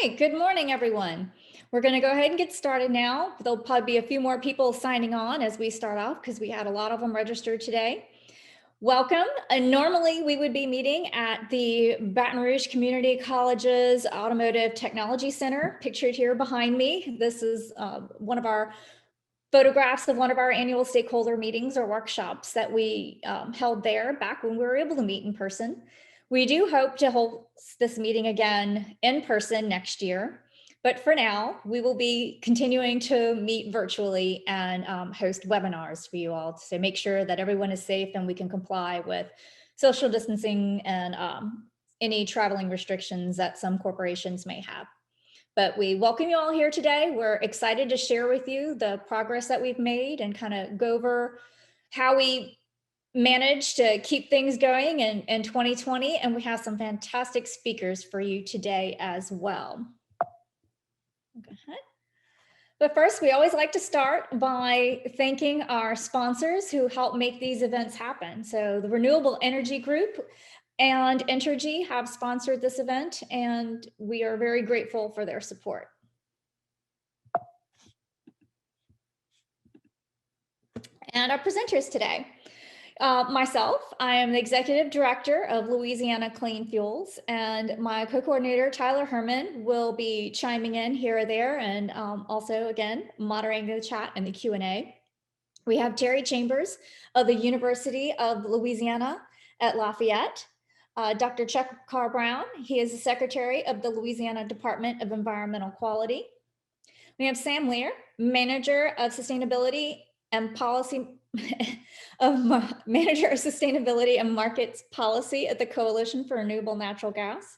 right, good morning, everyone. We're going to go ahead and get started now. There'll probably be a few more people signing on as we start off because we had a lot of them registered today. Welcome. Normally, we would be meeting at the Baton Rouge Community College's Automotive Technology Center, pictured here behind me. This is one of our photographs of one of our annual stakeholder meetings or workshops that we held there back when we were able to meet in person. We do hope to hold this meeting again in person next year, but for now, we will be continuing to meet virtually and host webinars for you all to make sure that everyone is safe and we can comply with social distancing and any traveling restrictions that some corporations may have. But we welcome you all here today. We're excited to share with you the progress that we've made and kind of go over how we managed to keep things going in 2020. And we have some fantastic speakers for you today as well. Go ahead. But first, we always like to start by thanking our sponsors who help make these events happen. So the Renewable Energy Group and Entergy have sponsored this event, and we are very grateful for their support. And our presenters today. Myself, I am the Executive Director of Louisiana Clean Fuels, and my co-coordinator, Tyler Herman, will be chiming in here or there and also, again, moderating the chat and the Q&A. We have Terry Chambers of the University of Louisiana at Lafayette, Dr. Chuck Carr Brown. He is the Secretary of the Louisiana Department of Environmental Quality. We have Sam Lehr, Manager of Sustainability and Policy Manager of Sustainability and Markets Policy at the Coalition for Renewable Natural Gas.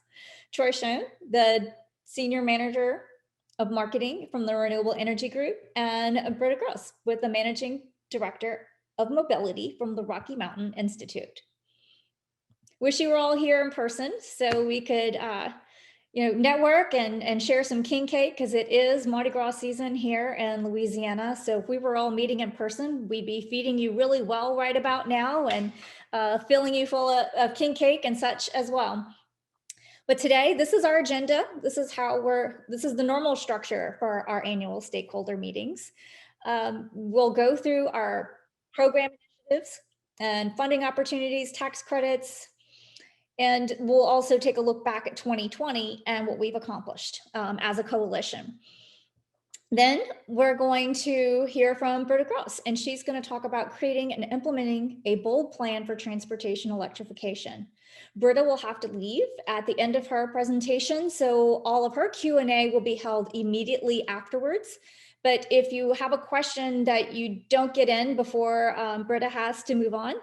Troy Shoen, the Senior Manager of Marketing from the Renewable Energy Group, and Britta with the Managing Director of Mobility from the Rocky Mountain Institute. Wish you were all here in person so we could network and share some king cake, because it is Mardi Gras season here in Louisiana. So if we were all meeting in person, we'd be feeding you really well right about now and filling you full of king cake and such as well. But today, this is our agenda. This is the normal structure for our annual stakeholder meetings. We'll go through our program initiatives and funding opportunities, tax credits, and we'll also take a look back at 2020 and what we've accomplished as a coalition. Then we're going to hear from Britta, and she's going to talk about creating and implementing a bold plan for transportation electrification. Britta will have to leave at the end of her presentation, so all of her Q&A will be held immediately afterwards. But if you have a question that you don't get in before Britta has to move on,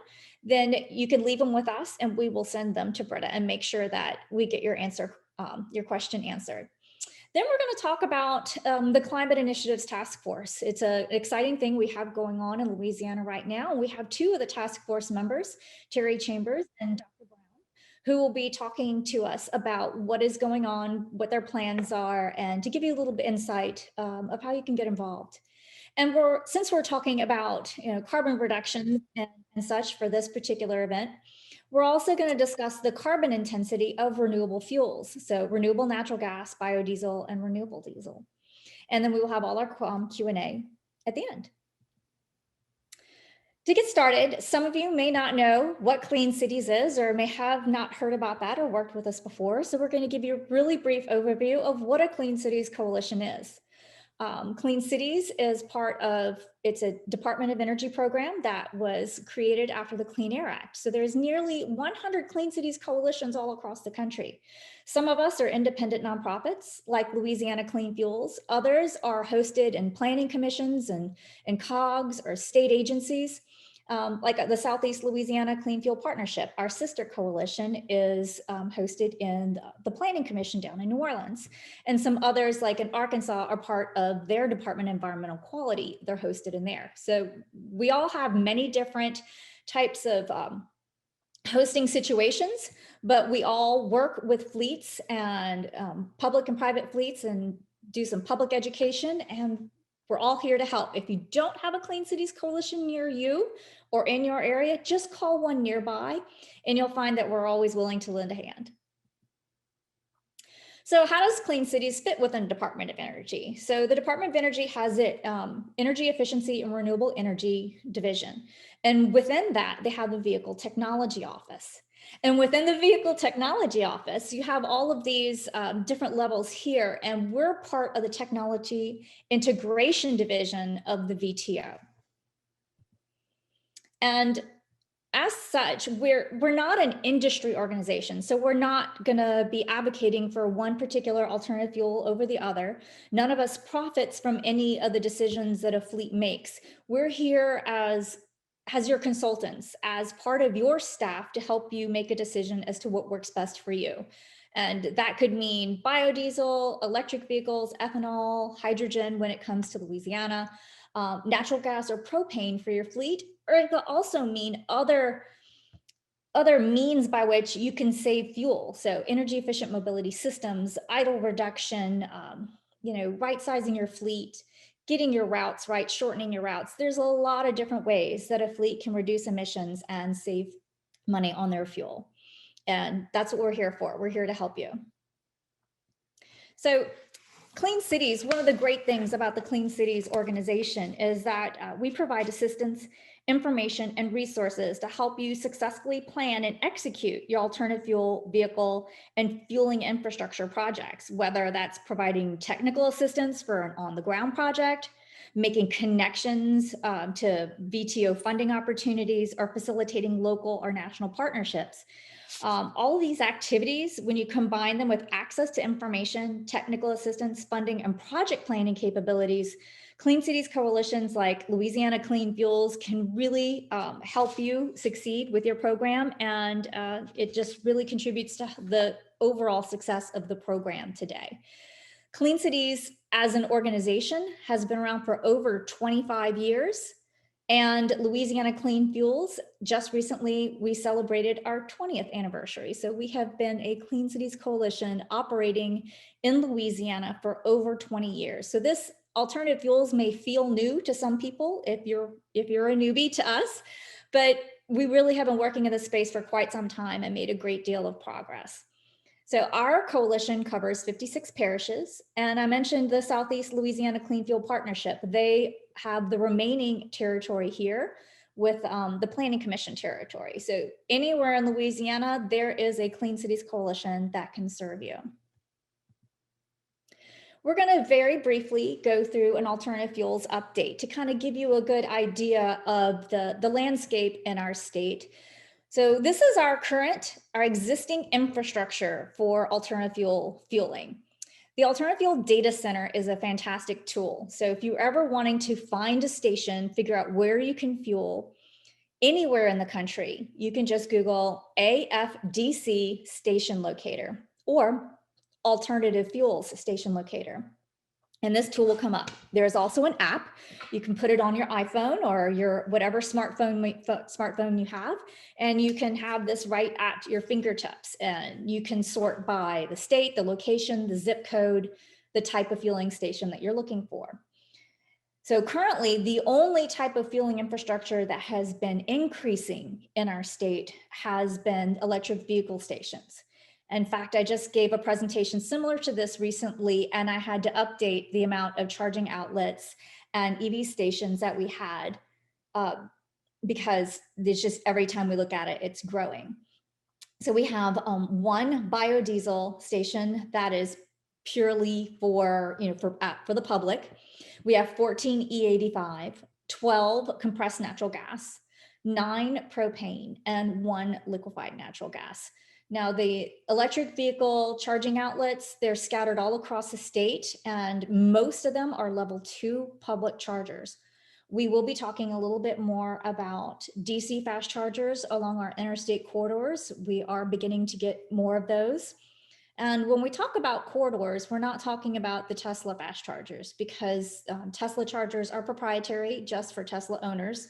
then you can leave them with us and we will send them to Britta and make sure that we get your question answered. Then we're going to talk about the Climate Initiatives Task Force. It's an exciting thing we have going on in Louisiana right now. We have two of the task force members, Terry Chambers and Dr. Brown, who will be talking to us about what is going on, what their plans are, and to give you a little bit insight of how you can get involved. And since we're talking about carbon reduction and such for this particular event, we're also going to discuss the carbon intensity of renewable fuels. So renewable natural gas, biodiesel, and renewable diesel. And then we will have all our Q&A at the end. To get started, some of you may not know what Clean Cities is or may have not heard about that or worked with us before. So we're going to give you a really brief overview of what a Clean Cities Coalition is. Clean Cities is it's a Department of Energy program that was created after the Clean Air Act. So there's nearly 100 Clean Cities coalitions all across the country. Some of us are independent nonprofits like Louisiana Clean Fuels. Others are hosted in planning commissions and COGS or state agencies. Like the Southeast Louisiana Clean Fuel Partnership, our sister coalition is hosted in the Planning Commission down in New Orleans. And some others like in Arkansas are part of their Department of Environmental Quality. They're hosted in there. So we all have many different types of hosting situations, but we all work with fleets and public and private fleets and do some public education, and we're all here to help. If you don't have a Clean Cities Coalition near you or in your area, just call one nearby and you'll find that we're always willing to lend a hand. So how does Clean Cities fit within the Department of Energy? So the Department of Energy has it Energy Efficiency and Renewable Energy Division. And within that, they have the Vehicle Technology Office. And within the Vehicle Technology Office, you have all of these different levels here, and we're part of the Technology Integration Division of the VTO. And as such, we're not an industry organization, so we're not going to be advocating for one particular alternative fuel over the other. None of us profits from any of the decisions that a fleet makes. We're here as your consultants, as part of your staff to help you make a decision as to what works best for you. And that could mean biodiesel, electric vehicles, ethanol, hydrogen when it comes to Louisiana, natural gas or propane for your fleet, or it could also mean other means by which you can save fuel. So energy efficient mobility systems, idle reduction, right sizing your fleet, getting your routes right, shortening your routes. There's a lot of different ways that a fleet can reduce emissions and save money on their fuel. And that's what we're here for. We're here to help you. So Clean Cities, one of the great things about the Clean Cities organization is that we provide assistance, information, and resources to help you successfully plan and execute your alternative fuel vehicle and fueling infrastructure projects, whether that's providing technical assistance for an on-the-ground project, making connections to VTO funding opportunities, or facilitating local or national partnerships. All of these activities, when you combine them with access to information, technical assistance, funding, and project planning capabilities, Clean Cities coalitions like Louisiana Clean Fuels can really help you succeed with your program, and it just really contributes to the overall success of the program today. Clean Cities as an organization has been around for over 25 years. And Louisiana Clean Fuels, just recently, we celebrated our 20th anniversary. So we have been a Clean Cities coalition operating in Louisiana for over 20 years. So this alternative fuels may feel new to some people if you're a newbie to us, but we really have been working in this space for quite some time and made a great deal of progress. So our coalition covers 56 parishes, and I mentioned the Southeast Louisiana Clean Fuel Partnership. They have the remaining territory here with the Planning Commission territory. So anywhere in Louisiana, there is a Clean Cities coalition that can serve you. We're going to very briefly go through an alternative fuels update to kind of give you a good idea of the landscape in our state. So this is our existing infrastructure for alternative fueling. The alternative fuel data center is a fantastic tool. So if you're ever wanting to find a station, figure out where you can fuel anywhere in the country, you can just Google AFDC station locator or alternative fuels station locator. And this tool will come up. There's also an app. You can put it on your iPhone or your whatever smartphone you have, and you can have this right at your fingertips. And you can sort by the state, the location, the zip code, the type of fueling station that you're looking for. So currently, the only type of fueling infrastructure that has been increasing in our state has been electric vehicle stations. In fact, I just gave a presentation similar to this recently, and I had to update the amount of charging outlets and EV stations that we had because it's just every time we look at it, it's growing. So we have one biodiesel station that is purely for the public. We have 14 E85, 12 compressed natural gas, 9 propane, and 1 liquefied natural gas. Now, the electric vehicle charging outlets, they're scattered all across the state, and most of them are level 2 public chargers. We will be talking a little bit more about DC fast chargers along our interstate corridors. We are beginning to get more of those. And when we talk about corridors, we're not talking about the Tesla fast chargers because Tesla chargers are proprietary just for Tesla owners.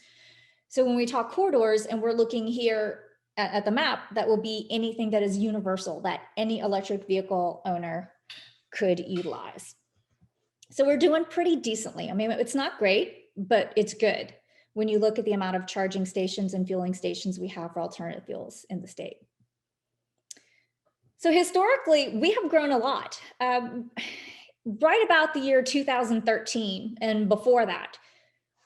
So when we talk corridors and we're looking here at the map, that will be anything that is universal that any electric vehicle owner could utilize. So we're doing pretty decently. I mean, it's not great, but it's good when you look at the amount of charging stations and fueling stations we have for alternative fuels in the state. So historically, we have grown a lot. Right about the year 2013 and before that,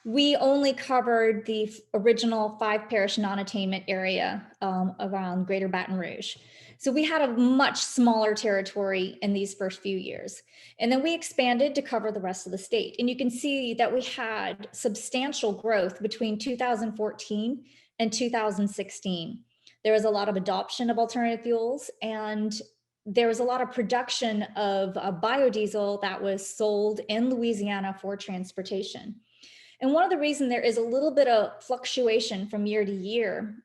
we only covered the original 5 parish non-attainment area around Greater Baton Rouge. So we had a much smaller territory in these first few years. And then we expanded to cover the rest of the state. And you can see that we had substantial growth between 2014 and 2016. There was a lot of adoption of alternative fuels, and there was a lot of production of biodiesel that was sold in Louisiana for transportation. And one of the reasons there is a little bit of fluctuation from year to year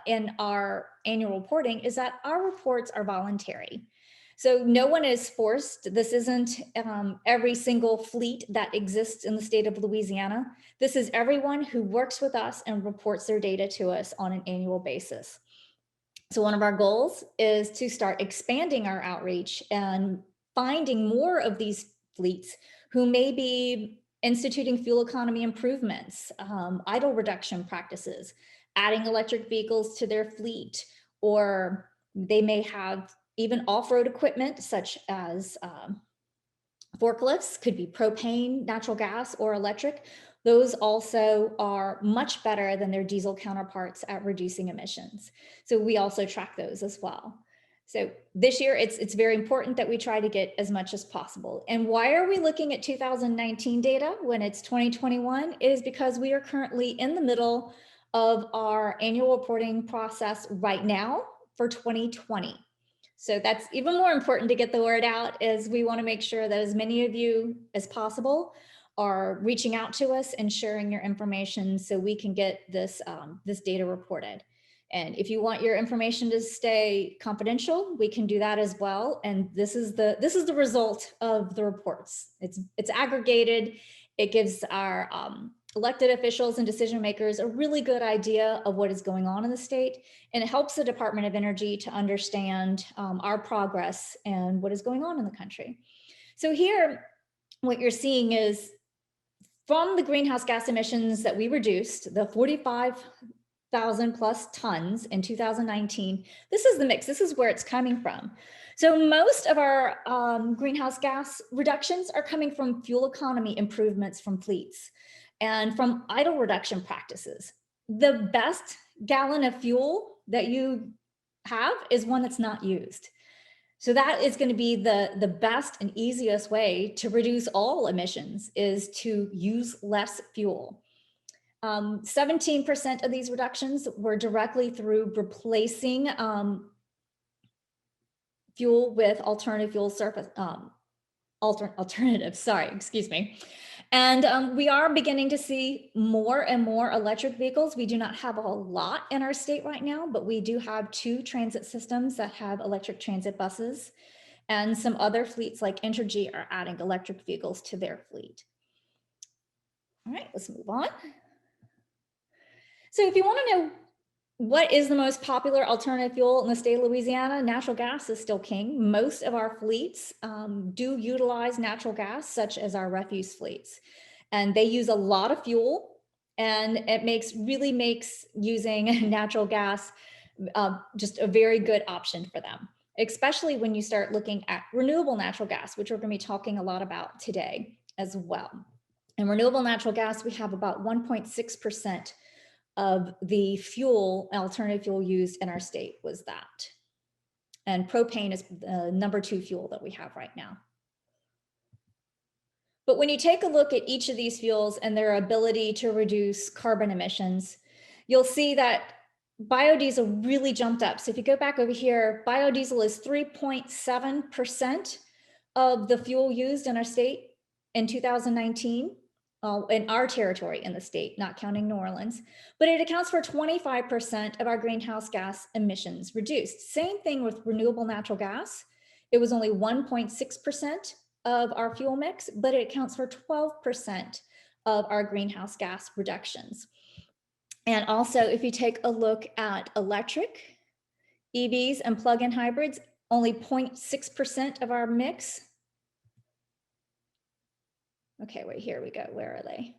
in our annual reporting is that our reports are voluntary. So no one is forced. This isn't every single fleet that exists in the state of Louisiana. This is everyone who works with us and reports their data to us on an annual basis. So one of our goals is to start expanding our outreach and finding more of these fleets who may be instituting fuel economy improvements, idle reduction practices, adding electric vehicles to their fleet, or they may have even off-road equipment such as forklifts, could be propane, natural gas, or electric. Those also are much better than their diesel counterparts at reducing emissions. So we also track those as well. So this year, it's very important that we try to get as much as possible. And why are we looking at 2019 data when it's 2021? It is because we are currently in the middle of our annual reporting process right now for 2020. So that's even more important to get the word out, as we want to make sure that as many of you as possible are reaching out to us and sharing your information so we can get this, this data reported. And if you want your information to stay confidential, we can do that as well. And this is the result of the reports. It's aggregated. It gives our elected officials and decision makers a really good idea of what is going on in the state. And it helps the Department of Energy to understand our progress and what is going on in the country. So here, what you're seeing is from the greenhouse gas emissions that we reduced, the 45,000 plus tons in 2019, this is the mix. This is where it's coming from. So most of our greenhouse gas reductions are coming from fuel economy improvements from fleets and from idle reduction practices. The best gallon of fuel that you have is one that's not used. So that is going to be the best and easiest way to reduce all emissions, is to use less fuel. 17% of these reductions were directly through replacing fuel with alternative fuel surface, alternatives, sorry, excuse me. And we are beginning to see more and more electric vehicles. We do not have a lot in our state right now, but we do have 2 transit systems that have electric transit buses, and some other fleets like Entergy are adding electric vehicles to their fleet. All right, let's move on. So if you want to know what is the most popular alternative fuel in the state of Louisiana, natural gas is still king. Most of our fleets do utilize natural gas, such as our refuse fleets. And they use a lot of fuel, and it really makes using natural gas just a very good option for them, especially when you start looking at renewable natural gas, which we're going to be talking a lot about today as well. In renewable natural gas, we have about 1.6% of the fuel, alternative fuel used in our state was that. And propane is the number 2 fuel that we have right now. But when you take a look at each of these fuels and their ability to reduce carbon emissions, you'll see that biodiesel really jumped up. So if you go back over here, biodiesel is 3.7% of the fuel used in our state in 2019. In our territory in the state, not counting New Orleans, but it accounts for 25% of our greenhouse gas emissions reduced. Same thing with renewable natural gas. It was only 1.6% of our fuel mix, but it accounts for 12% of our greenhouse gas reductions. And also, if you take a look at electric, EVs and plug-in hybrids, only 0.6% of our mix. Okay, wait, here we go. Where are they?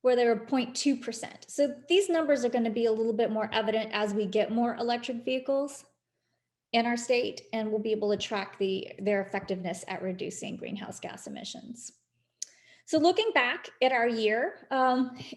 Where they were 0.2%. So these numbers are going to be a little bit more evident as we get more electric vehicles. in our state, and we'll be able to track their effectiveness at reducing greenhouse gas emissions. So looking back at our year,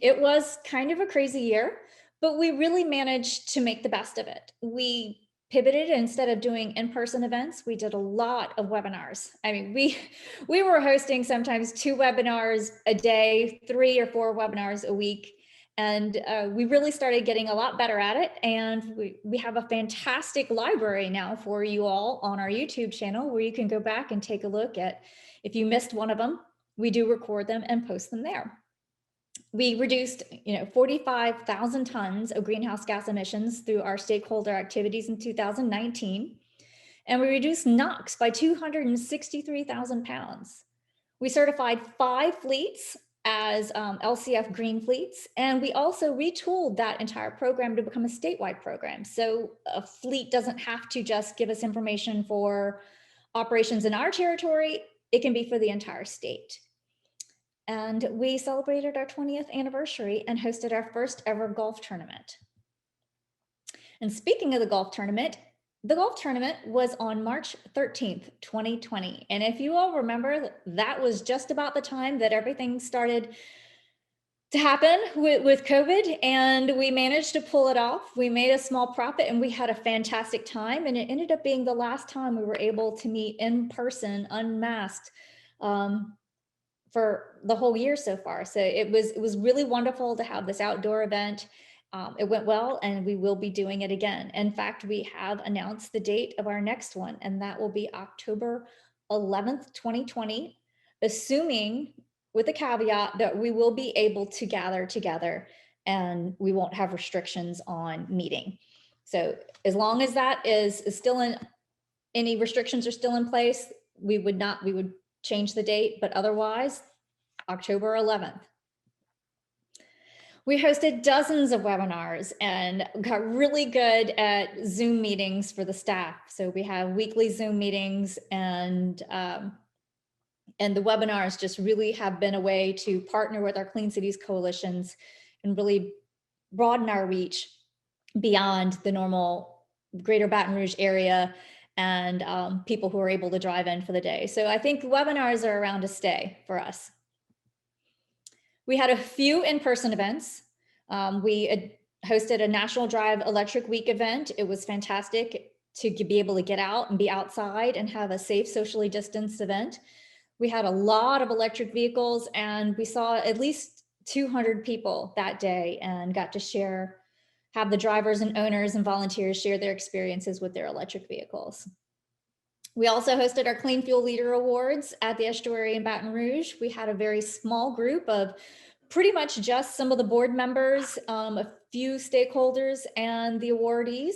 it was kind of a crazy year, but we really managed to make the best of it. We pivoted. Instead of doing in-person events, we did a lot of webinars. I mean, we were hosting sometimes 2 webinars a day, 3 or 4 webinars a week. And we really started getting a lot better at it. And we have a fantastic library now for you all on our YouTube channel, where you can go back and take a look at, if you missed one of them, we do record them and post them there. We reduced 45,000 tons of greenhouse gas emissions through our stakeholder activities in 2019. And we reduced NOx by 263,000 pounds. We certified 5 fleets as LCF green fleets. And we also retooled that entire program to become a statewide program. So a fleet doesn't have to just give us information for operations in our territory. It can be for the entire state. And we celebrated our 20th anniversary and hosted our first ever golf tournament. And speaking of the golf tournament was on March 13th, 2020. And if you all remember, that was just about the time that everything started to happen with COVID, and we managed to pull it off. We made a small profit and we had a fantastic time. And it ended up being the last time we were able to meet in person, unmasked, for the whole year so far. So it was really wonderful to have this outdoor event. It went well, and we will be doing it again. In fact, we have announced the date of our next one, and that will be October 11th, 2020, assuming, with the caveat that we will be able to gather together and we won't have restrictions on meeting. So as long as that is still in, any restrictions are still in place, we would change the date, but otherwise, October 11th. We hosted dozens of webinars and got really good at Zoom meetings for the staff. So we have weekly Zoom meetings, and the webinars just really have been a way to partner with our Clean Cities coalitions and really broaden our reach beyond the normal Greater Baton Rouge area and people who are able to drive in for the day. So I think webinars are around to stay for us. We had a few in-person events. We hosted a National Drive Electric Week event. It was fantastic to be able to get out and be outside and have a safe, socially distanced event. We had a lot of electric vehicles, and we saw at least 200 people that day and got to have the drivers and owners and volunteers share their experiences with their electric vehicles. We also hosted our Clean Fuel Leader Awards at the Estuary in Baton Rouge. We had a very small group of pretty much just some of the board members, a few stakeholders, and the awardees.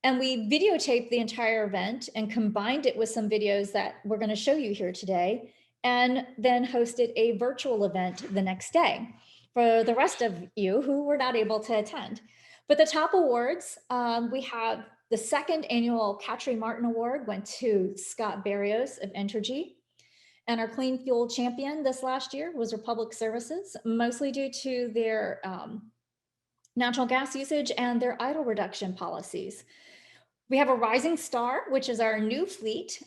And we videotaped the entire event and combined it with some videos that we're going to show you here today, and then hosted a virtual event the next day for the rest of you who were not able to attend. But the top awards, we have the 2nd annual Catry Martin Award went to Scott Barrios of Entergy. And our Clean Fuel Champion this last year was Republic Services, mostly due to their natural gas usage and their idle reduction policies. We have a Rising Star, which is our new fleet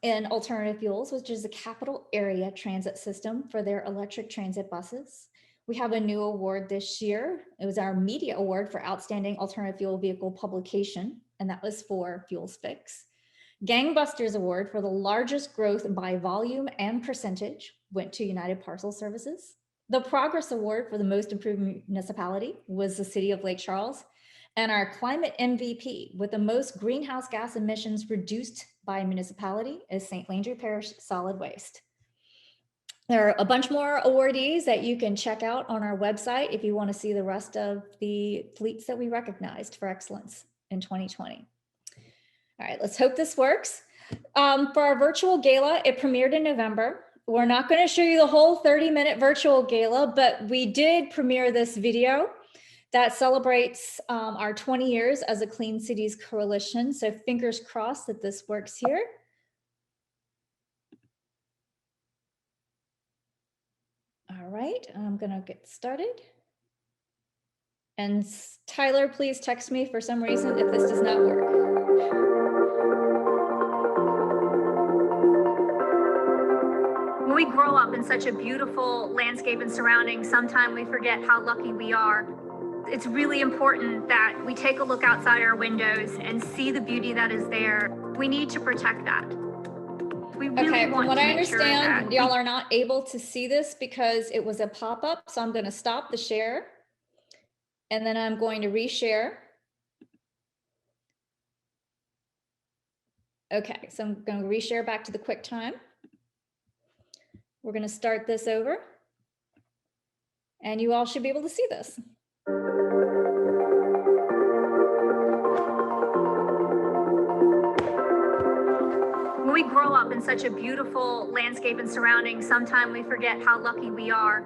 in alternative fuels, which is a capital area transit system for their electric transit buses. We have a new award this year. It was our Media Award for Outstanding Alternative Fuel Vehicle Publication, and that was for Fuels Fix. Gangbusters Award for the largest growth by volume and percentage went to United Parcel Services. The Progress Award for the most improved municipality was the City of Lake Charles. And our Climate MVP with the most greenhouse gas emissions reduced by a municipality is St. Landry Parish Solid Waste. There are a bunch more awardees that you can check out on our website if you want to see the rest of the fleets that we recognized for excellence in 2020. All right, let's hope this works. For our virtual gala, it premiered in November. We're not going to show you the whole 30-minute virtual gala, but we did premiere this video that celebrates our 20 years as a Clean Cities Coalition. So fingers crossed that this works here. All right, I'm going to get started. And Tyler, please text me for some reason if this does not work. When we grow up in such a beautiful landscape and surroundings, sometimes we forget how lucky we are. It's really important that we take a look outside our windows and see the beauty that is there. We need to protect that. We really okay, want from what to I make sure understand, that y'all are not able to see this because it was a pop-up. So I'm going to stop the share and then I'm going to reshare. Okay, so I'm going to reshare back to the QuickTime. We're going to start this over and you all should be able to see this. When we grow up in such a beautiful landscape and surroundings, sometimes we forget how lucky we are.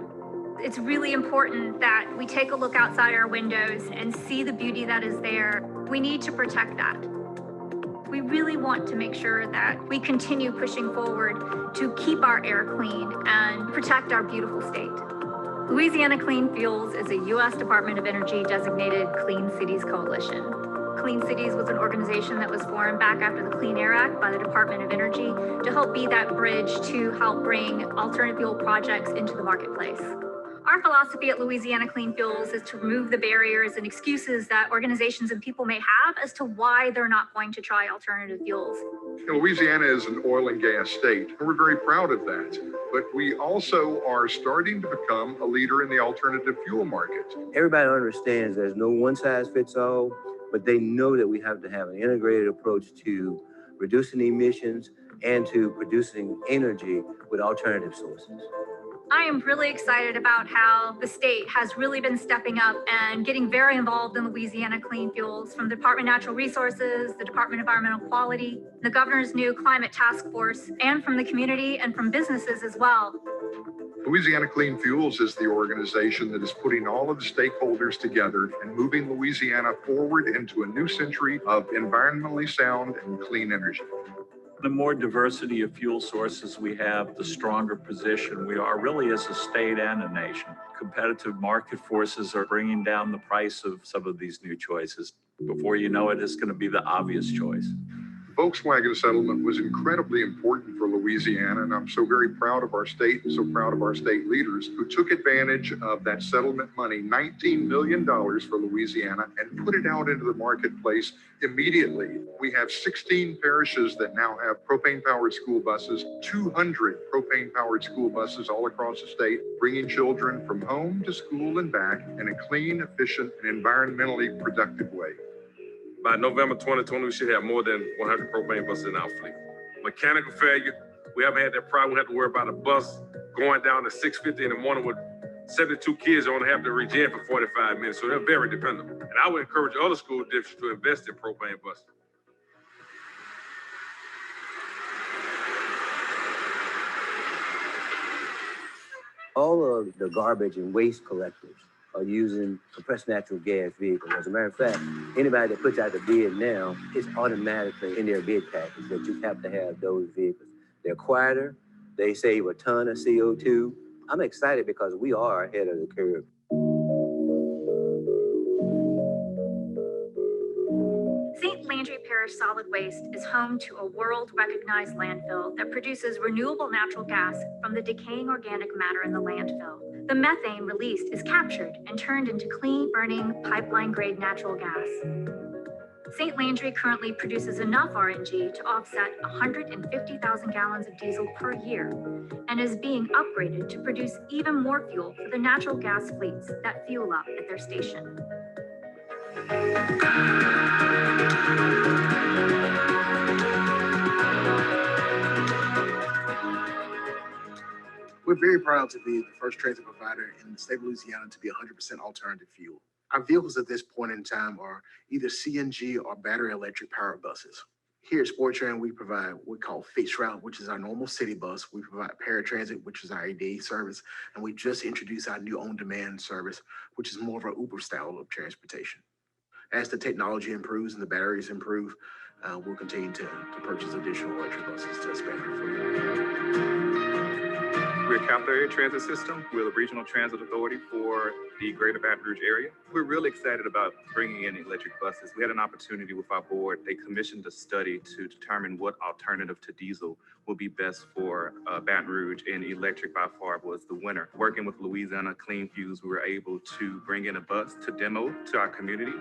It's really important that we take a look outside our windows and see the beauty that is there. We need to protect that. We really want to make sure that we continue pushing forward to keep our air clean and protect our beautiful state. Louisiana Clean Fuels is a U.S. Department of Energy designated Clean Cities Coalition. Clean Cities was an organization that was formed back after the Clean Air Act by the Department of Energy to help be that bridge to help bring alternative fuel projects into the marketplace. Our philosophy at Louisiana Clean Fuels is to remove the barriers and excuses that organizations and people may have as to why they're not going to try alternative fuels. Louisiana is an oil and gas state, and we're very proud of that. But we also are starting to become a leader in the alternative fuel market. Everybody understands there's no one size fits all, but they know that we have to have an integrated approach to reducing emissions and to producing energy with alternative sources. I am really excited about how the state has really been stepping up and getting very involved in Louisiana Clean Fuels, from the Department of Natural Resources, the Department of Environmental Quality, the governor's new climate task force, and from the community and from businesses as well. Louisiana Clean Fuels is the organization that is putting all of the stakeholders together and moving Louisiana forward into a new century of environmentally sound and clean energy. The more diversity of fuel sources we have, the stronger position we are really as a state and a nation. Competitive market forces are bringing down the price of some of these new choices. Before you know it, it's going to be the obvious choice. The Volkswagen settlement was incredibly important for Louisiana, and I'm so very proud of our state and so proud of our state leaders who took advantage of that settlement money, $19 million for Louisiana, and put it out into the marketplace immediately. We have 16 parishes that now have propane-powered school buses, 200 propane-powered school buses all across the state, bringing children from home to school and back in a clean, efficient, and environmentally productive way. By November 2020, we should have more than 100 propane buses in our fleet. Mechanical failure, we haven't had that problem. We have to worry about a bus going down to 6:50 in the morning with 72 kids who only have to regen for 45 minutes. So they're very dependable. And I would encourage other school districts to invest in propane buses. All of the garbage and waste collectors are using compressed natural gas vehicles. As a matter of fact, anybody that puts out the bid now is automatically in their bid package that you have to have those vehicles. They're quieter, they save a ton of CO2. I'm excited because we are ahead of the curve. St. Landry Parish Solid Waste is home to a world-recognized landfill that produces renewable natural gas from the decaying organic matter in the landfill. The methane released is captured and turned into clean, burning, pipeline-grade natural gas. St. Landry currently produces enough RNG to offset 150,000 gallons of diesel per year and is being upgraded to produce even more fuel for the natural gas fleets that fuel up at their station. We're very proud to be the first transit provider in the state of Louisiana to be 100% alternative fuel. Our vehicles at this point in time are either CNG or battery electric powered buses. Here at Sport Train, we provide what we call fixed route, which is our normal city bus. We provide paratransit, which is our ADA service. And we just introduced our new on-demand service, which is more of an Uber style of transportation. As the technology improves and the batteries improve, we'll continue to purchase additional electric buses to expand our fleet. We're Capital Area Transit System. We're the regional transit authority for the greater Baton Rouge area. We're really excited about bringing in electric buses. We had an opportunity with our board. They commissioned a study to determine what alternative to diesel will be best for Baton Rouge, and electric by far was the winner. Working with Louisiana Clean Fuels, we were able to bring in a bus to demo to our community,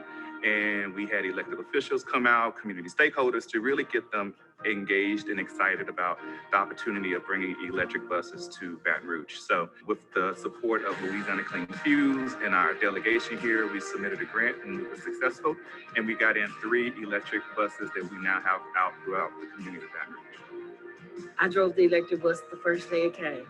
and we had elected officials come out, community stakeholders, to really get them engaged and excited about the opportunity of bringing electric buses to Baton Rouge. So with the support of Louisiana Clean Fuels and our delegation here, we submitted a grant and we were successful, and we got in 3 electric buses that we now have out throughout the community of Baton Rouge. I drove the electric bus the first day it came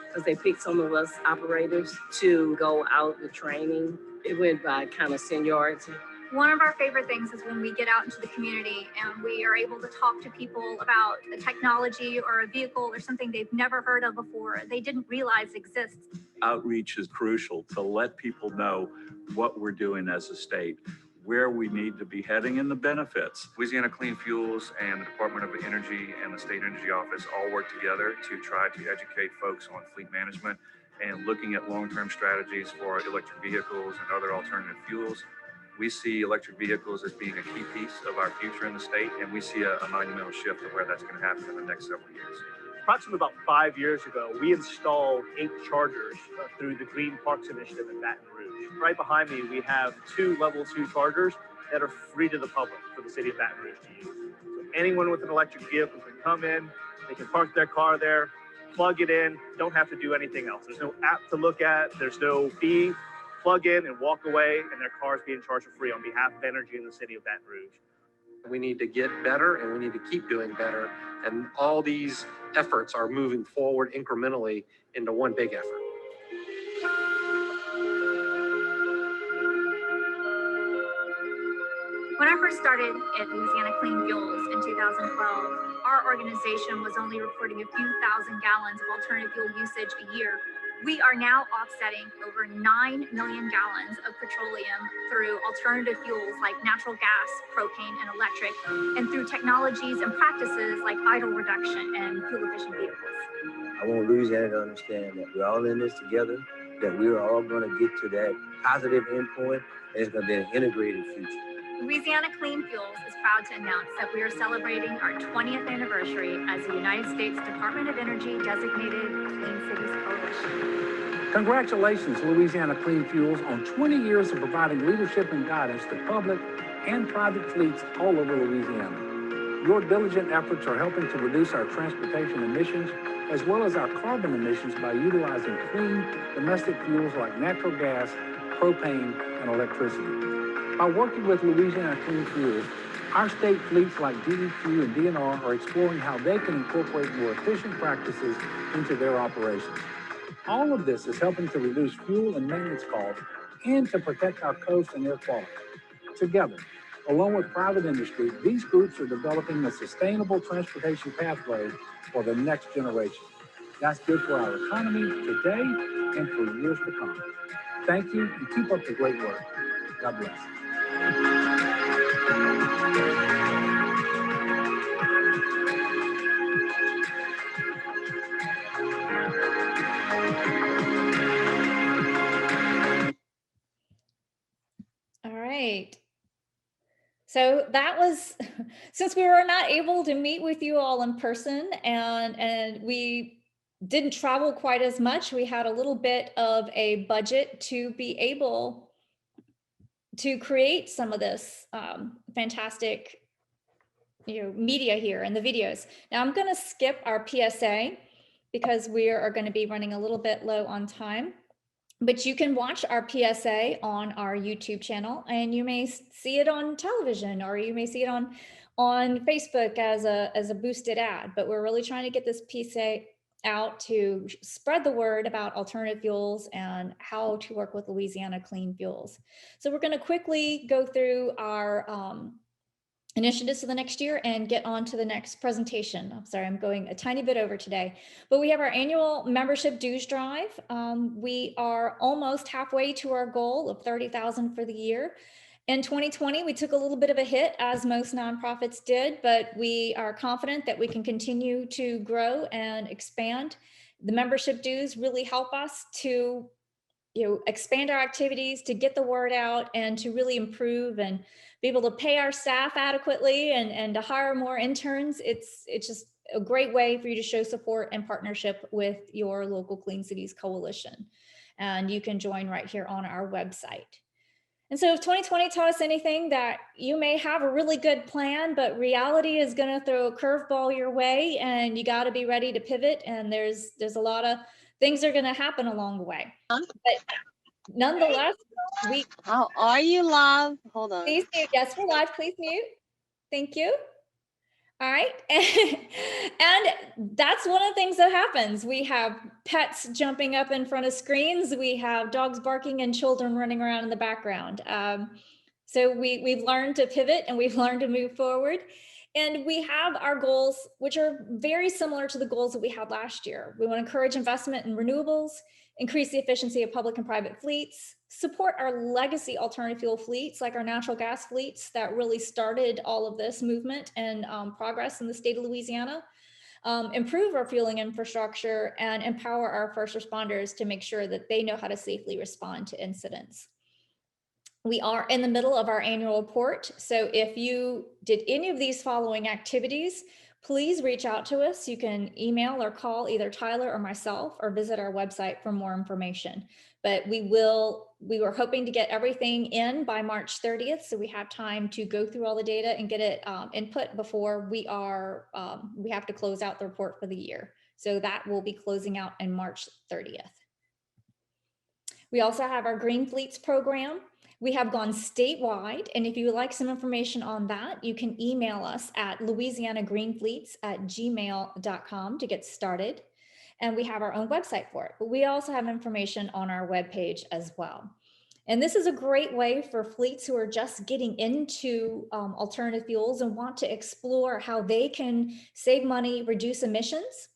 because they picked some of us operators to go out with training. It went by kind of seniority. One of our favorite things is when we get out into the community and we are able to talk to people about a technology or a vehicle or something they've never heard of before, they didn't realize exists. Outreach is crucial to let people know what we're doing as a state, where we need to be heading, and the benefits. Louisiana Clean Fuels and the Department of Energy and the State Energy Office all work together to try to educate folks on fleet management and looking at long-term strategies for electric vehicles and other alternative fuels. We see electric vehicles as being a key piece of our future in the state, and we see a monumental shift of where that's going to happen in the next several years. Approximately about 5 years ago, we installed 8 chargers through the Green Parks Initiative in Baton Rouge. Right behind me, we have 2 level 2 chargers that are free to the public for the city of Baton Rouge to use. So anyone with an electric vehicle can come in, they can park their car there, plug it in, don't have to do anything else. There's no app to look at, there's no fee. Plug in and walk away, and their car's being charged for free on behalf of energy in the city of Baton Rouge. We need to get better, and we need to keep doing better. And all these efforts are moving forward incrementally into one big effort. When I first started at Louisiana Clean Fuels in 2012, our organization was only reporting a few thousand gallons of alternative fuel usage a year. We are now offsetting over 9 million gallons of petroleum through alternative fuels like natural gas, propane, and electric, and through technologies and practices like idle reduction and fuel-efficient vehicles. I want Louisiana to understand that we're all in this together, that we're all going to get to that positive endpoint, and it's going to be an integrated future. Louisiana Clean Fuels is proud to announce that we are celebrating our 20th anniversary as the United States Department of Energy designated Clean Cities Coalition. Congratulations, Louisiana Clean Fuels, on 20 years of providing leadership and guidance to public and private fleets all over Louisiana. Your diligent efforts are helping to reduce our transportation emissions as well as our carbon emissions by utilizing clean domestic fuels like natural gas, propane, and electricity. By working with Louisiana Clean Fuels, our state fleets like DEQ and DNR are exploring how they can incorporate more efficient practices into their operations. All of this is helping to reduce fuel and maintenance costs and to protect our coast and air quality. Together, along with private industry, these groups are developing a sustainable transportation pathway for the next generation. That's good for our economy today and for years to come. Thank you, and keep up the great work. God bless. All right. So that was, since we were not able to meet with you all in person and we didn't travel quite as much, we had a little bit of a budget to be able to create some of this fantastic media here and the videos. Now I'm going to skip our PSA because we are going to be running a little bit low on time. But you can watch our PSA on our YouTube channel, and you may see it on television, or you may see it on Facebook as a boosted ad. But we're really trying to get this PSA out to spread the word about alternative fuels and how to work with Louisiana Clean Fuels. So we're going to quickly go through our initiatives for the next year and get on to the next presentation. I'm sorry, I'm going a tiny bit over today, but we have our annual membership dues drive. We are almost halfway to our goal of 30,000 for the year. In 2020, we took a little bit of a hit, as most nonprofits did, but we are confident that we can continue to grow and expand. The membership dues really help us to expand our activities, to get the word out, and to really improve and be able to pay our staff adequately and to hire more interns. It's just a great way for you to show support and partnership with your local Clean Cities Coalition. And you can join right here on our website. And so if 2020 taught us anything, that you may have a really good plan, but reality is going to throw a curveball your way, and you got to be ready to pivot. And there's a lot of things that are going to happen along the way. But nonetheless, How are you, love? Hold on. Please mute. Yes, we're live. Please mute. Thank you. All right. And that's one of the things that happens. We have pets jumping up in front of screens. We have dogs barking and children running around in the background. So we've learned to pivot and we've learned to move forward. And we have our goals, which are very similar to the goals that we had last year. We want to encourage investment in renewables, increase the efficiency of public and private fleets, support our legacy alternative fuel fleets like our natural gas fleets that really started all of this movement and progress in the state of Louisiana, improve our fueling infrastructure, and empower our first responders to make sure that they know how to safely respond to incidents. We are in the middle of our annual report, so if you did any of these following activities, please reach out to us. You can email or call either Tyler or myself, or visit our website for more information. But we were hoping to get everything in by March 30th, so we have time to go through all the data and get it input before we have to close out the report for the year. So that will be closing out in March 30th. We also have our Green Fleets program. We have gone statewide, and if you would like some information on that, you can email us at louisianagreenfleets@gmail.com to get started. And we have our own website for it, but we also have information on our webpage as well. And this is a great way for fleets who are just getting into alternative fuels and want to explore how they can save money, reduce emissions.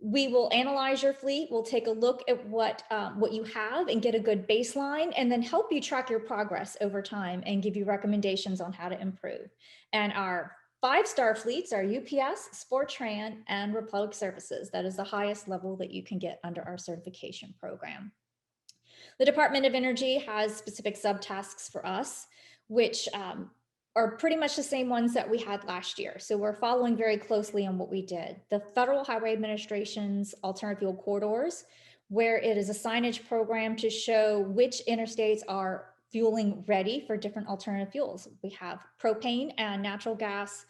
We will analyze your fleet. We'll take a look at what you have and get a good baseline, and then help you track your progress over time and give you recommendations on how to improve. And our 5-star fleets are UPS, Sportran, and Republic Services. That is the highest level that you can get under our certification program. The Department of Energy has specific subtasks for us, which are pretty much the same ones that we had last year. So we're following very closely on what we did. The Federal Highway Administration's alternative fuel corridors, where it is a signage program to show which interstates are fueling ready for different alternative fuels. We have propane and natural gas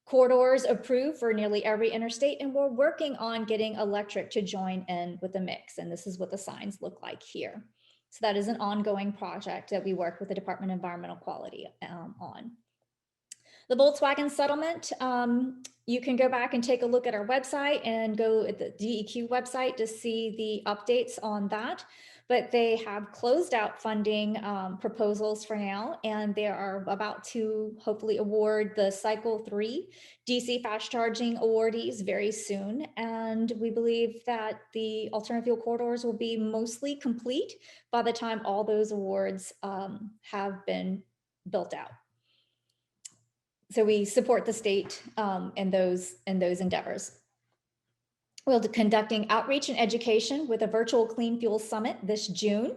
corridors approved for nearly every interstate, and we're working on getting electric to join in with the mix. And this is what the signs look like here. So that is an ongoing project that we work with the Department of Environmental Quality on. The Volkswagen settlement, you can go back and take a look at our website and go at the DEQ website to see the updates on that. But they have closed out funding proposals for now, and they are about to hopefully award the Cycle 3 DC fast charging awardees very soon. And we believe that the alternative fuel corridors will be mostly complete by the time all those awards have been built out. So we support the state in those endeavors. We'll be conducting outreach and education with a virtual Clean Fuel Summit this June.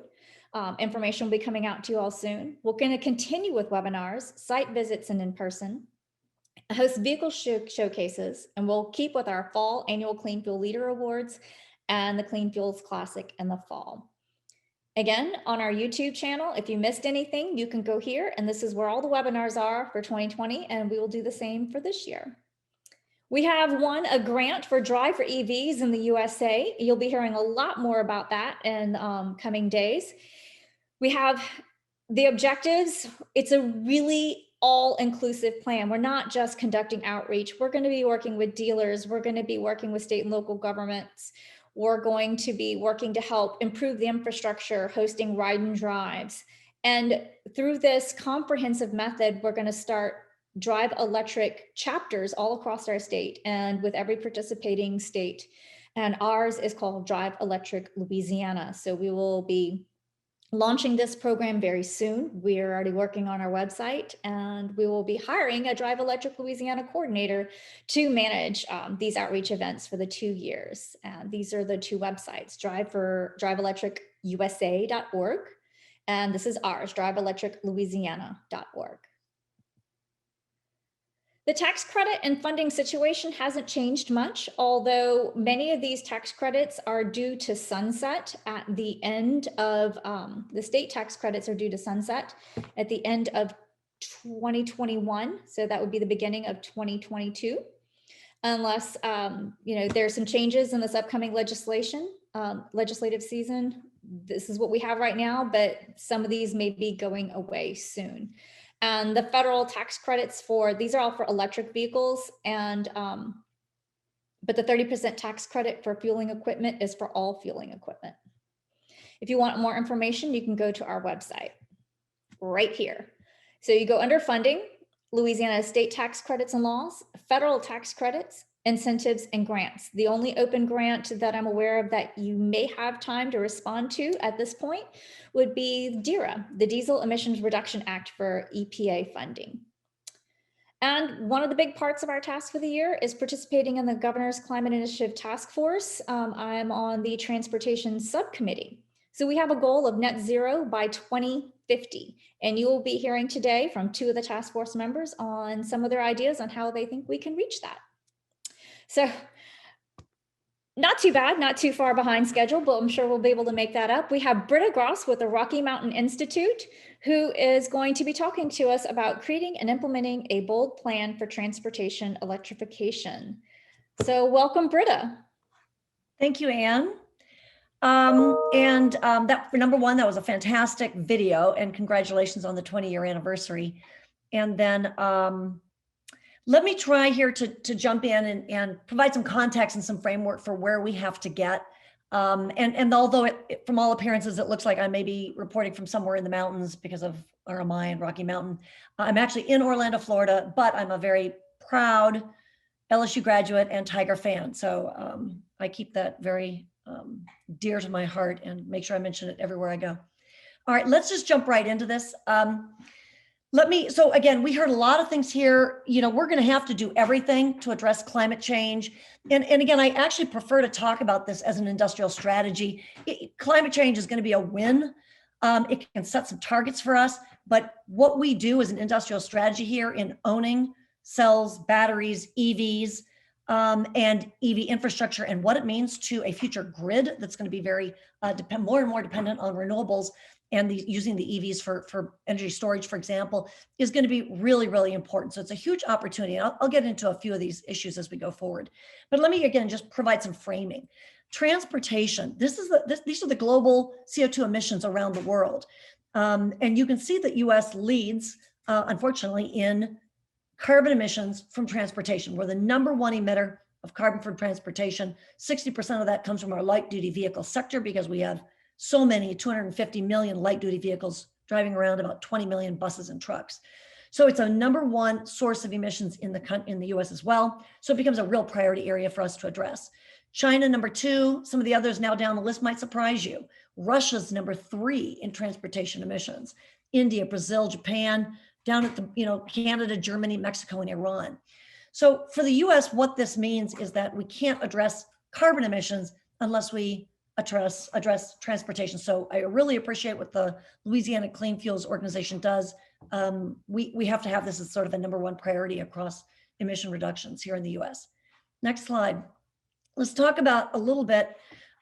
Information will be coming out to you all soon. We're going to continue with webinars, site visits, and in person, host vehicle showcases, and we'll keep with our fall annual Clean Fuel Leader Awards and the Clean Fuels Classic in the fall. Again, on our YouTube channel, if you missed anything, you can go here, and this is where all the webinars are for 2020, and we will do the same for this year. We have won a grant for Drive for EVs in the USA. You'll be hearing a lot more about that in coming days. We have the objectives. It's a really all-inclusive plan. We're not just conducting outreach. We're going to be working with dealers. We're going to be working with state and local governments. We're going to be working to help improve the infrastructure, hosting ride and drives. And through this comprehensive method, we're going to start Drive electric chapters all across our state and with every participating state. And ours is called Drive Electric Louisiana. So we will be launching this program very soon. We are already working on our website, and we will be hiring a Drive Electric Louisiana coordinator to manage these outreach events for the 2 years. And these are the two websites, driveelectricusa.org, and this is ours, driveelectriclouisiana.org. The tax credit and funding situation hasn't changed much, although many of these tax credits are due to sunset at the end of, the state tax credits are due to sunset at the end of 2021. So that would be the beginning of 2022, unless, there's some changes in this upcoming legislative season. This is what we have right now, but some of these may be going away soon. And the federal tax credits these are all for electric vehicles, and but the 30% tax credit for fueling equipment is for all fueling equipment. If you want more information, you can go to our website right here. So you go under funding, Louisiana state tax credits and laws, federal tax credits, incentives, and grants. The only open grant that I'm aware of that you may have time to respond to at this point would be DERA, the Diesel Emissions Reduction Act for EPA funding. And one of the big parts of our task for the year is participating in the Governor's Climate Initiative Task Force. I'm on the Transportation Subcommittee. So we have a goal of net zero by 2050. And you will be hearing today from two of the task force members on some of their ideas on how they think we can reach that. So not too bad, not too far behind schedule, but I'm sure we'll be able to make that up. We have Britta with the Rocky Mountain Institute, who is going to be talking to us about creating and implementing a bold plan for transportation electrification. So welcome, Britta. Thank you, Anne. That, for number one, that was a fantastic video, and congratulations on the 20-year anniversary. And then let me try here to jump in and provide some context and some framework for where we have to get. And although from all appearances, it looks like I may be reporting from somewhere in the mountains because of RMI and Rocky Mountain, I'm actually in Orlando, Florida, but I'm a very proud LSU graduate and Tiger fan. So I keep that very dear to my heart and make sure I mention it everywhere I go. All right, let's just jump right into this. So again, we heard a lot of things here. We're going to have to do everything to address climate change. And again, I actually prefer to talk about this as an industrial strategy. Climate change is going to be a win. It can set some targets for us, but what we do as an industrial strategy here in owning cells, batteries, EVs, and EV infrastructure, and what it means to a future grid that's going to be very more and more dependent on renewables, and using the EVs for energy storage, for example, is going to be really, really important. So it's a huge opportunity. I'll get into a few of these issues as we go forward. But let me, again, just provide some framing. Transportation, these are the global CO2 emissions around the world. And you can see that US leads, unfortunately, in carbon emissions from transportation. We're the #1 emitter of carbon from transportation. 60% of that comes from our light duty vehicle sector because we have so many, 250 million light duty vehicles driving around, about 20 million buses and trucks. So it's a #1 source of emissions in the US as well. So it becomes a real priority area for us to address. China, #2, some of the others now down the list might surprise you. Russia's #3 in transportation emissions. India, Brazil, Japan, down at the, Canada, Germany, Mexico, and Iran. So for the US, what this means is that we can't address carbon emissions unless we address transportation. So I really appreciate what the Louisiana Clean Fuels Organization does. We have to have this as sort of a #1 priority across emission reductions here in the US. Next slide. Let's talk about a little bit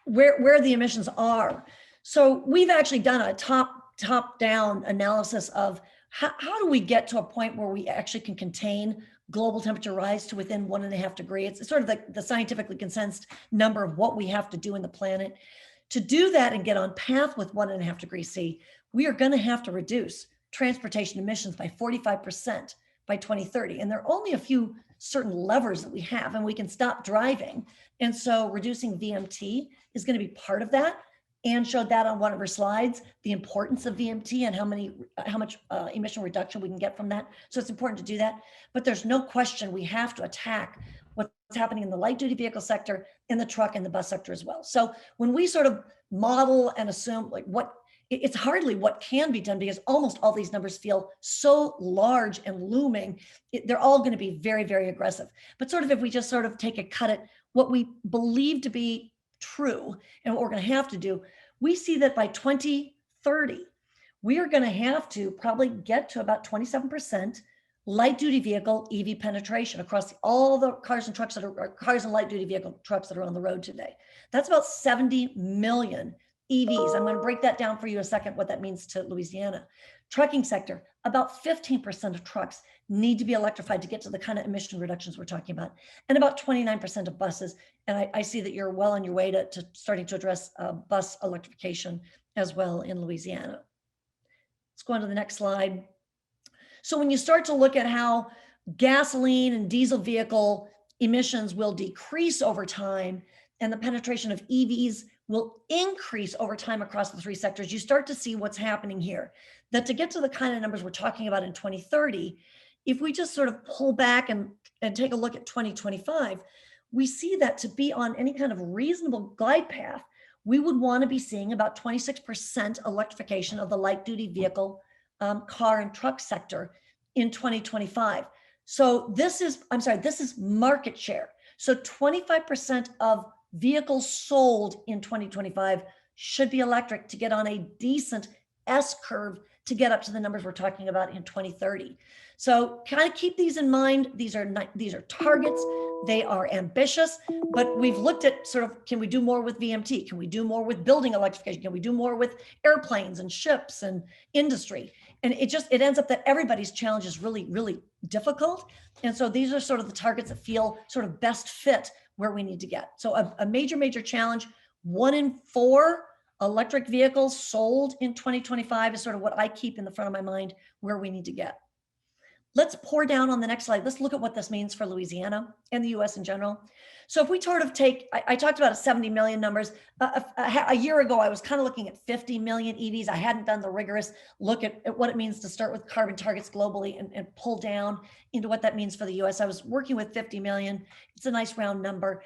where the emissions are. So we've actually done a top-down analysis of how do we get to a point where we actually can contain global temperature rise to within 1.5 degrees. It's sort of the scientifically consensus number of what we have to do in the planet. To do that and get on path with 1.5 degrees C, we are going to have to reduce transportation emissions by 45% by 2030. And there are only a few certain levers that we have, and we can stop driving. And so reducing VMT is going to be part of that. Anne showed that on one of her slides, the importance of VMT and how much emission reduction we can get from that. So it's important to do that. But there's no question we have to attack what's happening in the light duty vehicle sector, in the truck and the bus sector as well. So when we sort of model and assume like what, it's hardly what can be done because almost all these numbers feel so large and looming. They're all going to be very, very aggressive. But sort of if we just sort of take a cut at what we believe to be true and what we're going to have to do, we see that by 2030, we are going to have to probably get to about 27% light duty vehicle EV penetration across all the cars and trucks that are cars and light duty vehicle trucks that are on the road today. That's about 70 million EVs. I'm going to break that down for you in a second, what that means to Louisiana. Trucking sector, about 15% of trucks need to be electrified to get to the kind of emission reductions we're talking about, and about 29% of buses. And I see that you're well on your way to starting to address bus electrification as well in Louisiana. Let's go on to the next slide. So when you start to look at how gasoline and diesel vehicle emissions will decrease over time and the penetration of EVs will increase over time across the three sectors, you start to see what's happening here. That to get to the kind of numbers we're talking about in 2030, if we just sort of pull back and take a look at 2025, we see that to be on any kind of reasonable glide path, we would want to be seeing about 26% electrification of the light duty vehicle, car and truck sector in 2025. So this is market share. So 25% of vehicles sold in 2025 should be electric to get on a decent S curve to get up to the numbers we're talking about in 2030. So kind of keep these in mind. These are targets. They are ambitious, but we've looked at sort of, can we do more with VMT? Can we do more with building electrification? Can we do more with airplanes and ships and industry? And it ends up that everybody's challenge is really, really difficult. And so these are sort of the targets that feel sort of best fit where we need to get. So a major challenge, 1 in 4 electric vehicles sold in 2025 is sort of what I keep in the front of my mind where we need to get. Let's pour down on the next slide. Let's look at what this means for Louisiana and the US in general. So if we sort of take, I talked about 70 million numbers. A year ago, I was kind of looking at 50 million EVs. I hadn't done the rigorous look at what it means to start with carbon targets globally and pull down into what that means for the US. I was working with 50 million. It's a nice round number.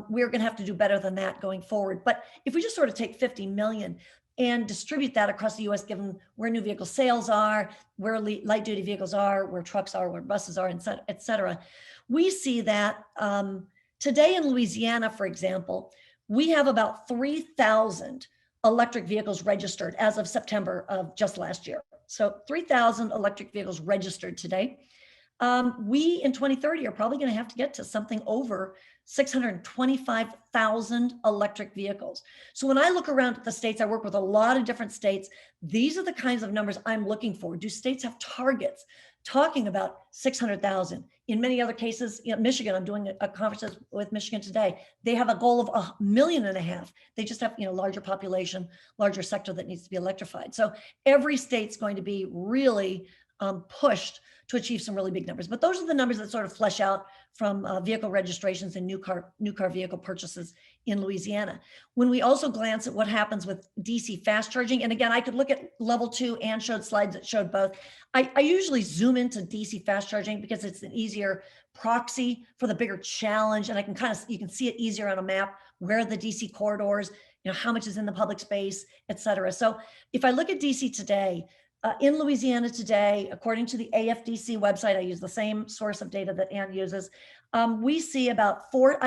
We're going to have to do better than that going forward. But if we just sort of take 50 million and distribute that across the US, given where new vehicle sales are, where light duty vehicles are, where trucks are, where buses are, et cetera, we see that today in Louisiana, for example, we have about 3,000 electric vehicles registered as of September of just last year. So 3,000 electric vehicles registered today. We in 2030 are probably going to have to get to something over 625,000 electric vehicles. So when I look around at the states, I work with a lot of different states. These are the kinds of numbers I'm looking for. Do states have targets talking about 600,000? In many other cases, Michigan, I'm doing a conference with Michigan today. They have a goal of 1.5 million. They just have, larger population, larger sector that needs to be electrified. So every state's going to be really pushed to achieve some really big numbers. But those are the numbers that sort of flesh out from vehicle registrations and new car vehicle purchases in Louisiana. When we also glance at what happens with DC fast charging, and again, I could look at level 2 and showed slides that showed both. I usually zoom into DC fast charging because it's an easier proxy for the bigger challenge. And I can you can see it easier on a map, where are the DC corridors, how much is in the public space, et cetera. So if I look at DC today, in Louisiana today, according to the AFDC website, I use the same source of data that Ann uses. I see about 4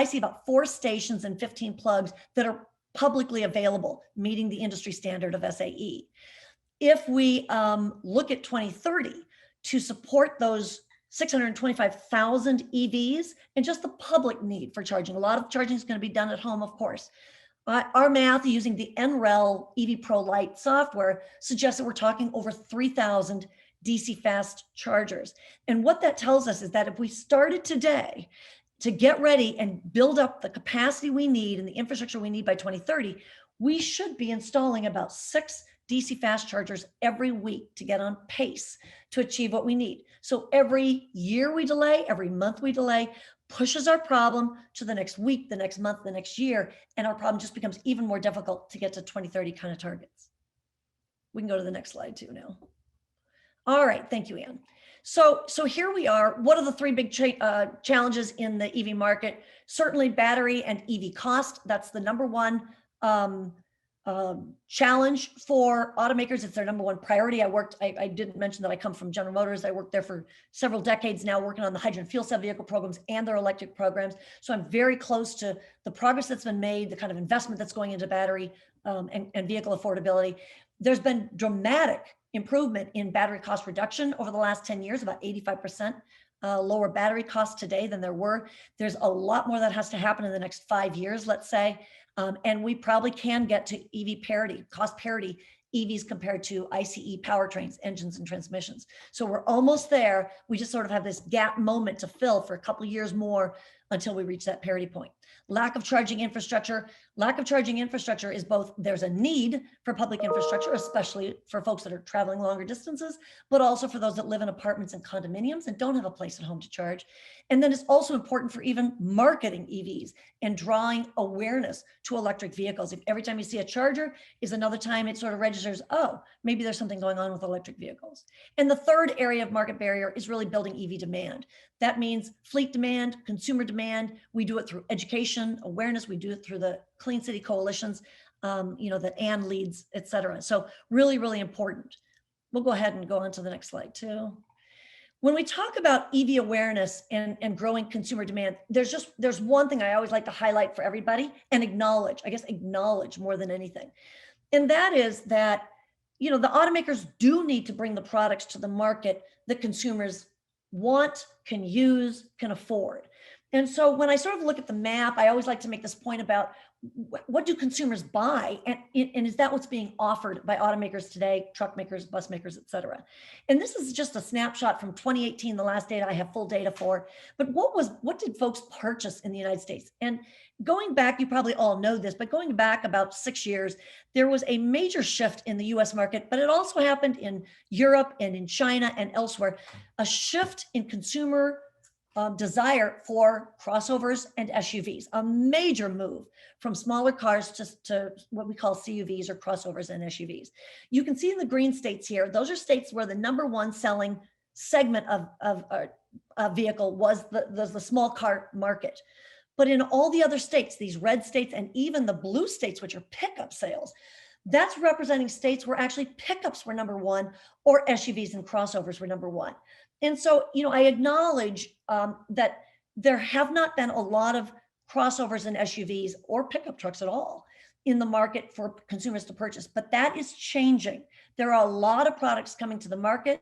stations and 15 plugs that are publicly available, meeting the industry standard of SAE. If we look at 2030 to support those 625,000 EVs and just the public need for charging, a lot of charging is going to be done at home, of course. Our math using the NREL EV Pro Lite software suggests that we're talking over 3,000 DC fast chargers. And what that tells us is that if we started today to get ready and build up the capacity we need and the infrastructure we need by 2030, we should be installing about 6 DC fast chargers every week to get on pace to achieve what we need. So every year we delay, every month we delay, pushes our problem to the next week, the next month, the next year, and our problem just becomes even more difficult to get to 2030 kind of targets. We can go to the next slide too now. All right, thank you, Ann. So here we are. What are the 3 big challenges in the EV market? Certainly battery and EV cost. That's the number one challenge for automakers. It's their number one priority. I didn't mention that I come from General Motors. I worked there for several decades now, working on the hydrogen fuel cell vehicle programs and their electric programs. So I'm very close to the progress that's been made, the kind of investment that's going into battery and vehicle affordability. There's been dramatic improvement in battery cost reduction over the last 10 years, about 85% lower battery costs today than there were. There's a lot more that has to happen in the next 5 years, let's say. And we probably can get to EV parity, cost parity, EVs compared to ICE powertrains, engines, and transmissions. So we're almost there. We just sort of have this gap moment to fill for a couple of years more until we reach that parity point. Lack of charging infrastructure. Lack of charging infrastructure is both, there's a need for public infrastructure, especially for folks that are traveling longer distances, but also for those that live in apartments and condominiums and don't have a place at home to charge. And then it's also important for even marketing EVs and drawing awareness to electric vehicles. If every time you see a charger is another time it sort of registers, oh, maybe there's something going on with electric vehicles. And the third area of market barrier is really building EV demand. That means fleet demand, consumer demand. We do it through education, awareness. We do it through the Clean City Coalitions, that Ann leads, et cetera. So really, really important. We'll go ahead and go on to the next slide too. When we talk about EV awareness and growing consumer demand, there's one thing I always like to highlight for everybody and acknowledge more than anything. And that is that, the automakers do need to bring the products to the market that consumers want, can use, can afford. And so when I sort of look at the map, I always like to make this point about what do consumers buy? And is that what's being offered by automakers today, truck makers, bus makers, et cetera? And this is just a snapshot from 2018, the last data I have full data for. But what did folks purchase in the United States? And going back, you probably all know this, but going back about 6 years, there was a major shift in the US market, but it also happened in Europe and in China and elsewhere, a shift in consumer desire for crossovers and SUVs, a major move from smaller cars to what we call CUVs or crossovers and SUVs. You can see in the green states here, those are states where the number one selling segment of a vehicle was the small car market. But in all the other states, these red states and even the blue states, which are pickup sales, that's representing states where actually pickups were number one or SUVs and crossovers were number one. And so, I acknowledge that there have not been a lot of crossovers and SUVs or pickup trucks at all in the market for consumers to purchase, but that is changing. There are a lot of products coming to the market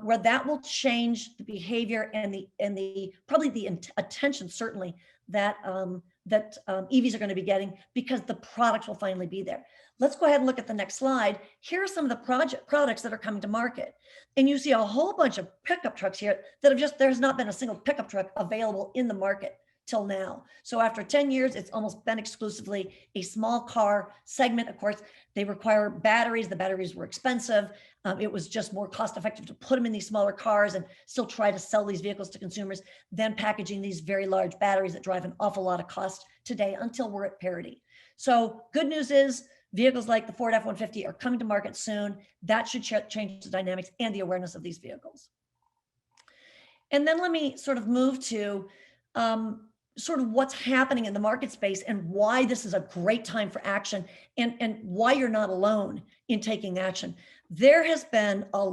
where that will change the behavior and the probably the attention certainly that EVs are going to be getting because the products will finally be there. Let's go ahead and look at the next slide. Here are some of the products that are coming to market. And you see a whole bunch of pickup trucks here that have there's not been a single pickup truck available in the market till now. So after 10 years, it's almost been exclusively a small car segment. Of course, they require batteries. The batteries were expensive. It was just more cost effective to put them in these smaller cars and still try to sell these vehicles to consumers than packaging these very large batteries that drive an awful lot of cost today until we're at parity. So good news is vehicles like the Ford F-150 are coming to market soon. That should change the dynamics and the awareness of these vehicles. And then let me sort of move to sort of what's happening in the market space and why this is a great time for action and why you're not alone in taking action. There have been a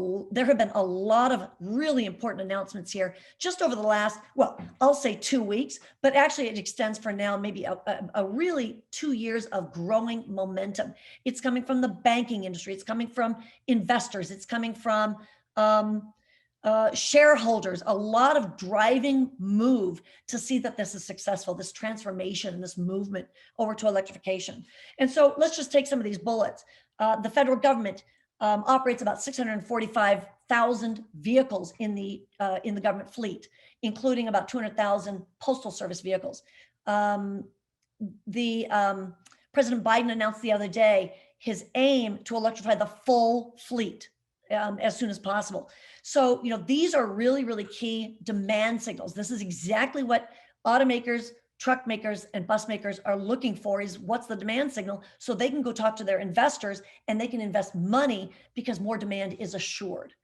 lot of really important announcements here just over the last, well, I'll say 2 weeks, but actually it extends for now maybe a really 2 years of growing momentum. It's coming from the banking industry. It's coming from investors. It's coming from shareholders, a lot of driving move to see that this is successful, this transformation and this movement over to electrification. And so let's just take some of these bullets. The federal government operates about 645,000 vehicles in the government fleet, including about 200,000 postal service vehicles. President Biden announced the other day his aim to electrify the full fleet as soon as possible. So, these are really, really key demand signals. This is exactly what automakers, truck makers, and bus makers are looking for, is what's the demand signal so they can go talk to their investors and they can invest money because more demand is assured.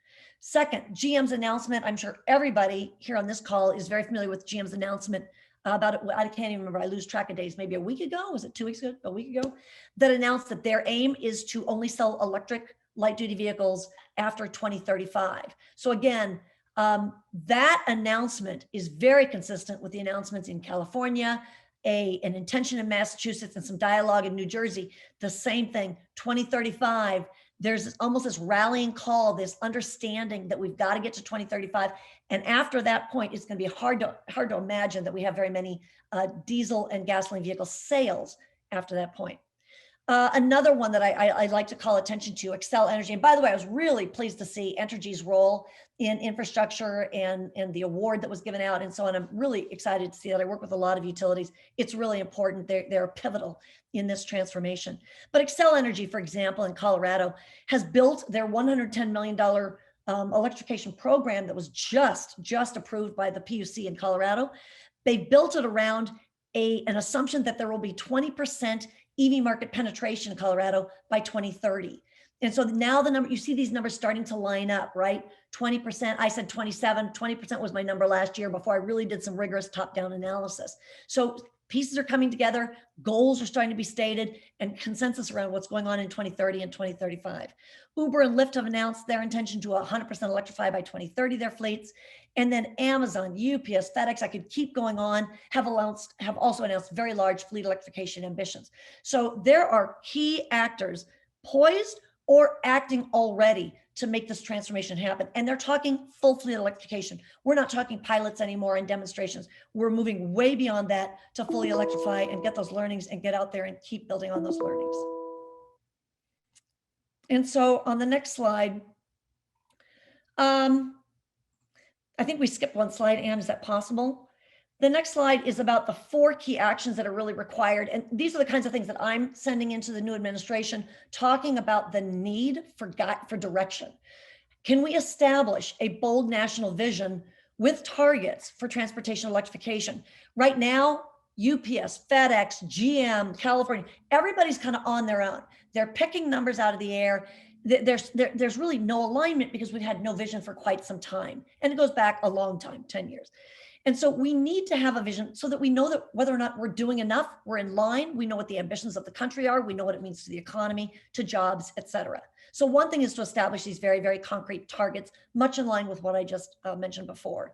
Second, GM's announcement. I'm sure everybody here on this call is very familiar with GM's announcement I can't even remember, I lose track of days, maybe a week ago, was it 2 weeks ago, a week ago, that announced that their aim is to only sell electric light duty vehicles after 2035. So again, that announcement is very consistent with the announcements in California, an intention in Massachusetts, and some dialogue in New Jersey. The same thing, 2035, there's almost this rallying call, this understanding that we've got to get to 2035. And after that point, it's going to be hard to imagine that we have very many diesel and gasoline vehicle sales after that point. Another one that I like to call attention to, Xcel Energy. And by the way, I was really pleased to see Entergy's role in infrastructure and the award that was given out and so on. I'm really excited to see that. I work with a lot of utilities. It's really important. They're pivotal in this transformation. But Xcel Energy, for example, in Colorado, has built their $110 million electrification program that was just approved by the PUC in Colorado. They built it around an assumption that there will be 20% EV market penetration in Colorado by 2030. And so now the number, you see these numbers starting to line up, right? 20%, I said 27, 20% was my number last year before I really did some rigorous top-down analysis. So pieces are coming together, goals are starting to be stated, and consensus around what's going on in 2030 and 2035. Uber and Lyft have announced their intention to 100% electrify by 2030 their fleets. And then Amazon, UPS, FedEx, I could keep going on, have also announced very large fleet electrification ambitions. So there are key actors poised or acting already to make this transformation happen. And they're talking full fleet electrification. We're not talking pilots anymore and demonstrations. We're moving way beyond that to fully electrify and get those learnings and get out there and keep building on those learnings. And so on the next slide, I think we skipped one slide, Anne, is that possible? The next slide is about the 4 key actions that are really required. And these are the kinds of things that I'm sending into the new administration, talking about the need for direction. Can we establish a bold national vision with targets for transportation electrification? Right now, UPS, FedEx, GM, California, everybody's kind of on their own. They're picking numbers out of the air. There's really no alignment because we've had no vision for quite some time. And it goes back a long time, 10 years. And so we need to have a vision so that we know that whether or not we're doing enough, we're in line, we know what the ambitions of the country are, we know what it means to the economy, to jobs, et cetera. So one thing is to establish these very, very concrete targets, much in line with what I just mentioned before.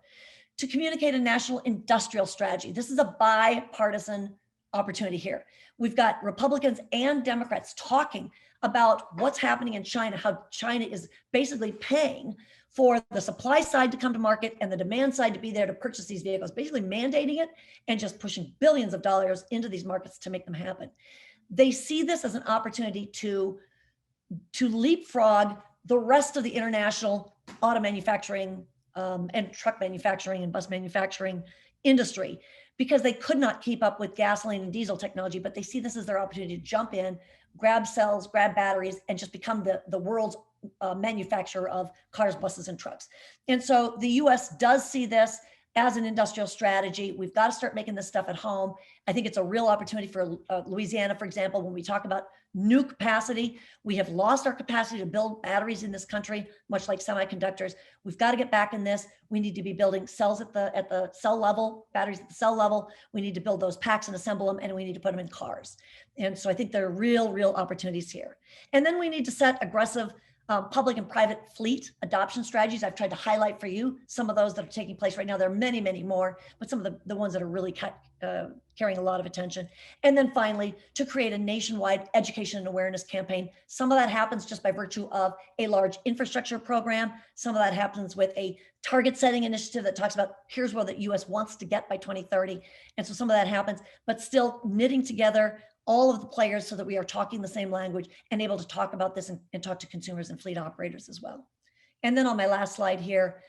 To communicate a national industrial strategy. This is a bipartisan opportunity here. We've got Republicans and Democrats talking about what's happening in China, how China is basically paying for the supply side to come to market and the demand side to be there to purchase these vehicles, basically mandating it and just pushing billions of dollars into these markets to make them happen. They see this as an opportunity to leapfrog the rest of the international auto manufacturing and truck manufacturing and bus manufacturing industry, because they could not keep up with gasoline and diesel technology, but they see this as their opportunity to jump in, grab cells, grab batteries, and just become the world's manufacturer of cars, buses, and trucks. And so the US does see this as an industrial strategy. We've got to start making this stuff at home. I think it's a real opportunity for Louisiana, for example, when we talk about new capacity. We have lost our capacity to build batteries in this country, much like semiconductors. We've got to get back in this. We need to be building cells at the cell level, batteries at the cell level. We need to build those packs and assemble them, and we need to put them in cars. And so I think there are real opportunities here. And then we need to set aggressive public and private fleet adoption strategies. I've tried to highlight for you some of those that are taking place right now. There are many, many more, but some of the ones that are really carrying a lot of attention. And then finally, to create a nationwide education and awareness campaign. Some of that happens just by virtue of a large infrastructure program. Some of that happens with a target setting initiative that talks about here's where the US wants to get by 2030. And so some of that happens, but still knitting together all of the players so that we are talking the same language and able to talk about this and talk to consumers and fleet operators as well. And then on my last slide here,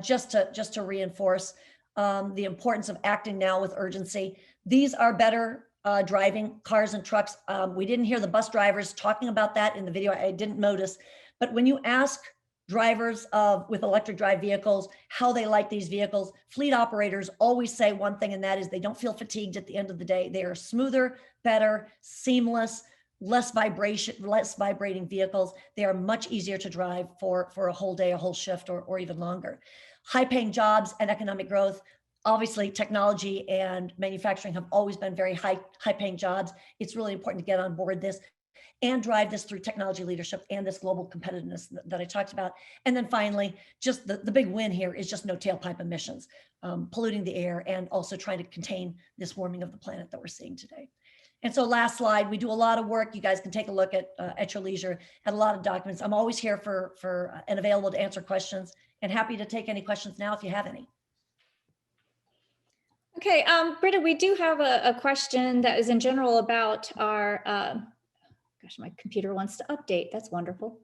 just to reinforce the importance of acting now with urgency. These are better driving cars and trucks. We didn't hear the bus drivers talking about that in the video. I didn't notice, but when you ask drivers with electric drive vehicles how they like these vehicles, fleet operators always say one thing, and that is they don't feel fatigued at the end of the day. They are smoother, better, seamless, less vibrating vehicles. They are much easier to drive for a whole day, a whole shift, or even longer. High paying jobs and economic growth obviously technology and manufacturing have always been very high paying jobs. It's really important to get on board this and drive this through technology leadership and this global competitiveness that I talked about. And then finally, just the big win here is just no tailpipe emissions, polluting the air, and also trying to contain this warming of the planet that we're seeing today. And so last slide, we do a lot of work. You guys can take a look at your leisure at a lot of documents. I'm always here for and available to answer questions, and happy to take any questions now if you have any. Okay, Britta, we do have a question that is in general about our, gosh, my computer wants to update. That's wonderful.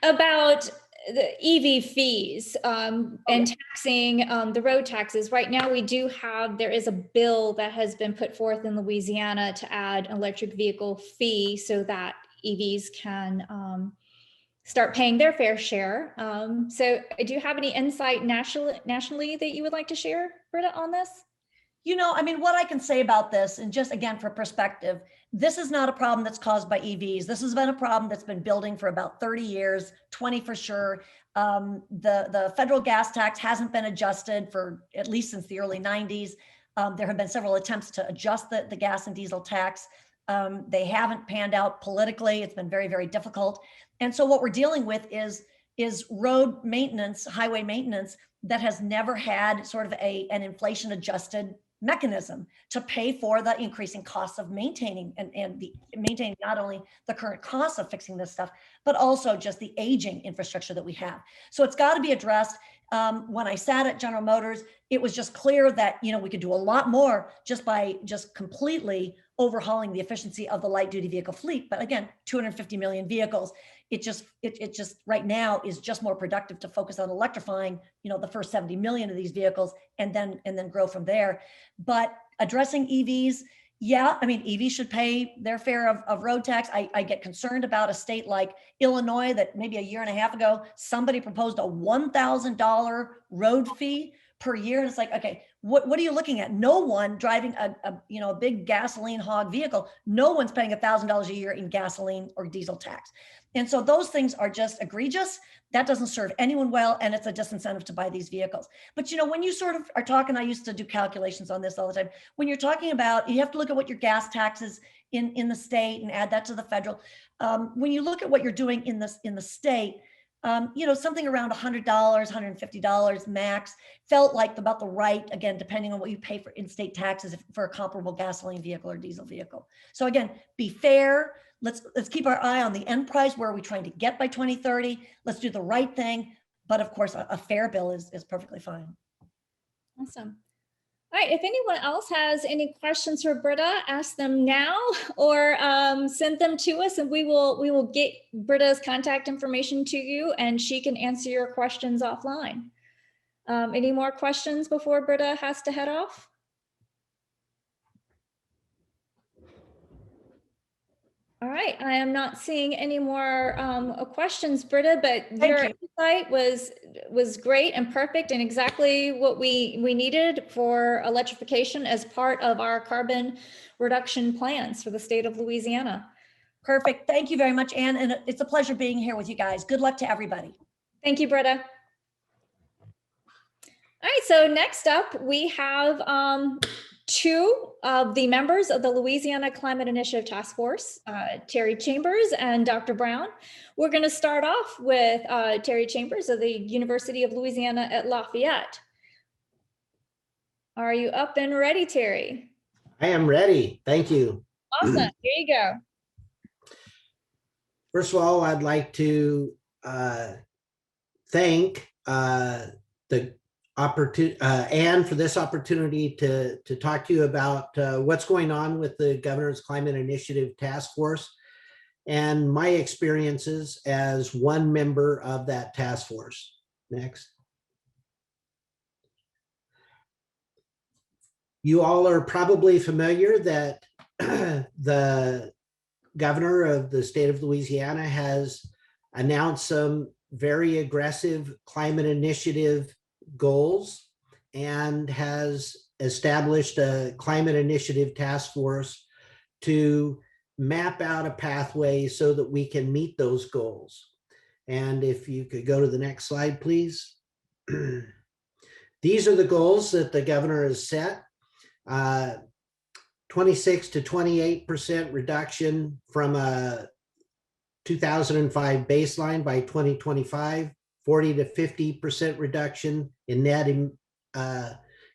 About the EV fees and taxing the road taxes. Right now, there is a bill that has been put forth in Louisiana to add an electric vehicle fee so that EVs can start paying their fair share. So do you have any insight nationally that you would like to share, Britta, on this? You know, I mean, what I can say about this, and just again, for perspective, this is not a problem that's caused by EVs. This has been a problem that's been building for about 30 years, 20 for sure. The federal gas tax hasn't been adjusted for at least since the early 90s. There have been several attempts to adjust the gas and diesel tax. They haven't panned out politically. It's been very, very difficult. And so what we're dealing with is road maintenance, highway maintenance that has never had sort of an inflation adjusted mechanism to pay for the increasing costs of maintaining and maintaining not only the current costs of fixing this stuff, but also just the aging infrastructure that we have. So it's got to be addressed. When I sat at General Motors, it was just clear that, you know, we could do a lot more just by just completely overhauling the efficiency of the light duty vehicle fleet. But again, 250 million vehicles. It just right now is just more productive to focus on electrifying, you know, the first 70 million of these vehicles and then grow from there. But addressing EVs, yeah, I mean, EVs should pay their fair of road tax. I get concerned about a state like Illinois that maybe a year and a half ago, somebody proposed a $1,000 road fee per year. And it's like, okay, what are you looking at? No one driving a big gasoline hog vehicle, no one's paying $1,000 a year in gasoline or diesel tax. And so those things are just egregious. That doesn't serve anyone well, and it's a disincentive to buy these vehicles. But you know, when you sort of are talking, I used to do calculations on this all the time. When you're talking about, you have to look at what your gas taxes in the state and add that to the federal. When you look at what you're doing in the state, you know, something around $100, $150 max felt like about the right, again, depending on what you pay for in-state taxes for a comparable gasoline vehicle or diesel vehicle. So again, be fair. Let's keep our eye on the end price. Where are we trying to get by 2030? Let's do the right thing. But of course, a fair bill is perfectly fine. Awesome. All right, if anyone else has any questions for Britta, ask them now or send them to us, and we will get Britta's contact information to you and she can answer your questions offline. Any more questions before Britta has to head off? All right, I am not seeing any more questions, Britta, but your insight was great and perfect and exactly what we needed for electrification as part of our carbon reduction plans for the state of Louisiana. Perfect. Thank you very much, Anne. And it's a pleasure being here with you guys. Good luck to everybody. Thank you, Britta. All right, so next up we have two of the members of the Louisiana Climate Initiative Task Force, Terry Chambers and Dr. Brown. We're going to start off with Terry Chambers of the University of Louisiana at Lafayette. Are you up and ready, Terry? I am ready. Thank you. Awesome. Here you go. First of all, I'd like to thank Anne for this opportunity to talk to you about what's going on with the Governor's Climate Initiative Task Force and my experiences as one member of that task force. Next. You all are probably familiar that the governor of the state of Louisiana has announced some very aggressive climate initiative goals and has established a climate initiative task force to map out a pathway so that we can meet those goals. And if you could go to the next slide, please. These are the goals that the governor has set. 26 to 28% reduction from a 2005 baseline by 2025, 40 to 50% reduction in net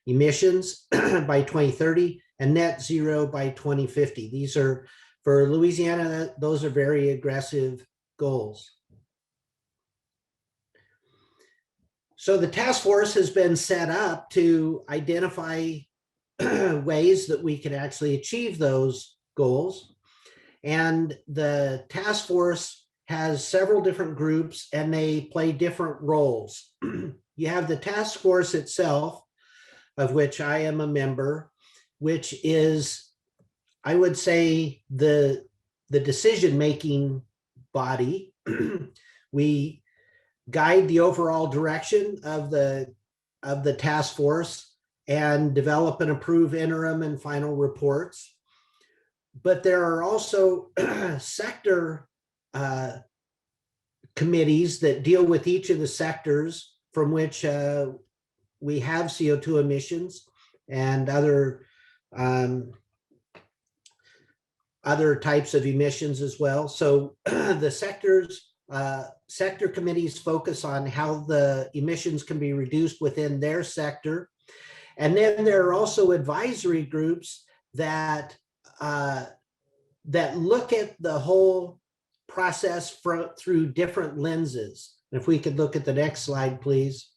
emissions by 2030, and net zero by 2050. These are, for Louisiana, those are very aggressive goals. So the task force has been set up to identify ways that we can actually achieve those goals. And the task force has several different groups and they play different roles. You have the task force itself, of which I am a member, which is, I would say, the decision-making body. We guide the overall direction of the task force and develop and approve interim and final reports. But there are also sector committees that deal with each of the sectors from which we have CO2 emissions and other types of emissions as well. So the sector committees focus on how the emissions can be reduced within their sector. And then there are also advisory groups that look at the whole process through different lenses. If we could look at the next slide, please.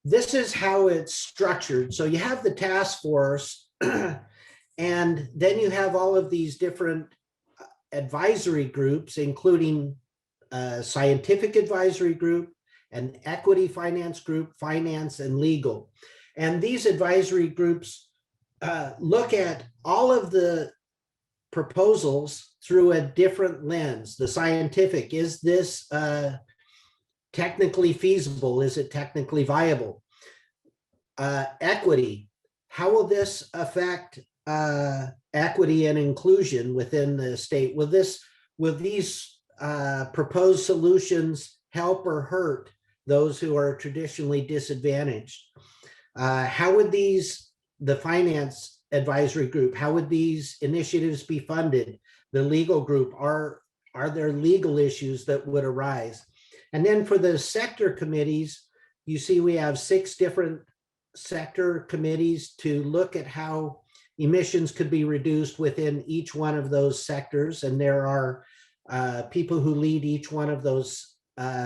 This is how it's structured. So you have the task force, and then you have all of these different advisory groups, including a scientific advisory group, an equity finance group, finance and legal. And these advisory groups look at all of the proposals through a different lens. The scientific, is this technically feasible? Is it technically viable? Equity, how will this affect equity and inclusion within the state? Will these proposed solutions help or hurt those who are traditionally disadvantaged? How would the finance advisory group, how would these initiatives be funded? The legal group, are there legal issues that would arise? And then for the sector committees, you see we have 6 different sector committees to look at how emissions could be reduced within each one of those sectors. And there are people who lead each one of those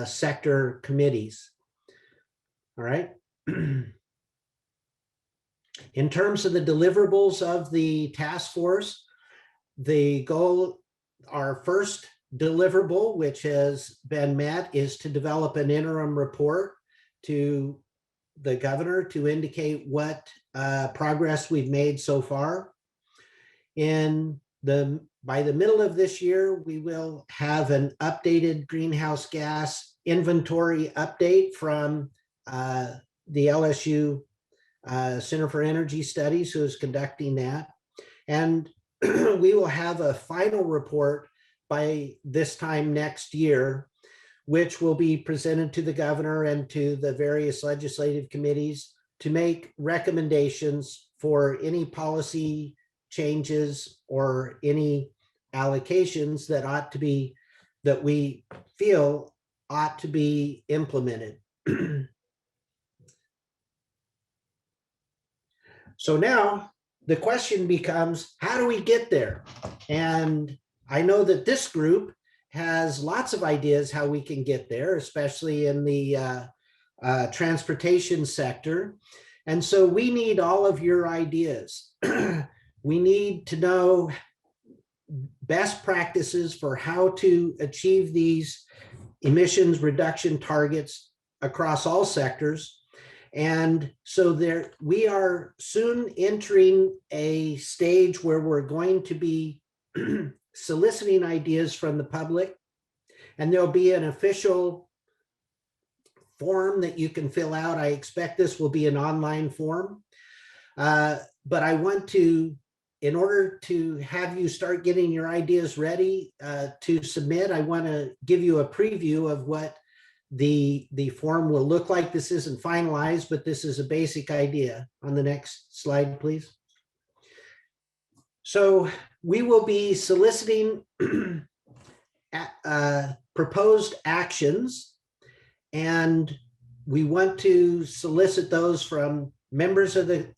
sector committees. All right. In terms of the deliverables of the task force, the goal, our first deliverable, which has been met, is to develop an interim report to the governor to indicate what progress we've made so far. By the middle of this year, we will have an updated greenhouse gas inventory update from the LSU Center for Energy Studies, who is conducting that. And we will have a final report by this time next year, which will be presented to the governor and to the various legislative committees to make recommendations for any policy changes or any allocations that we feel ought to be implemented. So now the question becomes, how do we get there? And I know that this group has lots of ideas how we can get there, especially in the transportation sector. And so we need all of your ideas. We need to know best practices for how to achieve these emissions reduction targets across all sectors. And so we are soon entering a stage where we're going to be soliciting ideas from the public, and there'll be an official form that you can fill out. I expect this will be an online form, but I want to, in order to have you start getting your ideas ready to submit, I want to give you a preview of what the form will look like. This isn't finalized, but this is a basic idea. On the next slide, please. So we will be soliciting proposed actions, and we want to solicit those from members of the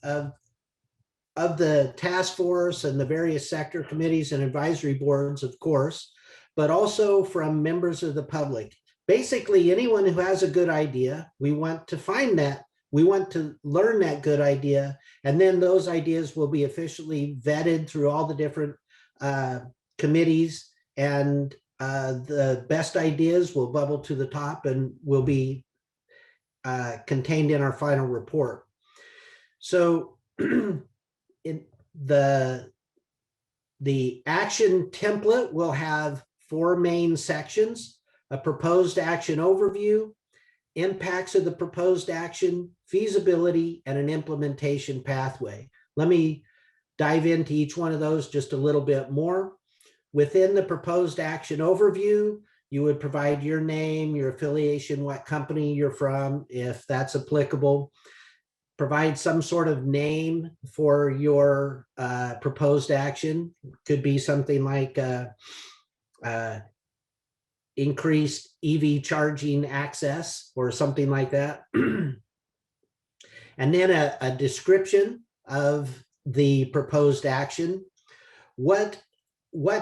task force and the various sector committees and advisory boards, of course, but also from members of the public. Basically, anyone who has a good idea, we want to find that. We want to learn that good idea, and then those ideas will be officially vetted through all the different committees, and the best ideas will bubble to the top and will be contained in our final report. So in the action template will have 4 main sections: a proposed action overview, impacts of the proposed action, feasibility, and an implementation pathway. Let me dive into each one of those just a little bit more. Within the proposed action overview, you would provide your name, your affiliation, what company you're from, if that's applicable. Provide some sort of name for your proposed action. Could be something like increased EV charging access or something like that. And then a description of the proposed action. What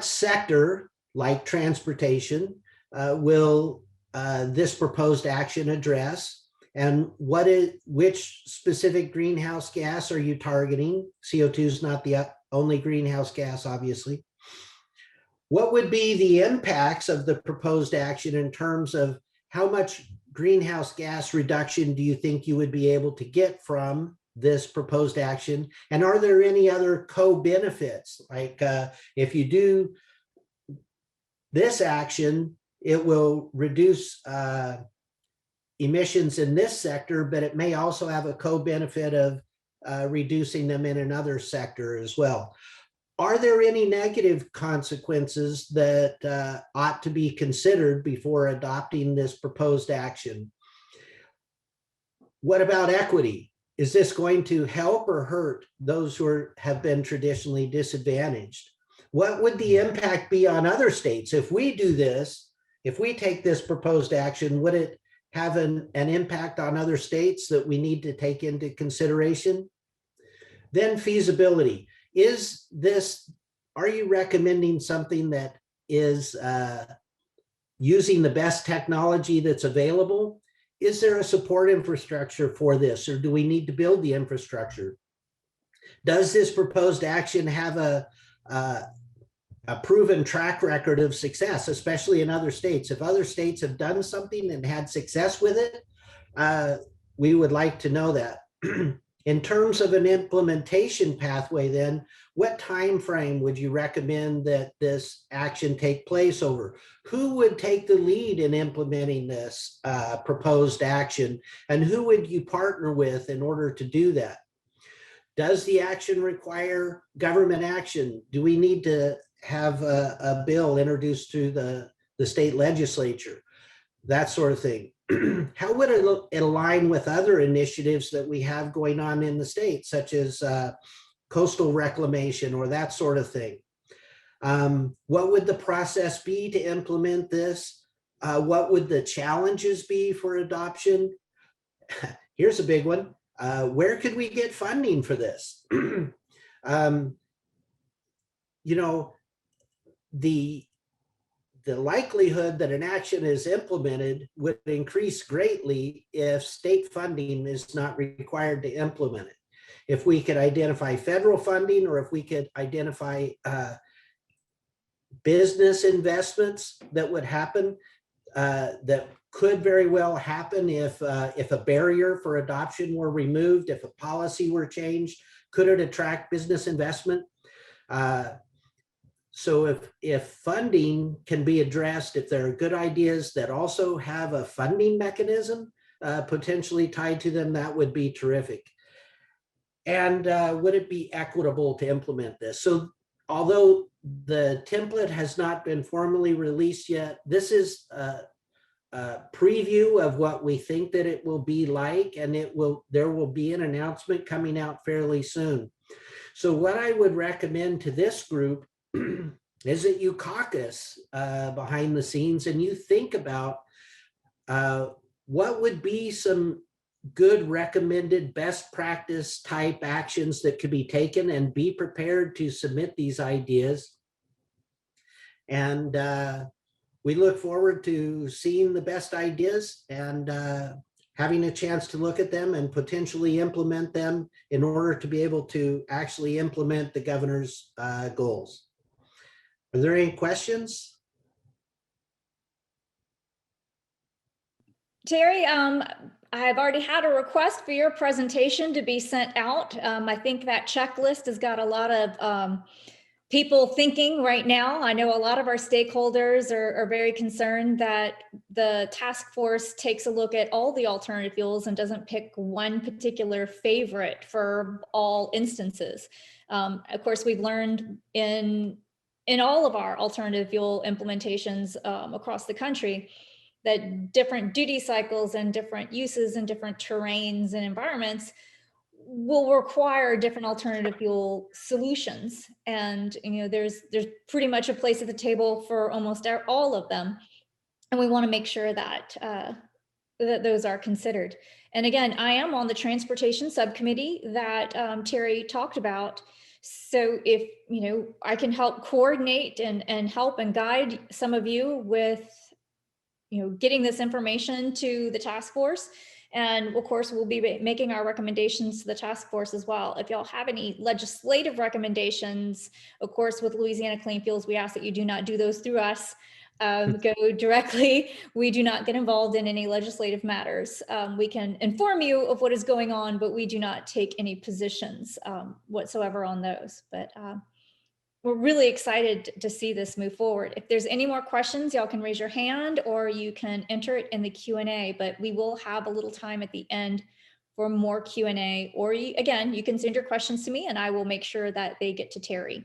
sector, like transportation, will this proposed action address? And which specific greenhouse gas are you targeting? CO2 is not the only greenhouse gas, obviously. What would be the impacts of the proposed action in terms of how much greenhouse gas reduction do you think you would be able to get from this proposed action? And are there any other co-benefits? Like if you do this action, it will reduce emissions in this sector, but it may also have a co-benefit of reducing them in another sector as well. Are there any negative consequences that ought to be considered before adopting this proposed action? What about equity? Is this going to help or hurt those who have been traditionally disadvantaged? What would the impact be on other states? If we do this, if we take this proposed action, would it have an impact on other states that we need to take into consideration? Then feasibility. Are you recommending something that is using the best technology that's available? Is there a support infrastructure for this, or do we need to build the infrastructure? Does this proposed action have a proven track record of success, especially in other states? If other states have done something and had success with it, we would like to know that. In terms of an implementation pathway, then, what time frame would you recommend that this action take place over? Who would take the lead in implementing this proposed action, and who would you partner with in order to do that? Does the action require government action? Do we need to have a bill introduced through the state legislature? That sort of thing. How would it align with other initiatives that we have going on in the state, such as coastal reclamation or that sort of thing? What would the process be to implement this? What would the challenges be for adoption? Here's a big one. Where could we get funding for this? The likelihood that an action is implemented would increase greatly if state funding is not required to implement it. If we could identify federal funding, or if we could identify business investments that would happen, that could very well happen if a barrier for adoption were removed, if a policy were changed, could it attract business investment? So if funding can be addressed, if there are good ideas that also have a funding mechanism potentially tied to them, that would be terrific. And would it be equitable to implement this? So although the template has not been formally released yet, this is preview of what we think that it will be like, and there will be an announcement coming out fairly soon. So what I would recommend to this group is that you caucus behind the scenes and you think about what would be some good recommended best practice type actions that could be taken, and be prepared to submit these ideas. And we look forward to seeing the best ideas and having a chance to look at them and potentially implement them in order to be able to actually implement the governor's goals. Are there any questions? Terry, I've already had a request for your presentation to be sent out. I think that checklist has got a lot of people thinking right now. I know a lot of our stakeholders are very concerned that the task force takes a look at all the alternative fuels and doesn't pick one particular favorite for all instances. Of course, we've learned in all of our alternative fuel implementations across the country that different duty cycles and different uses and different terrains and environments will require different alternative fuel solutions. And there's pretty much a place at the table for almost all of them. And we want to make sure that that those are considered. And again, I am on the transportation subcommittee that Terry talked about. So if I can help coordinate and help and guide some of you with getting this information to the task force. And of course, we'll be making our recommendations to the task force as well. If y'all have any legislative recommendations, of course, with Louisiana Clean Fuels, we ask that you do not do those through us. Go directly. We do not get involved in any legislative matters. We can inform you of what is going on, but we do not take any positions whatsoever on those. But we're really excited to see this move forward. If there's any more questions, y'all can raise your hand or you can enter it in the Q&A, but we will have a little time at the end for more Q&A, or again, you can send your questions to me and I will make sure that they get to Terry.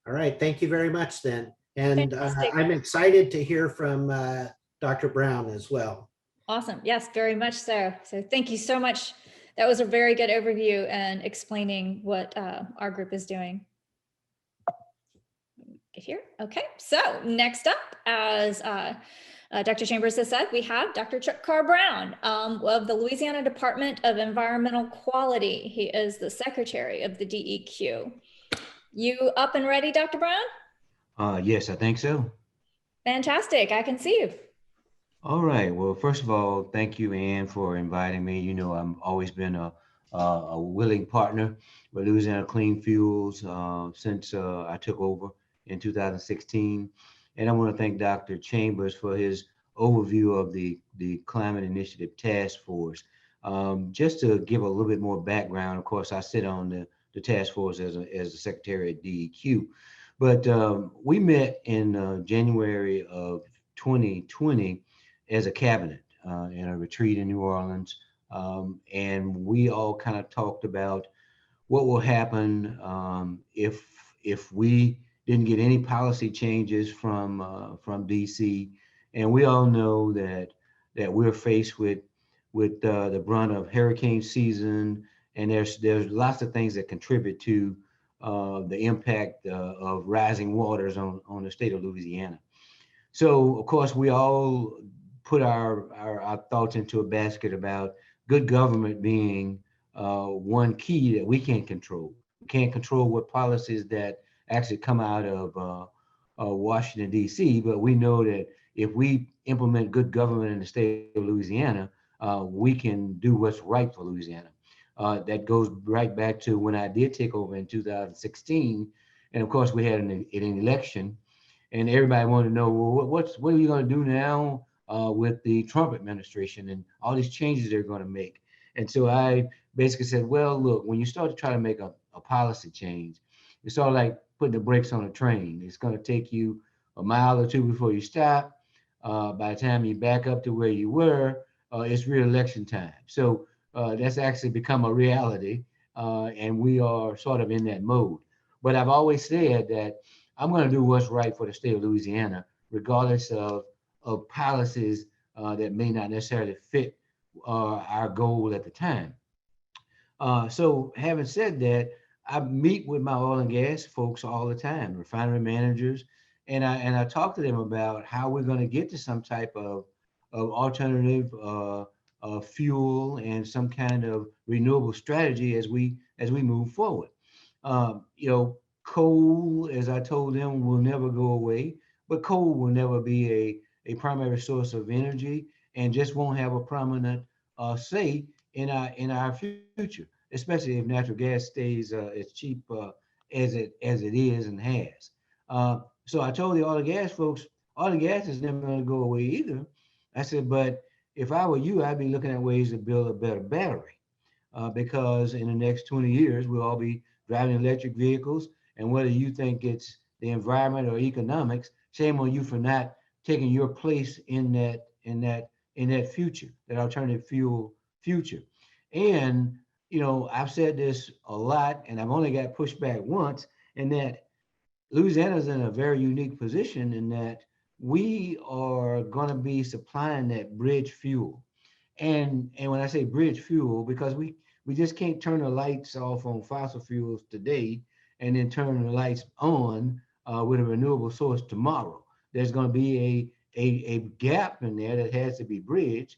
All right, thank you very much then. And I'm excited to hear from Dr. Brown as well. Awesome, yes, very much so. So thank you so much. That was a very good overview and explaining what our group is doing. Get here. Okay, so next up, as Dr. Chambers has said, we have Dr. Carr Brown of the Louisiana Department of Environmental Quality. He is the secretary of the DEQ. You up and ready, Dr. Brown? Yes, I think so. Fantastic, I can see you. All right. Well, first of all, thank you, Ann, for inviting me. I've always been a willing partner with Louisiana Clean Fuels since I took over in 2016. And I want to thank Dr. Chambers for his overview of the Climate Initiative Task Force. Just to give a little bit more background, of course, I sit on the task force as the secretary at DEQ. But we met in January of 2020 as a cabinet in a retreat in New Orleans. And we all kind of talked about what will happen if we didn't get any policy changes from DC. And we all know that we're faced with the brunt of hurricane season, and there's lots of things that contribute to the impact of rising waters on the state of Louisiana. So of course we all put our thoughts into a basket about good government being one key that we can't control. We can't control what policies that actually come out of Washington, D.C., but we know that if we implement good government in the state of Louisiana, we can do what's right for Louisiana. That goes right back to when I did take over in 2016. And of course, we had an election, and everybody wanted to know, well, what are you going to do now with the Trump administration and all these changes they're going to make? And so I basically said, well, look, when you start to try to make a policy change, it's sort of like putting the brakes on a train. It's going to take you a mile or two before you stop. By the time you back up to where you were, it's re-election time. So that's actually become a reality, and we are sort of in that mode. But I've always said that I'm going to do what's right for the state of Louisiana, regardless of policies that may not necessarily fit our goal at the time. So having said that, I meet with my oil and gas folks all the time, refinery managers, and I talk to them about how we're going to get to some type of alternative fuel and some kind of renewable strategy as we move forward. You know, coal, as I told them, will never go away, but coal will never be a primary source of energy and just won't have a prominent say in our future, especially if natural gas stays as cheap as it is and has. So I told the oil and gas folks, oil and gas is never going to go away either. I said, but if I were you, I'd be looking at ways to build a better battery because in the next 20 years, we'll all be driving electric vehicles. And whether you think it's the environment or economics, shame on you for not taking your place in that future, that alternative fuel future. And, you know, I've said this a lot and I've only got pushed back once, and that Louisiana's in a very unique position in that we are going to be supplying that bridge fuel. And when I say bridge fuel, because we just can't turn the lights off on fossil fuels today and then turn the lights on with a renewable source tomorrow. There's going to be a gap in there that has to be bridged,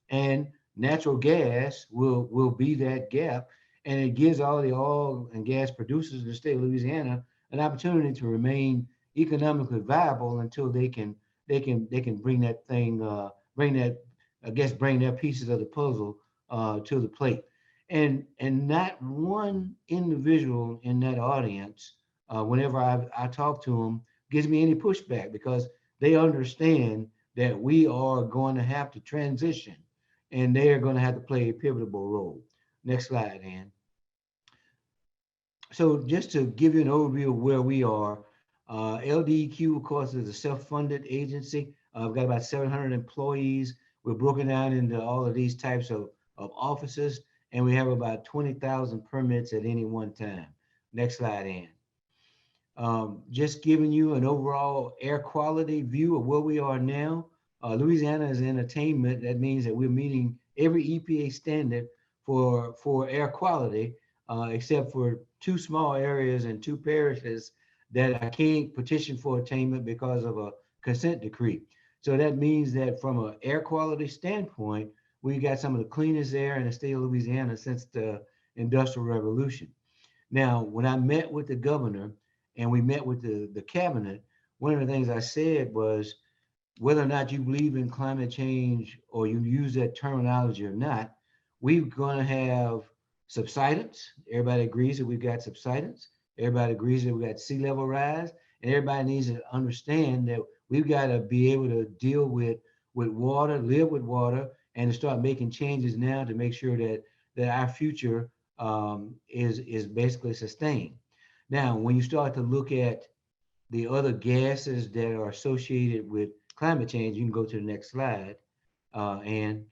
and natural gas will be that gap, and it gives all the oil and gas producers in the state of Louisiana an opportunity to remain economically viable until they can bring that thing, bring their pieces of the puzzle to the plate. And not one individual in that audience, whenever I talk to them, gives me any pushback because they understand that we are going to have to transition and they are going to have to play a pivotal role. Next slide, Ann. So just to give you an overview of where we are, LDEQ, of course, is a self-funded agency. We've got about 700 employees. We're broken down into all of these types of offices, and we have about 20,000 permits at any one time. Next slide, Ann. Just giving you an overall air quality view of where we are now. Louisiana is in attainment. That means that we're meeting every EPA standard for air quality, except for 2 small areas and 2 parishes that I can't petition for attainment because of a consent decree. So that means that from an air quality standpoint, we got some of the cleanest air in the state of Louisiana since the Industrial Revolution. Now, when I met with the governor and we met with the cabinet, one of the things I said was, whether or not you believe in climate change or you use that terminology or not, we're going to have subsidence. Everybody agrees that we've got subsidence. Everybody agrees that we've got sea level rise. And everybody needs to understand that we've got to be able to deal with water, live with water, and to start making changes now to make sure that our future is basically sustained. Now, when you start to look at the other gases that are associated with climate change, you can go to the next slide, and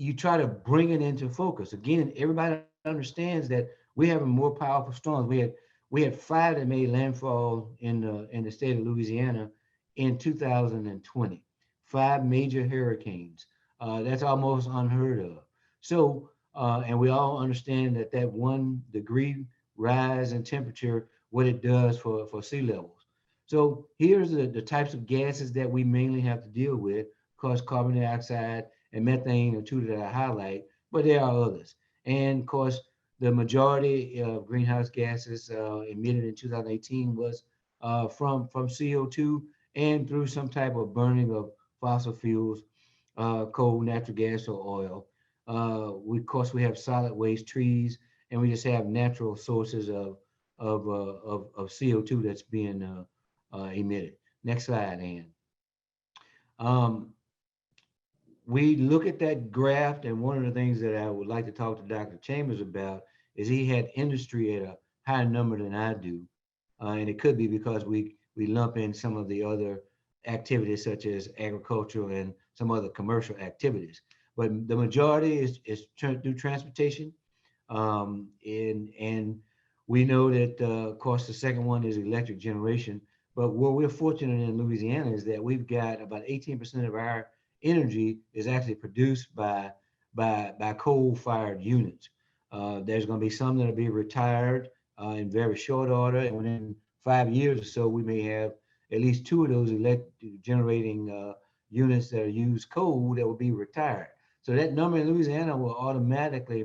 you try to bring it into focus. Again, everybody understands that we're having more powerful storms. We had 5 that made landfall in the state of Louisiana in 2020. 5 major hurricanes. That's almost unheard of. So, and we all understand that 1 degree rise in temperature, what it does for sea levels. So here's the types of gases that we mainly have to deal with. Of course, carbon dioxide and methane are 2 that I highlight, but there are others. And of course, the majority of greenhouse gases emitted in 2018 was from CO2 and through some type of burning of fossil fuels, coal, natural gas, or oil. Of course, we have solid waste, trees, and we just have natural sources of CO2 that's being emitted. Next slide, Ann. We look at that graph, and one of the things that I would like to talk to Dr. Chambers about is he had industry at a higher number than I do. And it could be because we lump in some of the other activities such as agricultural and some other commercial activities. But the majority is through transportation. And we know that, of course, the second one is electric generation. But what we're fortunate in Louisiana is that we've got about 18% of our energy is actually produced by coal-fired units. There's going to be some that'll be retired in very short order, and within 5 years or so, we may have at least 2 of those generating units that use coal that will be retired. So that number in Louisiana will automatically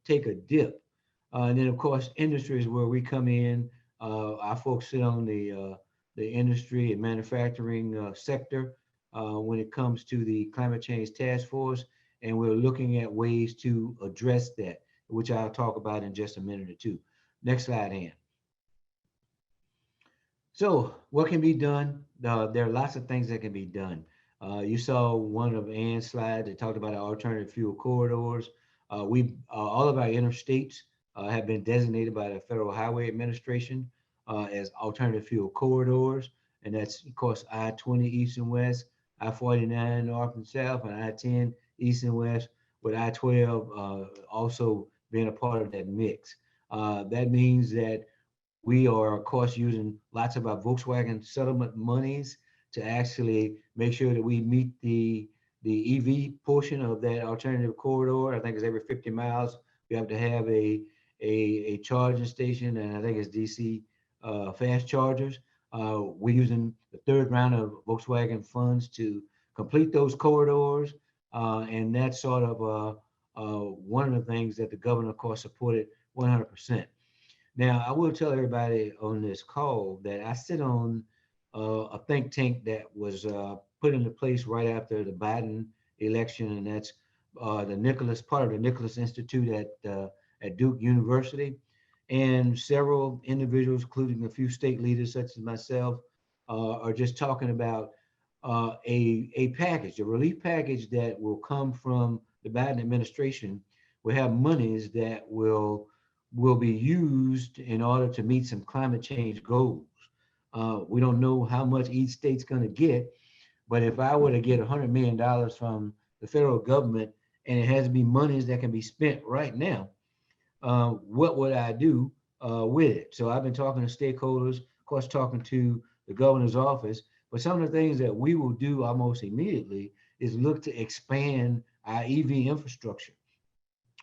take a dip. And then, of course, industries where we come in, our folks sit on the industry and manufacturing sector when it comes to the climate change task force, and we're looking at ways to address that, which I'll talk about in just a minute or two. Next slide, Ann. So what can be done? There are lots of things that can be done. You saw one of Ann's slides that talked about our alternative fuel corridors. All of our interstates have been designated by the Federal Highway Administration as alternative fuel corridors. And that's, of course, I-20 east and west, I-49 north and south, and I-10 east and west, with I-12 also being a part of that mix. That means that we are, of course, using lots of our Volkswagen settlement monies to actually make sure that we meet the EV portion of that alternative corridor. I think it's every 50 miles, we have to have a charging station, and I think it's DC fast chargers. We're using the third round of Volkswagen funds to complete those corridors. And that's sort of one of the things that the governor, of course, supported 100%. Now, I will tell everybody on this call that I sit on a think tank that was put into place right after the Biden election, and that's part of the Nicholas Institute at Duke University. And several individuals, including a few state leaders such as myself, are just talking about a package, a relief package that will come from the Biden administration. Will have monies that will be used in order to meet some climate change goals. We don't know how much each state's going to get, but if I were to get $100 million from the federal government and it has to be monies that can be spent right now, what would I do with it? So I've been talking to stakeholders, of course, talking to the governor's office, but some of the things that we will do almost immediately is look to expand our EV infrastructure.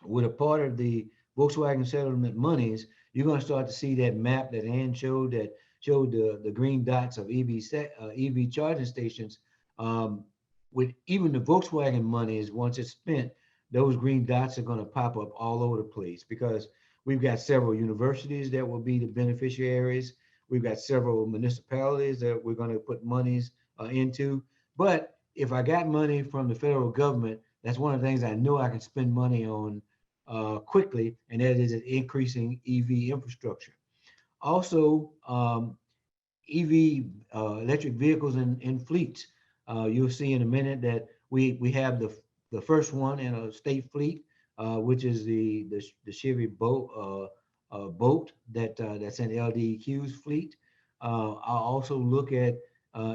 With a part of the Volkswagen settlement monies, you're going to start to see that map that Ann showed that showed the green dots of EV charging stations. With even the Volkswagen monies, once it's spent, those green dots are going to pop up all over the place because we've got several universities that will be the beneficiaries. We've got several municipalities that we're going to put monies into. But if I got money from the federal government, that's one of the things I know I can spend money on quickly, and that is increasing EV infrastructure. Also, EV electric vehicles in fleets. You'll see in a minute that we have the first one in a state fleet, which is the Chevy Bolt that's in LDEQ's fleet. I'll also look at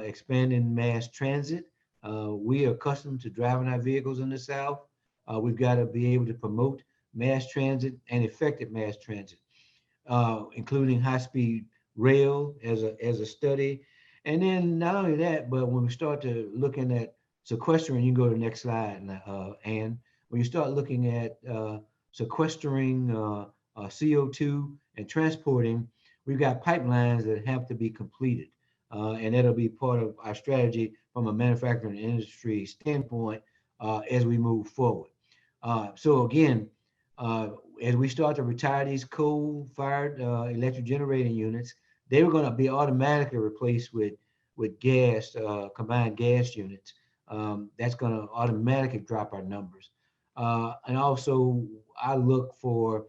expanding mass transit. We are accustomed to driving our vehicles in the South. We've got to be able to promote mass transit and effective mass transit, including high-speed rail as a study. And then not only that, but when we start to looking at sequestering, you can go to the next slide, Ann. When you start looking at sequestering CO2 and transporting, we've got pipelines that have to be completed. And that'll be part of our strategy from a manufacturing industry standpoint as we move forward. So again, as we start to retire these coal-fired electric generating units, they were going to be automatically replaced with gas, combined gas units. That's going to automatically drop our numbers. And also, I look for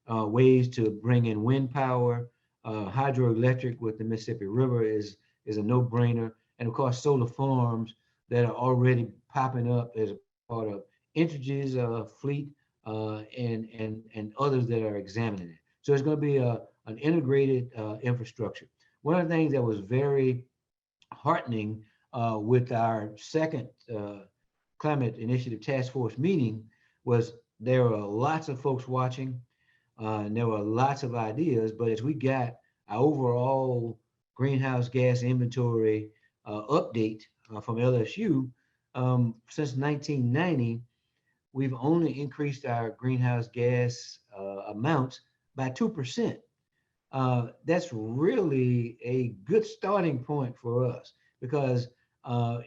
ways to bring in wind power. Hydroelectric with the Mississippi River is a no-brainer. And of course, solar farms that are already popping up as a part of Entergy's fleet and others that are examining it. So it's going to be an integrated infrastructure. One of the things that was very heartening with our second Climate Initiative Task Force meeting was there were lots of folks watching and there were lots of ideas, but as we got our overall greenhouse gas inventory update from LSU, since 1990, we've only increased our greenhouse gas amounts by 2%. That's really a good starting point for us because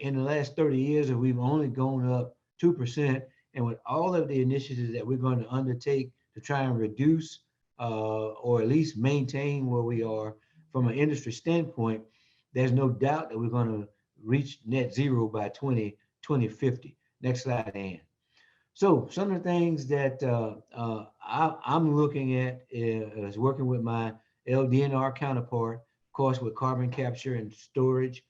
in the last 30 years, we've only gone up 2%. And with all of the initiatives that we're going to undertake to try and reduce or at least maintain where we are from an industry standpoint, there's no doubt that we're going to reach net zero by 2050. Next slide, Ann. So some of the things that I'm looking at is working with my LDNR counterpart, of course, with carbon capture and storage.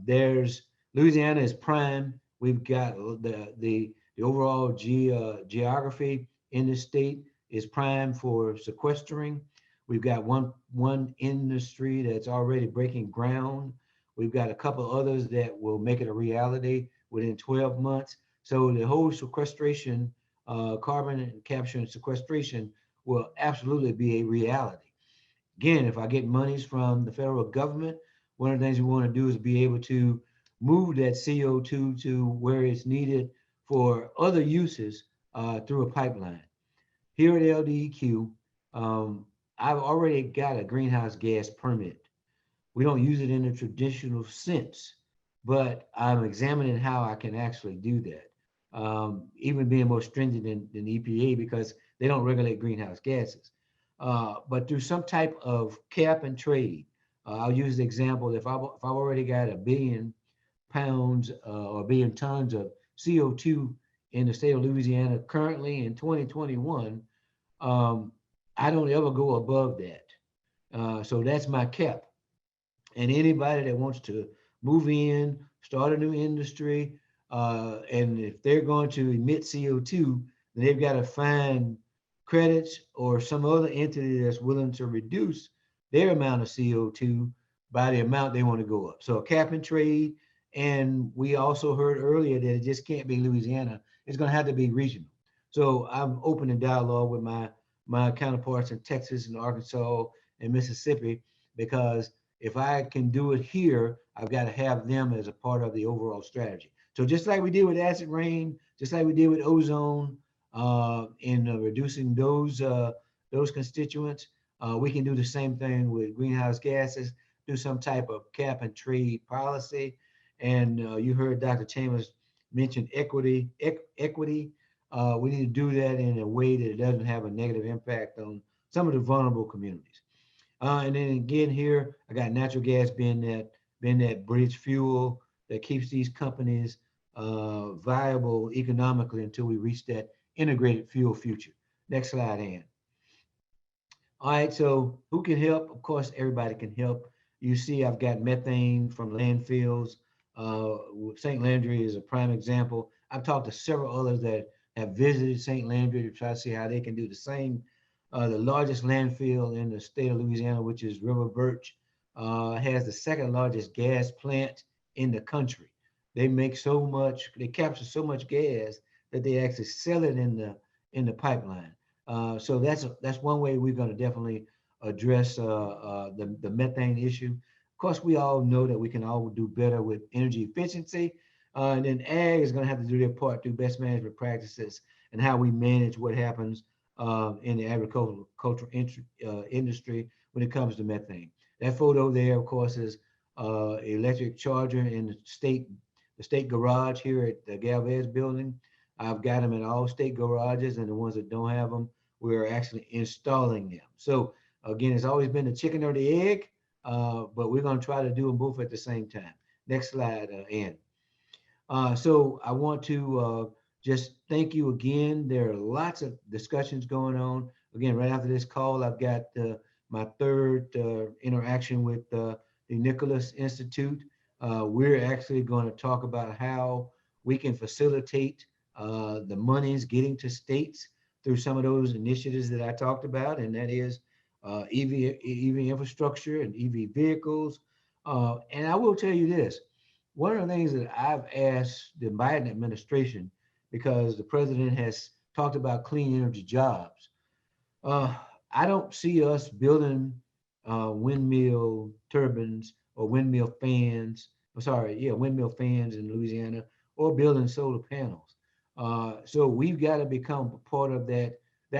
There's Louisiana is prime. We've got the overall geography in the state is prime for sequestering. We've got one industry that's already breaking ground. We've got a couple others that will make it a reality within 12 months. So the whole sequestration, carbon capture and sequestration will absolutely be a reality. Again, if I get monies from the federal government, one of the things we want to do is be able to move that CO2 to where it's needed for other uses through a pipeline. Here at LDEQ, I've already got a greenhouse gas permit. We don't use it in the traditional sense, but I'm examining how I can actually do that. Even being more stringent than EPA because they don't regulate greenhouse gases. But through some type of cap and trade, I'll use the example, if I've already got 1 billion pounds or 1 billion tons of CO2 in the state of Louisiana currently in 2021, I don't ever go above that. So that's my cap. And anybody that wants to move in, start a new industry, and if they're going to emit CO2, then they've got to find credits or some other entity that's willing to reduce their amount of CO2 by the amount they want to go up. So a cap and trade, and we also heard earlier that it just can't be Louisiana. It's going to have to be regional. So I'm open to dialogue with my counterparts in Texas and Arkansas and Mississippi, because if I can do it here, I've got to have them as a part of the overall strategy. So just like we did with acid rain, just like we did with ozone, in reducing those constituents, we can do the same thing with greenhouse gases, do some type of cap and trade policy. And you heard Dr. Chambers mention equity. We need to do that in a way that it doesn't have a negative impact on some of the vulnerable communities. And then again here, I got natural gas being that bridge fuel that keeps these companies viable economically until we reach that integrated fuel future. Next slide, Ann. All right, so who can help? Of course, everybody can help. You see, I've got methane from landfills. St. Landry is a prime example. I've talked to several others that have visited St. Landry to try to see how they can do the same. The largest landfill in the state of Louisiana, which is River Birch, has the second largest gas plant in the country. They make so much, they capture so much gas that they actually sell it in the pipeline. So that's one way we're going to definitely address the methane issue. Of course, we all know that we can all do better with energy efficiency. And then ag is going to have to do their part through best management practices and how we manage what happens in the agricultural industry when it comes to methane. That photo there, of course, is electric charger in the state garage here at the Galvez building. I've got them in all state garages, and the ones that don't have them, we're actually installing them. So again, it's always been the chicken or the egg, but we're going to try to do them both at the same time. Next slide, Ann. So I want to just thank you again. There are lots of discussions going on. Again, right after this call, I've got my third interaction with the Nicholas Institute. We're actually going to talk about how we can facilitate the monies getting to states through some of those initiatives that I talked about, and that is EV infrastructure and EV vehicles. And I will tell you this, one of the things that I've asked the Biden administration, because the president has talked about clean energy jobs, I don't see us building windmill turbines or windmill fans. Windmill fans in Louisiana, or building solar panels. So we've got to become a part of that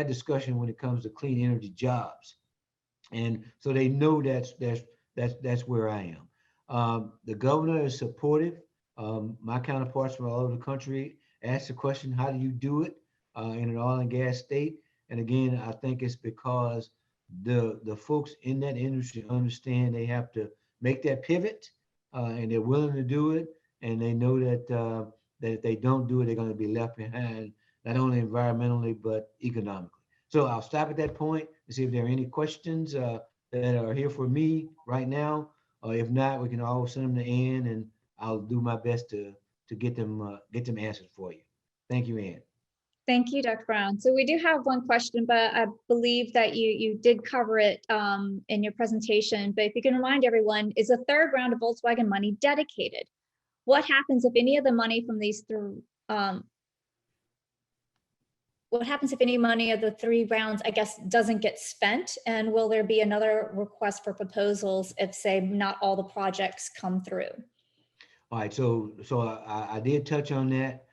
discussion when it comes to clean energy jobs, and so they know that's where I am. The governor is supportive. My counterparts from all over the country asked the question, how do you do it in an oil and gas state? And again, I think it's because the folks in that industry understand they have to make that pivot, and they're willing to do it, and they know that that if they don't do it, they're going to be left behind, not only environmentally but economically. So I'll stop at that point and see if there are any questions that are here for me right now. If not, we can always send them to Ann, and I'll do my best to get them answered for you. Thank you, Ann. Thank you, Dr. Brown. So we do have one question, but I believe that you did cover it in your presentation. But if you can remind everyone, is the third round of Volkswagen money dedicated? What happens if any of the money from these what happens if any money of the 3 rounds, I guess, doesn't get spent? And will there be another request for proposals if, say, not all the projects come through? All right, so I did touch on that.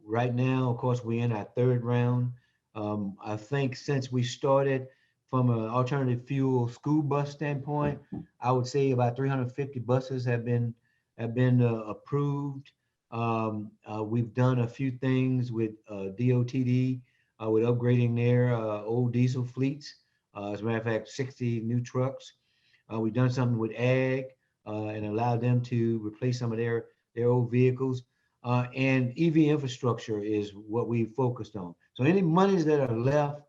Right now, of course, we're in our 3rd round. I think since we started from an alternative fuel school bus standpoint, I would say about 350 buses have been approved. We've done a few things with DOTD with upgrading their old diesel fleets. As a matter of fact, 60 new trucks. We've done something with ag and allowed them to replace some of their old vehicles. And EV infrastructure is what we focused on. So any monies that are left,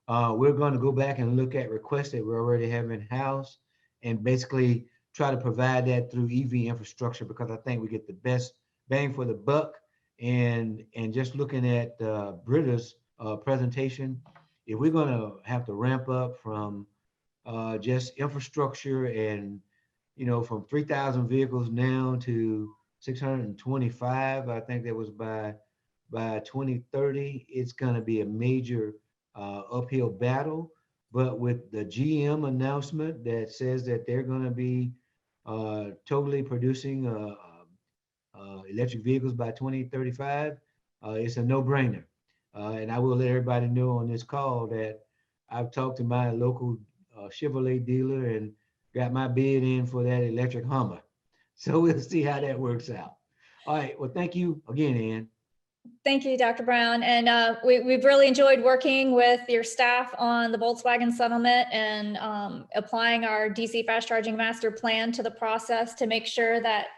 we're going to go back and look at requests that we already have in-house and basically try to provide that through EV infrastructure, because I think we get the best bang for the buck. And just looking at Britta's presentation, if we're going to have to ramp up from just infrastructure and, from 3,000 vehicles now to 625, I think that was by 2030, it's going to be a major uphill battle. But with the GM announcement that says that they're going to be totally producing electric vehicles by 2035, it's a no-brainer. And I will let everybody know on this call that I've talked to my local Chevrolet dealer and got my bid in for that electric Hummer. So we'll see how that works out. All right, well, thank you again, Ann. Thank you, Dr. Brown. And we've really enjoyed working with your staff on the Volkswagen settlement and applying our DC fast charging master plan to the process to make sure that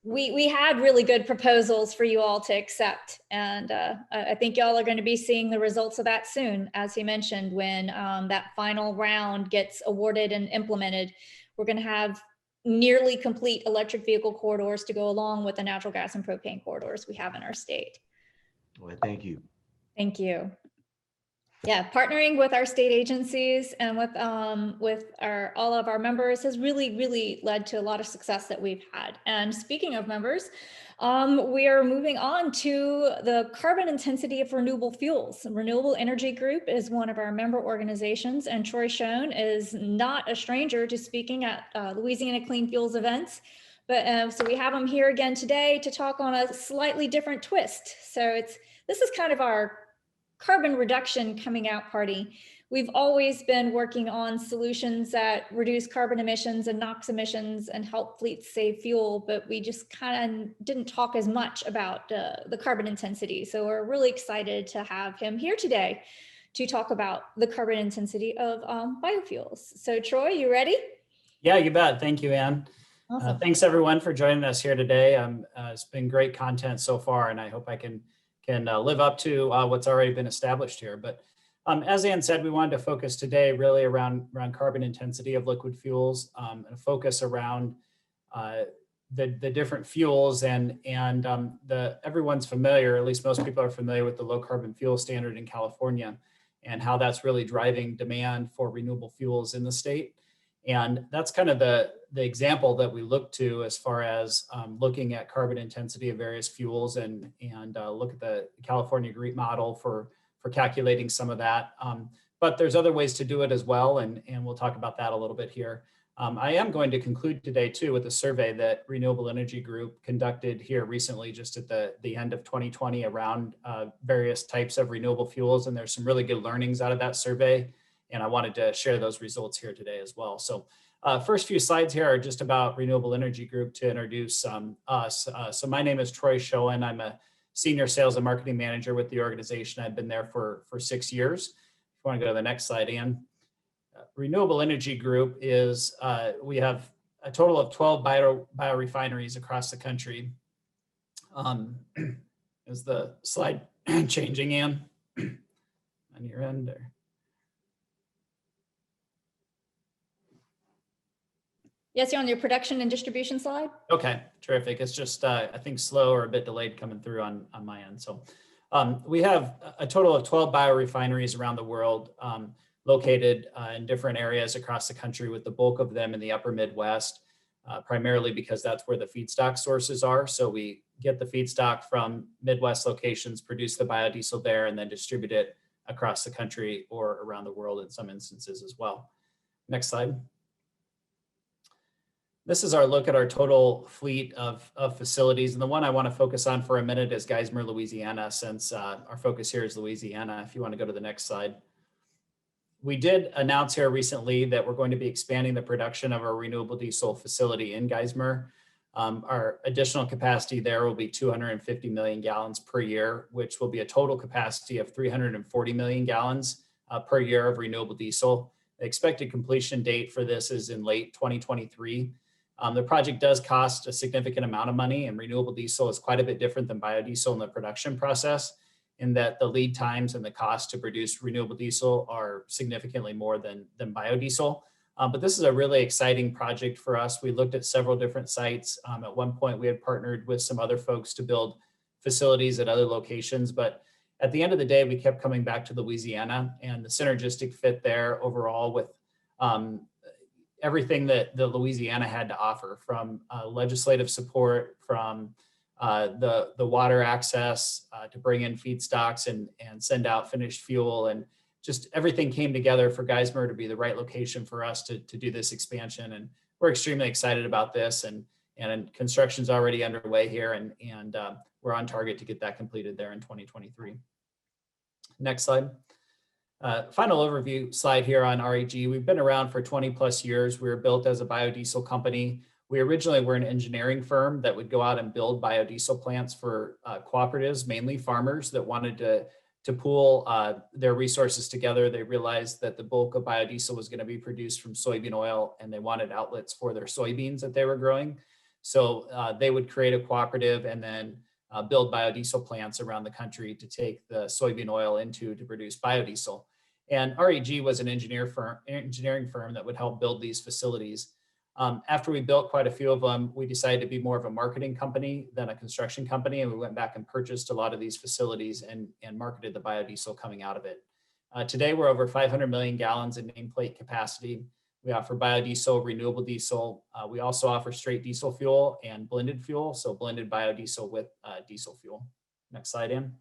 we had really good proposals for you all to accept. And I think y'all are going to be seeing the results of that soon. As he mentioned, when that final round gets awarded and implemented, we're going to have nearly complete electric vehicle corridors to go along with the natural gas and propane corridors we have in our state. Well, thank you. Thank you. Yeah, partnering with our state agencies and with all of our members has really led to a lot of success that we've had. And speaking of members, we are moving on to the carbon intensity of renewable fuels. Renewable Energy Group is one of our member organizations, and Troy Shoen is not a stranger to speaking at Louisiana Clean Fuels events. But so we have him here again today to talk on a slightly different twist. So this is kind of our carbon reduction coming out party. We've always been working on solutions that reduce carbon emissions and NOx emissions and help fleets save fuel, but we just kind of didn't talk as much about the carbon intensity. So we're really excited to have him here today to talk about the carbon intensity of biofuels. So Troy, you ready? Yeah, you bet. Thank you, Ann. Awesome. Thanks everyone for joining us here today. It's been great content so far, and I hope I can live up to what's already been established here. But as Ann said, we wanted to focus today really around carbon intensity of liquid fuels, and a focus around the different fuels and everyone's familiar, at least most people are familiar with the low carbon fuel standard in California and how that's really driving demand for renewable fuels in the state. And that's kind of the example that we look to as far as looking at carbon intensity of various fuels and look at the California GREET model for calculating some of that. but there's other ways to do it as well, and we'll talk about that a little bit here. I am going to conclude today too with a survey that Renewable Energy Group conducted here recently, just at the end of 2020, around various types of renewable fuels. And there's some really good learnings out of that survey. And I wanted to share those results here today as well. So first few slides here are just about Renewable Energy Group to introduce us. So my name is Troy Shoen. I'm a senior sales and marketing manager with the organization. I've been there for 6 years. If you want to go to the next slide, Ian. Renewable Energy Group is, we have a total of 12 biorefineries across the country. Is the slide changing, Ian, on your end? Or? Yes, you're on your production and distribution slide. Okay, terrific. It's just, I think, slow or a bit delayed coming through on my end. So we have a total of 12 biorefineries around the world, located in different areas across the country, with the bulk of them in the upper Midwest, primarily because that's where the feedstock sources are. So we get the feedstock from Midwest locations, produce the biodiesel there, and then distribute it across the country or around the world in some instances as well. Next slide. This is our look at our total fleet of facilities. And the one I want to focus on for a minute is Geismar, Louisiana, since our focus here is Louisiana. If you want to go to the next slide. We did announce here recently that we're going to be expanding the production of our renewable diesel facility in Geismar. Our additional capacity there will be 250 million gallons per year, which will be a total capacity of 340 million gallons per year of renewable diesel. The expected completion date for this is in late 2023. The project does cost a significant amount of money, and renewable diesel is quite a bit different than biodiesel in the production process, in that the lead times and the cost to produce renewable diesel are significantly more than biodiesel. But this is a really exciting project for us. We looked at several different sites. At one point, we had partnered with some other folks to build facilities at other locations. But at the end of the day, we kept coming back to Louisiana, and the synergistic fit there overall with everything that the Louisiana had to offer, from legislative support, from the water access to bring in feedstocks and send out finished fuel, and just everything came together for Geismar to be the right location for us to do this expansion. And we're extremely excited about this, and construction's already underway here, and we're on target to get that completed there in 2023. Next slide. Final overview slide here on REG. We've been around for 20 plus years. We were built as a biodiesel company. We originally were an engineering firm that would go out and build biodiesel plants for cooperatives, mainly farmers that wanted to pool their resources together. They realized that the bulk of biodiesel was going to be produced from soybean oil, and they wanted outlets for their soybeans that they were growing. So they would create a cooperative and then build biodiesel plants around the country to take the soybean oil into to produce biodiesel. And REG was an engineering firm that would help build these facilities. After we built quite a few of them, we decided to be more of a marketing company than a construction company. And we went back and purchased a lot of these facilities and marketed the biodiesel coming out of it. Today, we're over 500 million gallons in nameplate capacity. We offer biodiesel, renewable diesel. We also offer straight diesel fuel and blended fuel. So blended biodiesel with diesel fuel. Next slide, Ann.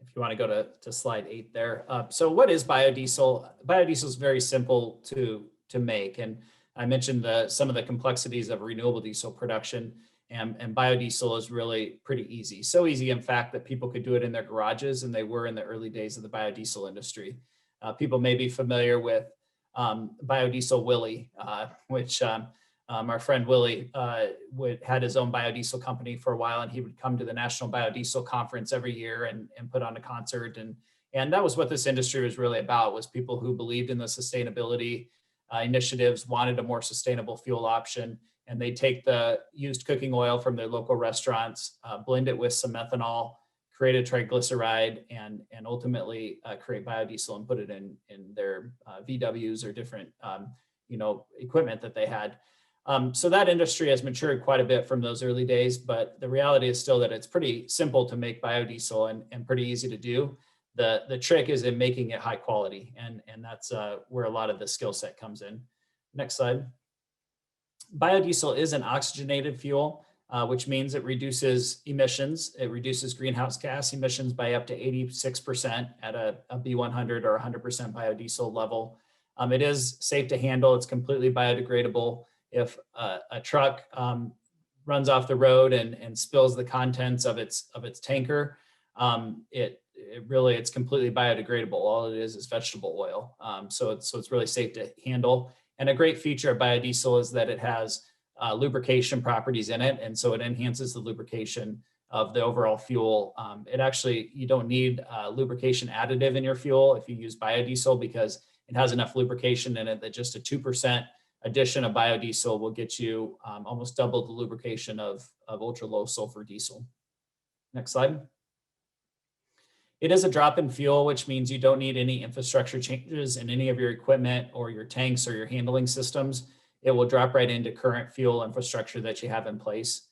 If you want to go to slide 8 there. So what is biodiesel? Biodiesel is very simple to make. And I mentioned some of the complexities of renewable diesel production, and biodiesel is really pretty easy. So easy, in fact, that people could do it in their garages, and they were in the early days of the biodiesel industry. People may be familiar with Biodiesel Willie, which our friend Willie had his own biodiesel company for a while, and he would come to the National Biodiesel Conference every year and put on a concert. And that was what this industry was really about, was people who believed in the sustainability initiatives, wanted a more sustainable fuel option, and they take the used cooking oil from their local restaurants, blend it with some methanol, create a triglyceride, and ultimately create biodiesel and put it in their VWs or different equipment that they had. So that industry has matured quite a bit from those early days, but the reality is still that it's pretty simple to make biodiesel and pretty easy to do. The trick is in making it high quality, and that's where a lot of the skill set comes in. Next slide. Biodiesel is an oxygenated fuel. which means it reduces emissions. It reduces greenhouse gas emissions by up to 86% at a B100 or 100% biodiesel level. It is safe to handle. It's completely biodegradable. If a truck runs off the road and spills the contents of its tanker, it's completely biodegradable. All it is vegetable oil. So it's really safe to handle. And a great feature of biodiesel is that it has lubrication properties in it. And so it enhances the lubrication of the overall fuel. You don't need lubrication additive in your fuel if you use biodiesel, because it has enough lubrication in it that just a 2% addition of biodiesel will get you almost double the lubrication of ultra low sulfur diesel. Next slide. It is a drop-in fuel, which means you don't need any infrastructure changes in any of your equipment or your tanks or your handling systems. It will drop right into current fuel infrastructure that you have in place.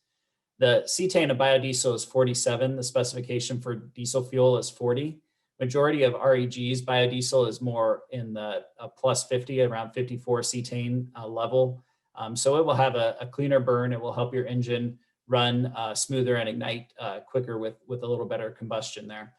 The cetane of biodiesel is 47. The specification for diesel fuel is 40. Majority of REG's biodiesel is more in the plus 50, around 54 cetane level. So it will have a cleaner burn. It will help your engine run smoother and ignite quicker with a little better combustion there.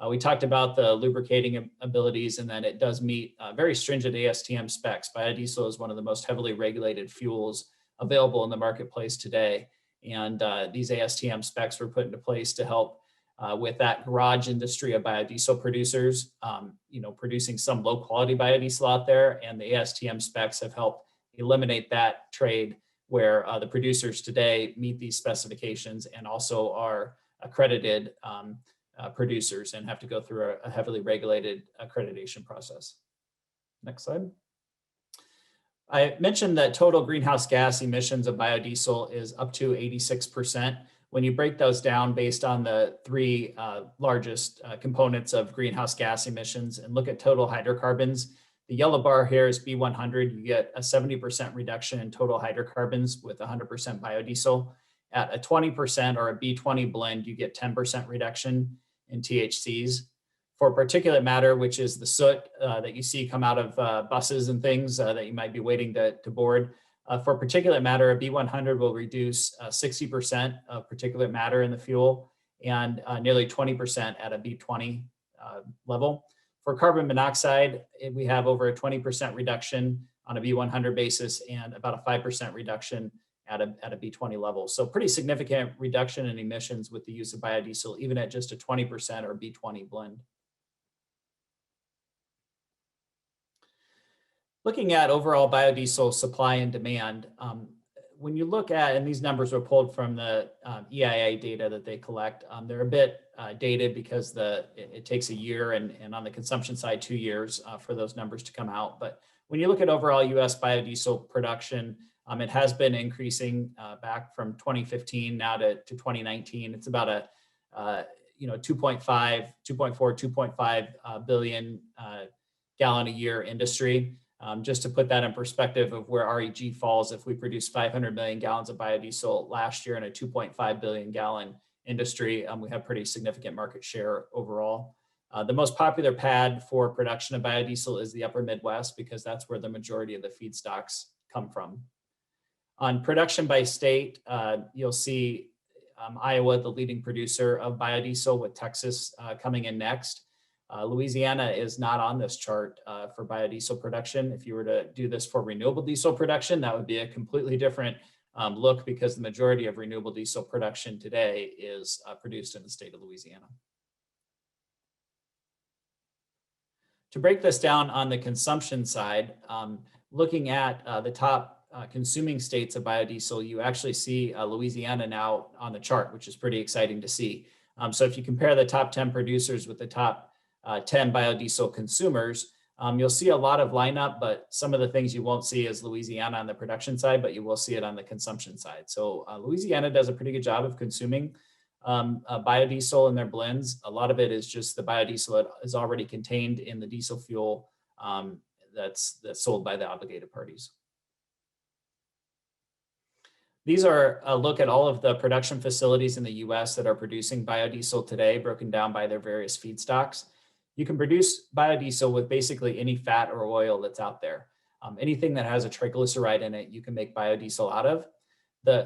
We talked about the lubricating abilities, and then it does meet very stringent ASTM specs. Biodiesel is one of the most heavily regulated fuels available in the marketplace today. And these ASTM specs were put into place to help with that garage industry of biodiesel producers, producing some low quality biodiesel out there. And the ASTM specs have helped eliminate that trade where the producers today meet these specifications and also are accredited producers and have to go through a heavily regulated accreditation process. Next slide. I mentioned that total greenhouse gas emissions of biodiesel is up to 86%. When you break those down based on the three largest components of greenhouse gas emissions and look at total hydrocarbons, the yellow bar here is B100. You get a 70% reduction in total hydrocarbons with 100% biodiesel. At a 20% or a B20 blend, you get 10% reduction in THCs. For particulate matter, which is the soot that you see come out of buses and things that you might be waiting to board, for particulate matter, a B100 will reduce 60% of particulate matter in the fuel and nearly 20% at a B20 level. For carbon monoxide, we have over a 20% reduction on a B100 basis and about a 5% reduction at a B20 level. So pretty significant reduction in emissions with the use of biodiesel, even at just a 20% or B20 blend. Looking at overall biodiesel supply and demand, when you look at, and these numbers were pulled from the EIA data that they collect, they're a bit dated because it takes a year and on the consumption side, 2 years for those numbers to come out. But when you look at overall US biodiesel production, it has been increasing back from 2015 now to 2019. It's about a 2.5 billion gallon a year industry. Just to put that in perspective of where REG falls, if we produce 500 million gallons of biodiesel last year in a 2.5 billion gallon industry, we have pretty significant market share overall. The most popular pad for production of biodiesel is the upper Midwest because that's where the majority of the feedstocks come from. On production by state, you'll see Iowa, the leading producer of biodiesel, with Texas coming in next. Louisiana is not on this chart for biodiesel production. If you were to do this for renewable diesel production, that would be a completely different look because the majority of renewable diesel production today is produced in the state of Louisiana. To break this down on the consumption side, looking at the top consuming states of biodiesel, you actually see Louisiana now on the chart, which is pretty exciting to see. So if you compare the top 10 producers with the top 10 biodiesel consumers, you'll see a lot of lineup, but some of the things you won't see is Louisiana on the production side, but you will see it on the consumption side. So Louisiana does a pretty good job of consuming biodiesel in their blends. A lot of it is just the biodiesel that is already contained in the diesel fuel that's sold by the obligated parties. These are a look at all of the production facilities in the US that are producing biodiesel today, broken down by their various feedstocks. You can produce biodiesel with basically any fat or oil that's out there. Anything that has a triglyceride in it, you can make biodiesel out of.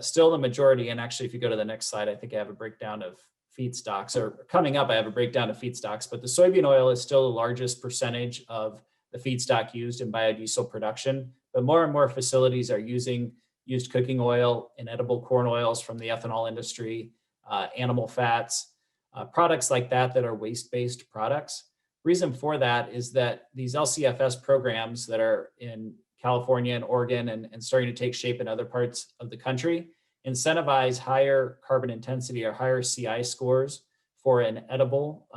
Still the majority, and actually if you go to the next slide, I think I have a breakdown of feedstocks, or coming up I have a breakdown of feedstocks, but the soybean oil is still the largest percentage of the feedstock used in biodiesel production. But more and more facilities are using used cooking oil and edible corn oils from the ethanol industry, animal fats, products like that are waste-based products. Reason for that is that these LCFS programs that are in California and Oregon and starting to take shape in other parts of the country incentivize higher carbon intensity or higher CI scores for an edible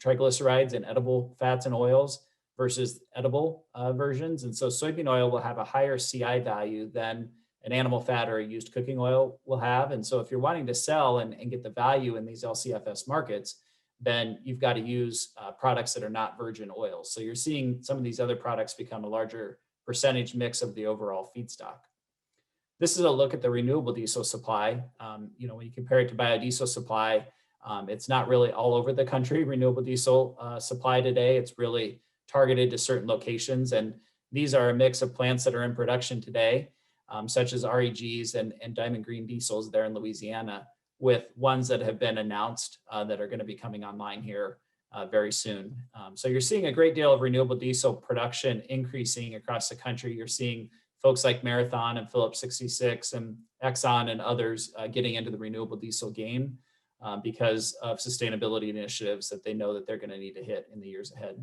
triglycerides and edible fats and oils versus edible versions. And so soybean oil will have a higher CI value than an animal fat or a used cooking oil will have. And so if you're wanting to sell and get the value in these LCFS markets, then you've got to use products that are not virgin oils. So you're seeing some of these other products become a larger percentage mix of the overall feedstock. This is a look at the renewable diesel supply. When you compare it to biodiesel supply, it's not really all over the country, renewable diesel supply today. It's really targeted to certain locations. And these are a mix of plants that are in production today, such as REGs and Diamond Green diesels there in Louisiana, with ones that have been announced that are going to be coming online here very soon. So you're seeing a great deal of renewable diesel production increasing across the country. You're seeing folks like Marathon and Phillips 66 and Exxon and others getting into the renewable diesel game because of sustainability initiatives that they know that they're going to need to hit in the years ahead.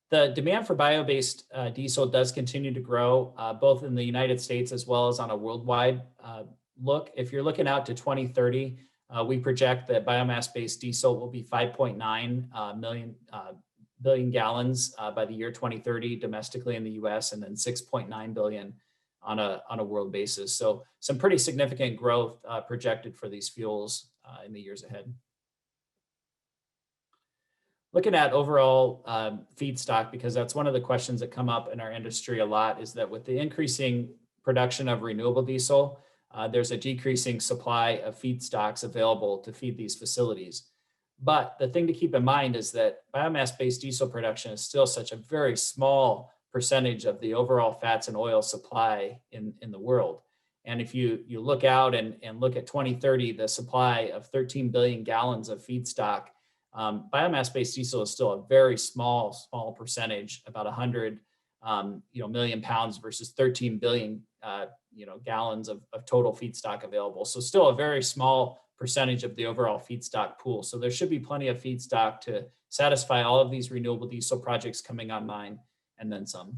The demand for bio-based diesel does continue to grow, both in the United States as well as on a worldwide look. If you're looking out to 2030, we project that biomass-based diesel will be 5.9 billion gallons by the year 2030 domestically in the US, and then 6.9 billion on a world basis. So some pretty significant growth projected for these fuels in the years ahead. Looking at overall feedstock, because that's one of the questions that come up in our industry a lot, is that with the increasing production of renewable diesel, there's a decreasing supply of feedstocks available to feed these facilities. But the thing to keep in mind is that biomass-based diesel production is still such a very small percentage of the overall fats and oil supply in the world. And if you look out and look at 2030, the supply of 13 billion gallons of feedstock, biomass-based diesel is still a very small percentage, about 100 million pounds versus 13 billion gallons of total feedstock available. So still a very small percentage of the overall feedstock pool. So there should be plenty of feedstock to satisfy all of these renewable diesel projects coming online, and then some.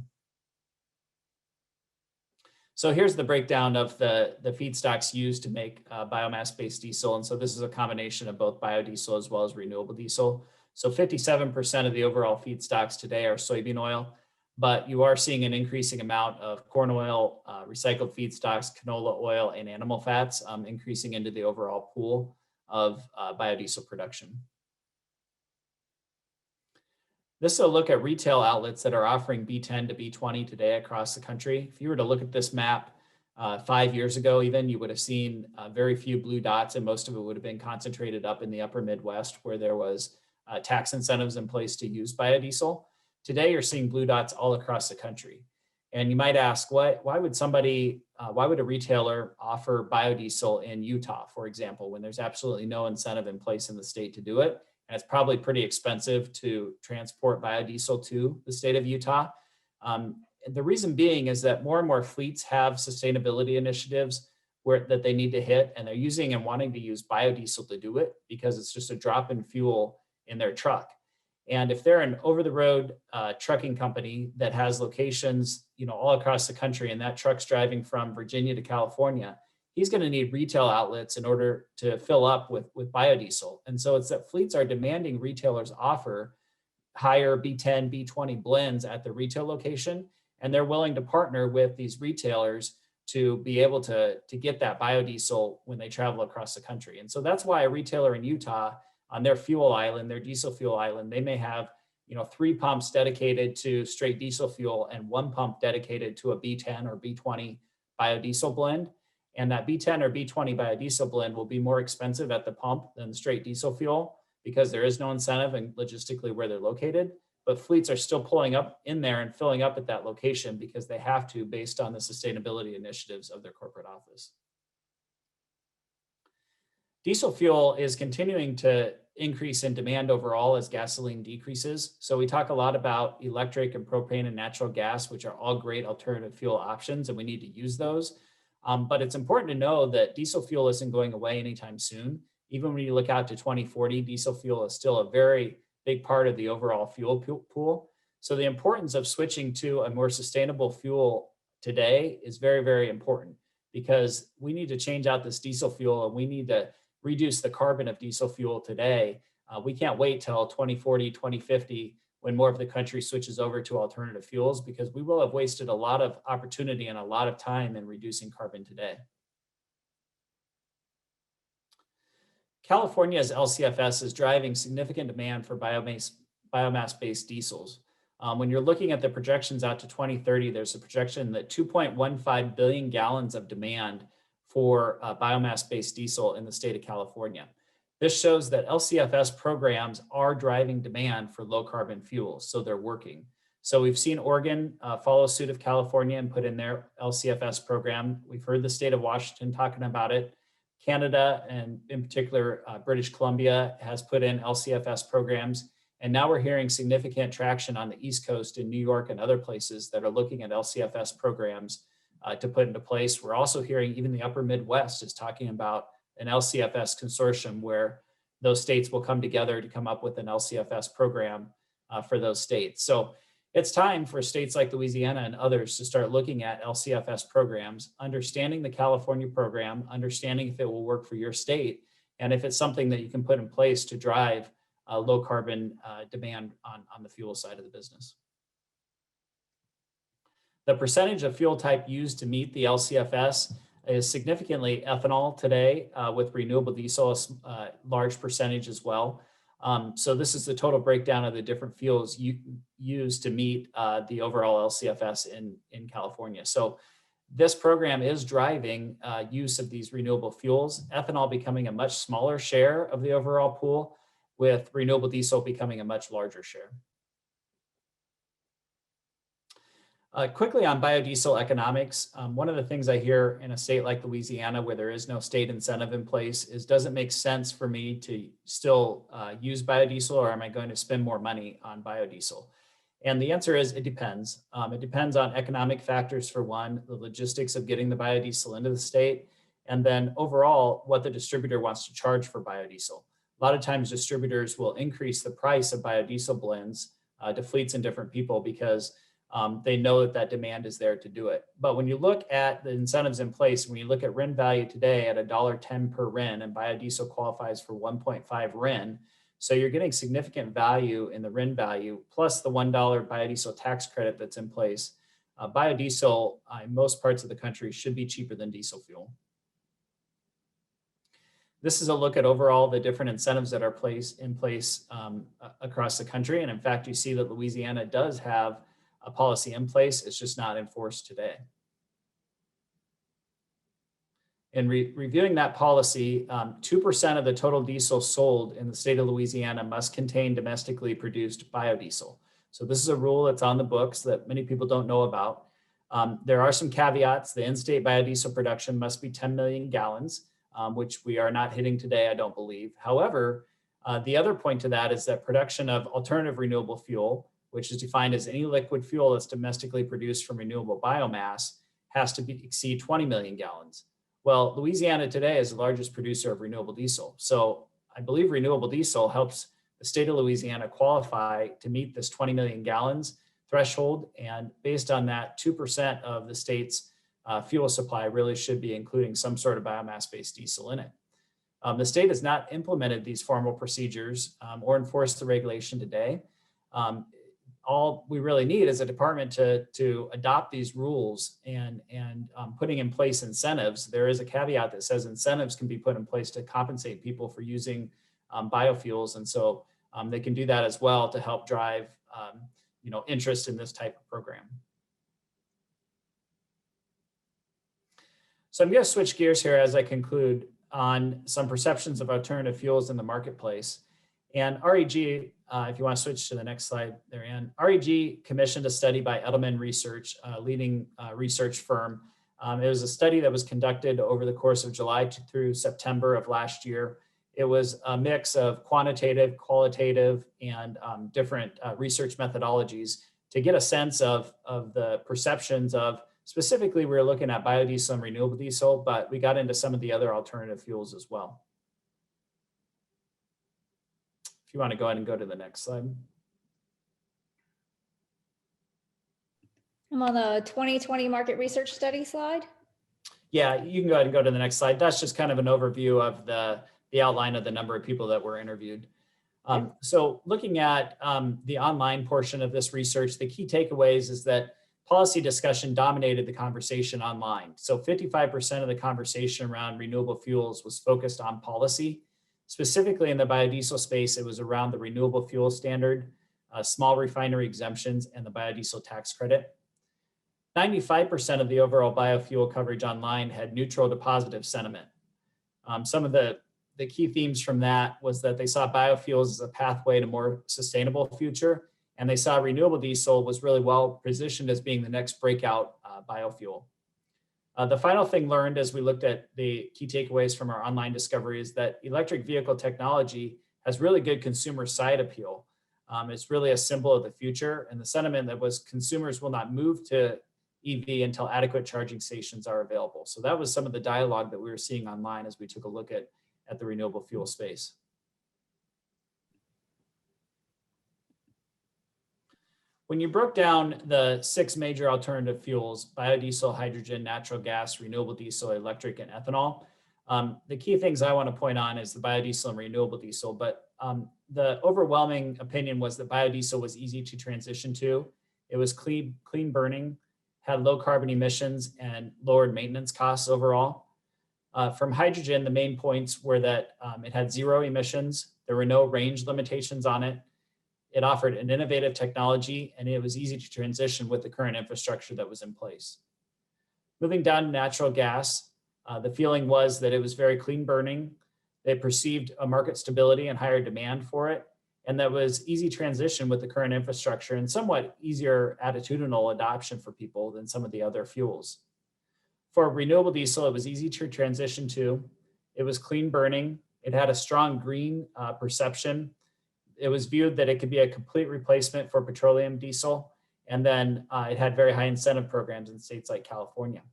So here's the breakdown of the feedstocks used to make biomass-based diesel. And so this is a combination of both biodiesel as well as renewable diesel. So 57% of the overall feedstocks today are soybean oil, but you are seeing an increasing amount of corn oil, recycled feedstocks, canola oil, and animal fats increasing into the overall pool of biodiesel production. This is a look at retail outlets that are offering B10 to B20 today across the country. If you were to look at this map 5 years ago, even, you would have seen very few blue dots, and most of it would have been concentrated up in the upper Midwest, where there was tax incentives in place to use biodiesel. Today, you're seeing blue dots all across the country. And you might ask, why would a retailer offer biodiesel in Utah, for example, when there's absolutely no incentive in place in the state to do it? And it's probably pretty expensive to transport biodiesel to the state of Utah. The reason being is that more and more fleets have sustainability initiatives that they need to hit, and they're using and wanting to use biodiesel to do it because it's just a drop in fuel in their truck. And if they're an over-the-road trucking company that has locations, all across the country, and that truck's driving from Virginia to California, he's going to need retail outlets in order to fill up with biodiesel. And so it's that fleets are demanding retailers offer higher B10, B20 blends at the retail location, and they're willing to partner with these retailers to be able to get that biodiesel when they travel across the country. And so that's why a retailer in Utah, on their fuel island, their diesel fuel island, they may have 3 pumps dedicated to straight diesel fuel and 1 pump dedicated to a B10 or B20 biodiesel blend. And that B10 or B20 biodiesel blend will be more expensive at the pump than straight diesel fuel because there is no incentive and logistically where they're located. but fleets are still pulling up in there and filling up at that location because they have to based on the sustainability initiatives of their corporate office. Diesel fuel is continuing to increase in demand overall as gasoline decreases. So we talk a lot about electric and propane and natural gas, which are all great alternative fuel options, and we need to use those. But it's important to know that diesel fuel isn't going away anytime soon. Even when you look out to 2040, diesel fuel is still a very big part of the overall fuel pool. So the importance of switching to a more sustainable fuel today is very, very important, because we need to change out this diesel fuel and we need to reduce the carbon of diesel fuel today. We can't wait till 2040, 2050, when more of the country switches over to alternative fuels, because we will have wasted a lot of opportunity and a lot of time in reducing carbon today. California's LCFS is driving significant demand for biomass-based diesels. When you're looking at the projections out to 2030, there's a projection that 2.15 billion gallons of demand for biomass-based diesel in the state of California. This shows that LCFS programs are driving demand for low carbon fuels, so they're working. So we've seen Oregon follow suit of California and put in their LCFS program. We've heard the state of Washington talking about it. Canada, and in particular, British Columbia, has put in LCFS programs. And now we're hearing significant traction on the East Coast in New York and other places that are looking at LCFS programs to put into place. We're also hearing even the upper Midwest is talking about an LCFS consortium where those states will come together to come up with an LCFS program for those states. So it's time for states like Louisiana and others to start looking at LCFS programs, understanding the California program, understanding if it will work for your state, and if it's something that you can put in place to drive low carbon demand on the fuel side of the business. The percentage of fuel type used to meet the LCFS is significantly ethanol today, with renewable diesel a large percentage as well. So this is the total breakdown of the different fuels used to meet the overall LCFS in California. So this program is driving use of these renewable fuels, ethanol becoming a much smaller share of the overall pool, with renewable diesel becoming a much larger share. Quickly on biodiesel economics, one of the things I hear in a state like Louisiana, where there is no state incentive in place, is does it make sense for me to still use biodiesel, or am I going to spend more money on biodiesel? And the answer is it depends. It depends on economic factors for one, the logistics of getting the biodiesel into the state, and then overall what the distributor wants to charge for biodiesel. A lot of times distributors will increase the price of biodiesel blends to fleets and different people because they know that that demand is there to do it. But when you look at the incentives in place, when you look at RIN value today at $1.10 per RIN, and biodiesel qualifies for 1.5 RIN, so you're getting significant value in the RIN value, plus the $1 biodiesel tax credit that's in place. Biodiesel in most parts of the country should be cheaper than diesel fuel. This is a look at overall the different incentives that are in place across the country. And in fact, you see that Louisiana does have a policy in place. It's just not enforced today. In reviewing that policy, 2% of the total diesel sold in the state of Louisiana must contain domestically produced biodiesel. So this is a rule that's on the books that many people don't know about. There are some caveats. The in-state biodiesel production must be 10 million gallons, which we are not hitting today, I don't believe. However, the other point to that is that production of alternative renewable fuel, which is defined as any liquid fuel that's domestically produced from renewable biomass, has to exceed 20 million gallons. Well, Louisiana today is the largest producer of renewable diesel. So I believe renewable diesel helps the state of Louisiana qualify to meet this 20 million gallons threshold. And based on that, 2% of the state's fuel supply really should be including some sort of biomass-based diesel in it. The state has not implemented these formal procedures or enforced the regulation today. All we really need is a department to adopt these rules and putting in place incentives. There is a caveat that says incentives can be put in place to compensate people for using biofuels. And so they can do that as well to help drive interest in this type of program. So I'm going to switch gears here as I conclude on some perceptions of alternative fuels in the marketplace. And REG if you want to switch to the next slide there, Ann, REG commissioned a study by Edelman Research, a leading research firm. It was a study that was conducted over the course of July through September of last year. It was a mix of quantitative, qualitative, and different research methodologies to get a sense of the perceptions of, specifically, we were looking at biodiesel and renewable diesel, but we got into some of the other alternative fuels as well. If you want to go ahead and go to the next slide. I'm on the 2020 market research study slide. Yeah, you can go ahead and go to the next slide. That's just kind of an overview of the outline of the number of people that were interviewed. So looking at the online portion of this research, the key takeaways is that policy discussion dominated the conversation online. So 55% of the conversation around renewable fuels was focused on policy. Specifically in the biodiesel space, it was around the renewable fuel standard, small refinery exemptions, and the biodiesel tax credit. 95% of the overall biofuel coverage online had neutral to positive sentiment. Some of the key themes from that was that they saw biofuels as a pathway to more sustainable future, and they saw renewable diesel was really well positioned as being the next breakout biofuel. The final thing learned as we looked at the key takeaways from our online discovery is that electric vehicle technology has really good consumer side appeal. It's really a symbol of the future, and the sentiment that was consumers will not move to EV until adequate charging stations are available. So that was some of the dialogue that we were seeing online as we took a look at the renewable fuel space. When you broke down the 6 major alternative fuels, biodiesel, hydrogen, natural gas, renewable diesel, electric, and ethanol, the key things I want to point on is the biodiesel and renewable diesel, but the overwhelming opinion was that biodiesel was easy to transition to. It was clean burning, had low carbon emissions, and lowered maintenance costs overall. From hydrogen, the main points were that it had 0 emissions, there were no range limitations on it, it offered an innovative technology, and it was easy to transition with the current infrastructure that was in place. Moving down to natural gas, the feeling was that it was very clean burning. They perceived a market stability and higher demand for it, and that was easy transition with the current infrastructure and somewhat easier attitudinal adoption for people than some of the other fuels. For renewable diesel, it was easy to transition to. It was clean burning. It had a strong green perception. It was viewed that it could be a complete replacement for petroleum diesel. And then it had very high incentive programs in states like California.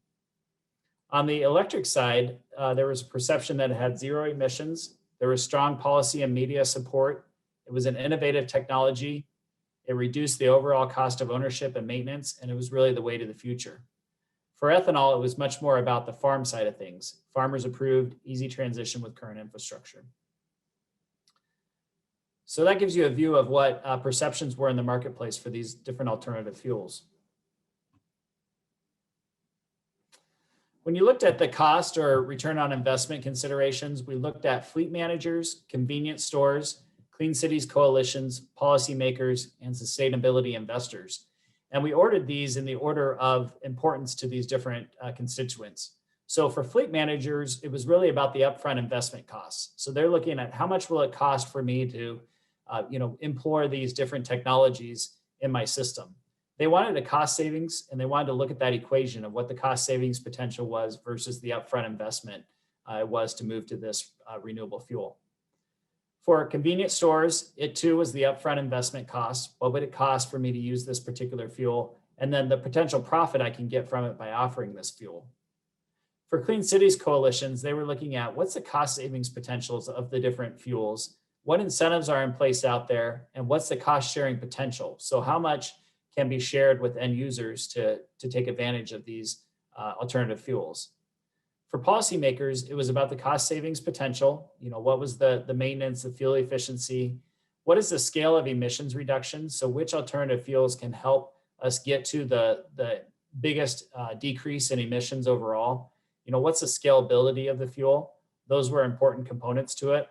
On the electric side, there was a perception that it had 0 emissions. There was strong policy and media support. It was an innovative technology. It reduced the overall cost of ownership and maintenance, and it was really the way to the future. For ethanol, it was much more about the farm side of things. Farmers approved, easy transition with current infrastructure. So that gives you a view of what perceptions were in the marketplace for these different alternative fuels. When you looked at the cost or return on investment considerations, we looked at fleet managers, convenience stores, clean cities coalitions, policymakers, and sustainability investors. And we ordered these in the order of importance to these different constituents. So for fleet managers, it was really about the upfront investment costs. So they're looking at how much will it cost for me to employ these different technologies in my system. They wanted a cost savings, and they wanted to look at that equation of what the cost savings potential was versus the upfront investment it was to move to this renewable fuel. For convenience stores, it too was the upfront investment cost. What would it cost for me to use this particular fuel? And then the potential profit I can get from it by offering this fuel. For clean cities coalitions, they were looking at what's the cost savings potentials of the different fuels, what incentives are in place out there, and what's the cost sharing potential? So how much can be shared with end users to take advantage of these alternative fuels? For policymakers, it was about the cost savings potential. What was the maintenance, the fuel efficiency? What is the scale of emissions reduction? So which alternative fuels can help us get to the biggest decrease in emissions overall? What's the scalability of the fuel? Those were important components to it.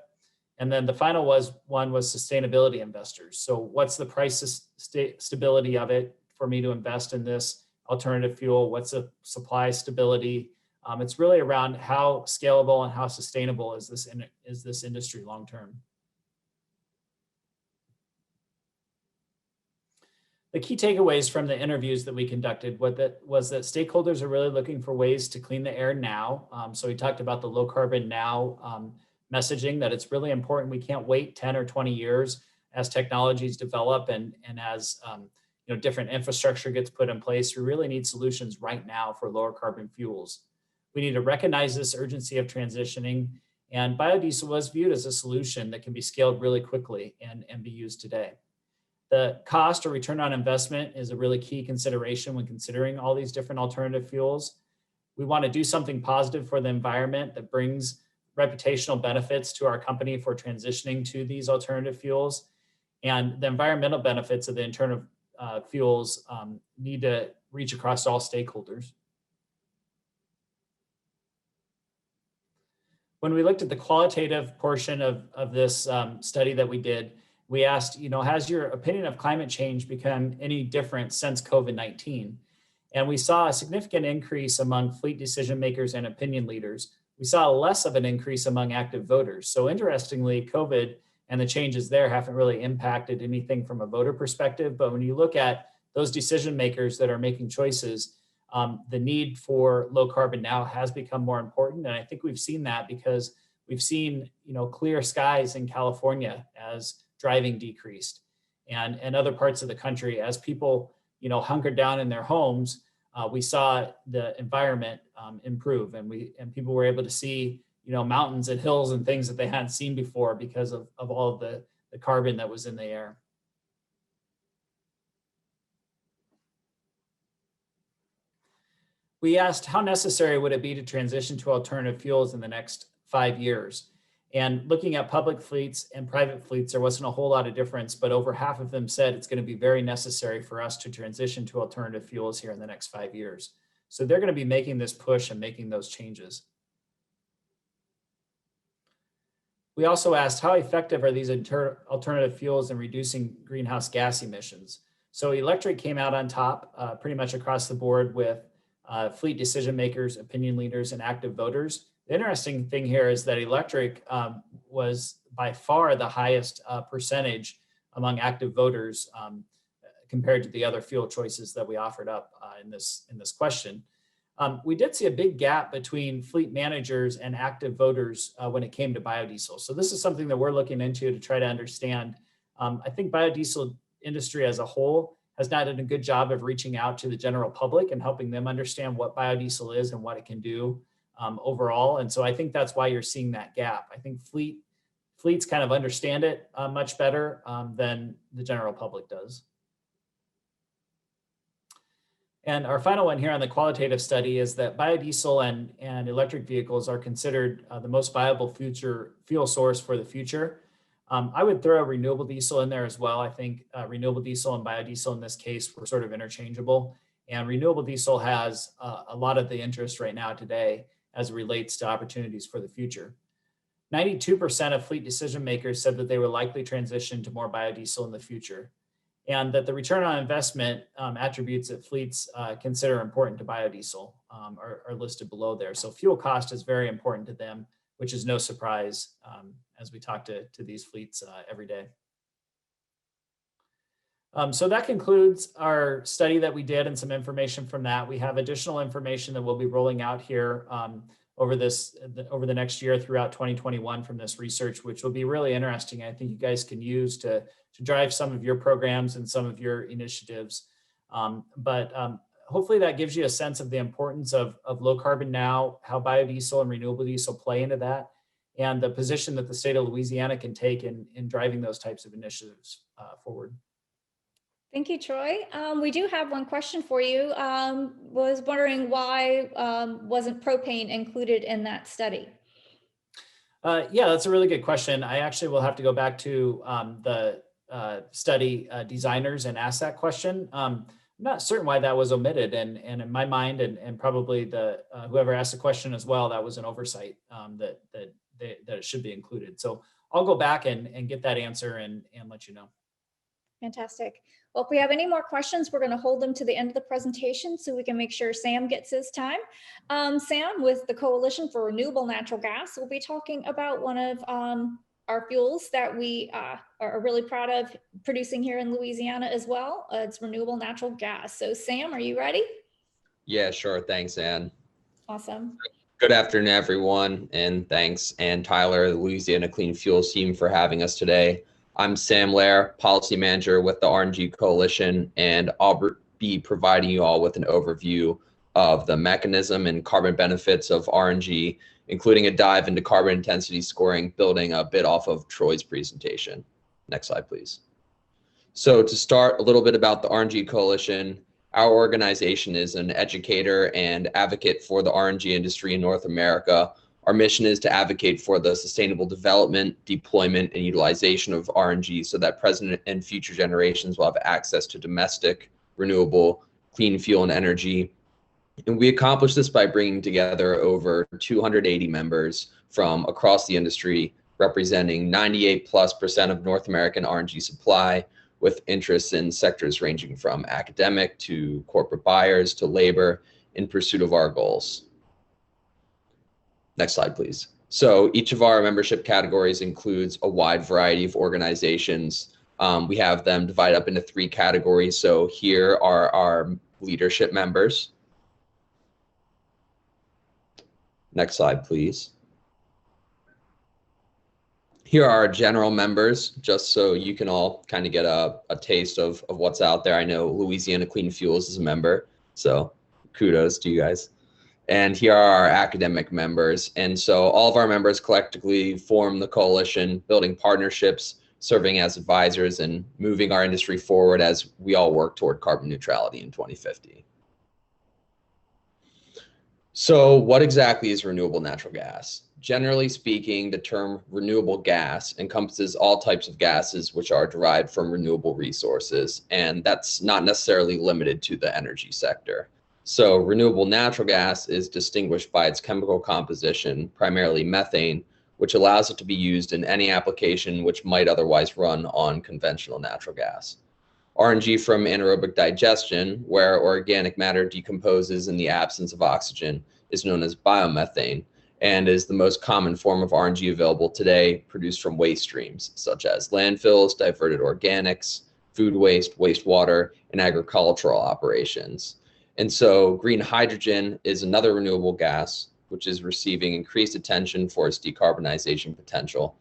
And then the final one was sustainability investors. So what's the price stability of it for me to invest in this alternative fuel? What's the supply stability? It's really around how scalable and how sustainable is this industry long term. The key takeaways from the interviews that we conducted was that stakeholders are really looking for ways to clean the air now. So we talked about the low carbon now messaging, that it's really important. We can't wait 10 or 20 years as technologies develop and as different infrastructure gets put in place. We really need solutions right now for lower carbon fuels. We need to recognize this urgency of transitioning, and biodiesel was viewed as a solution that can be scaled really quickly and be used today. The cost or return on investment is a really key consideration when considering all these different alternative fuels. We want to do something positive for the environment that brings reputational benefits to our company for transitioning to these alternative fuels. And the environmental benefits of the alternative fuels need to reach across all stakeholders. When we looked at the qualitative portion of this study that we did, we asked, has your opinion of climate change become any different since COVID-19? And we saw a significant increase among fleet decision makers and opinion leaders. We saw less of an increase among active voters. So interestingly, COVID and the changes there haven't really impacted anything from a voter perspective. But when you look at those decision makers that are making choices, the need for low carbon now has become more important. And I think we've seen that because we've seen, clear skies in California as driving decreased, and other parts of the country as people, hunkered down in their homes. We saw the environment improve, and people were able to see, mountains and hills and things that they hadn't seen before because of all of the carbon that was in the air. We asked, how necessary would it be to transition to alternative fuels in the next 5 years? And looking at public fleets and private fleets, there wasn't a whole lot of difference, but over half of them said it's going to be very necessary for us to transition to alternative fuels here in the next 5 years. So they're going to be making this push and making those changes. We also asked, how effective are these alternative fuels in reducing greenhouse gas emissions? So electric came out on top pretty much across the board with fleet decision makers, opinion leaders, and active voters. The interesting thing here is that electric was by far the highest percentage among active voters compared to the other fuel choices that we offered up in this question. We did see a big gap between fleet managers and active voters when it came to biodiesel. So this is something that we're looking into to try to understand. I think biodiesel industry as a whole has not done a good job of reaching out to the general public and helping them understand what biodiesel is and what it can do overall. And so I think that's why you're seeing that gap. I think fleets kind of understand it much better than the general public does. And our final one here on the qualitative study is that biodiesel and electric vehicles are considered the most viable future fuel source for the future. I would throw renewable diesel in there as well. I think renewable diesel and biodiesel in this case were sort of interchangeable. And renewable diesel has a lot of the interest right now today as it relates to opportunities for the future. 92% of fleet decision makers said that they would likely transition to more biodiesel in the future, and that the return on investment attributes that fleets consider important to biodiesel are listed below there. So fuel cost is very important to them, which is no surprise as we talk to these fleets every day. So that concludes our study that we did and some information from that. We have additional information that we'll be rolling out here over the next year throughout 2021 from this research, which will be really interesting. I think you guys can use to drive some of your programs and some of your initiatives. Hopefully that gives you a sense of the importance of low carbon now, how biodiesel and renewable diesel play into that, and the position that the state of Louisiana can take in driving those types of initiatives forward. Thank you, Troy. We do have one question for you. Was wondering why wasn't propane included in that study? Yeah, that's a really good question. I actually will have to go back to the study designers and ask that question. I'm not certain why that was omitted, and in my mind, and probably the whoever asked the question as well, that was an oversight that it should be included. So I'll go back and get that answer and let you know. Fantastic. Well, if we have any more questions, we're going to hold them to the end of the presentation so we can make sure Sam gets his time. Sam with the Coalition for Renewable Natural Gas will be talking about one of our fuels that we are really proud of producing here in Louisiana as well. It's renewable natural gas. So Sam, are you ready? Yeah, sure. Thanks, Ann. Awesome. Good afternoon, everyone. And thanks, Ann Tyler, the Louisiana Clean Fuels team, for having us today. I'm Sam Lehr, Policy Manager with the RNG Coalition, and I'll be providing you all with an overview of the mechanism and carbon benefits of RNG, including a dive into carbon intensity scoring, building a bit off of Troy's presentation. Next slide, please. So to start, a little bit about the RNG Coalition. Our organization is an educator and advocate for the RNG industry in North America. Our mission is to advocate for the sustainable development, deployment, and utilization of RNG so that present and future generations will have access to domestic, renewable, clean fuel and energy. And we accomplish this by bringing together over 280 members from across the industry, representing 98+% of North American RNG supply, with interests in sectors ranging from academic to corporate buyers to labor in pursuit of our goals. Next slide, please. So each of our membership categories includes a wide variety of organizations. We have them divided up into 3 categories. So here are our leadership members. Next slide, please. Here are our general members, just so you can all kind of get a taste of what's out there. I know Louisiana Clean Fuels is a member, so kudos to you guys. And here are our academic members. And so all of our members collectively form the coalition, building partnerships, serving as advisors, and moving our industry forward as we all work toward carbon neutrality in 2050. So what exactly is renewable natural gas? Generally speaking, the term renewable gas encompasses all types of gases which are derived from renewable resources, and that's not necessarily limited to the energy sector. So renewable natural gas is distinguished by its chemical composition, primarily methane, which allows it to be used in any application which might otherwise run on conventional natural gas. RNG from anaerobic digestion, where organic matter decomposes in the absence of oxygen, is known as biomethane, and is the most common form of RNG available today, produced from waste streams, such as landfills, diverted organics, food waste, wastewater, and agricultural operations. And so green hydrogen is another renewable gas, which is receiving increased attention for its decarbonization potential,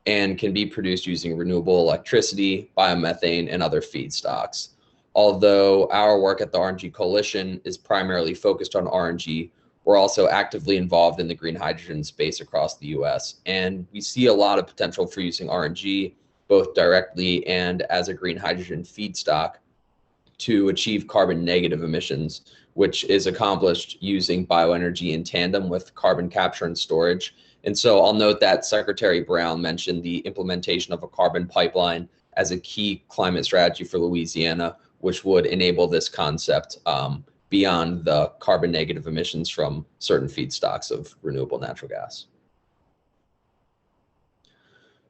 and can be produced using renewable electricity, biomethane, and other feedstocks. Although our work at the RNG Coalition is primarily focused on RNG, we're also actively involved in the green hydrogen space across the US. And we see a lot of potential for using RNG, both directly and as a green hydrogen feedstock, to achieve carbon negative emissions, which is accomplished using bioenergy in tandem with carbon capture and storage. And so I'll note that Secretary Brown mentioned the implementation of a carbon pipeline as a key climate strategy for Louisiana, which would enable this concept beyond the carbon negative emissions from certain feedstocks of renewable natural gas.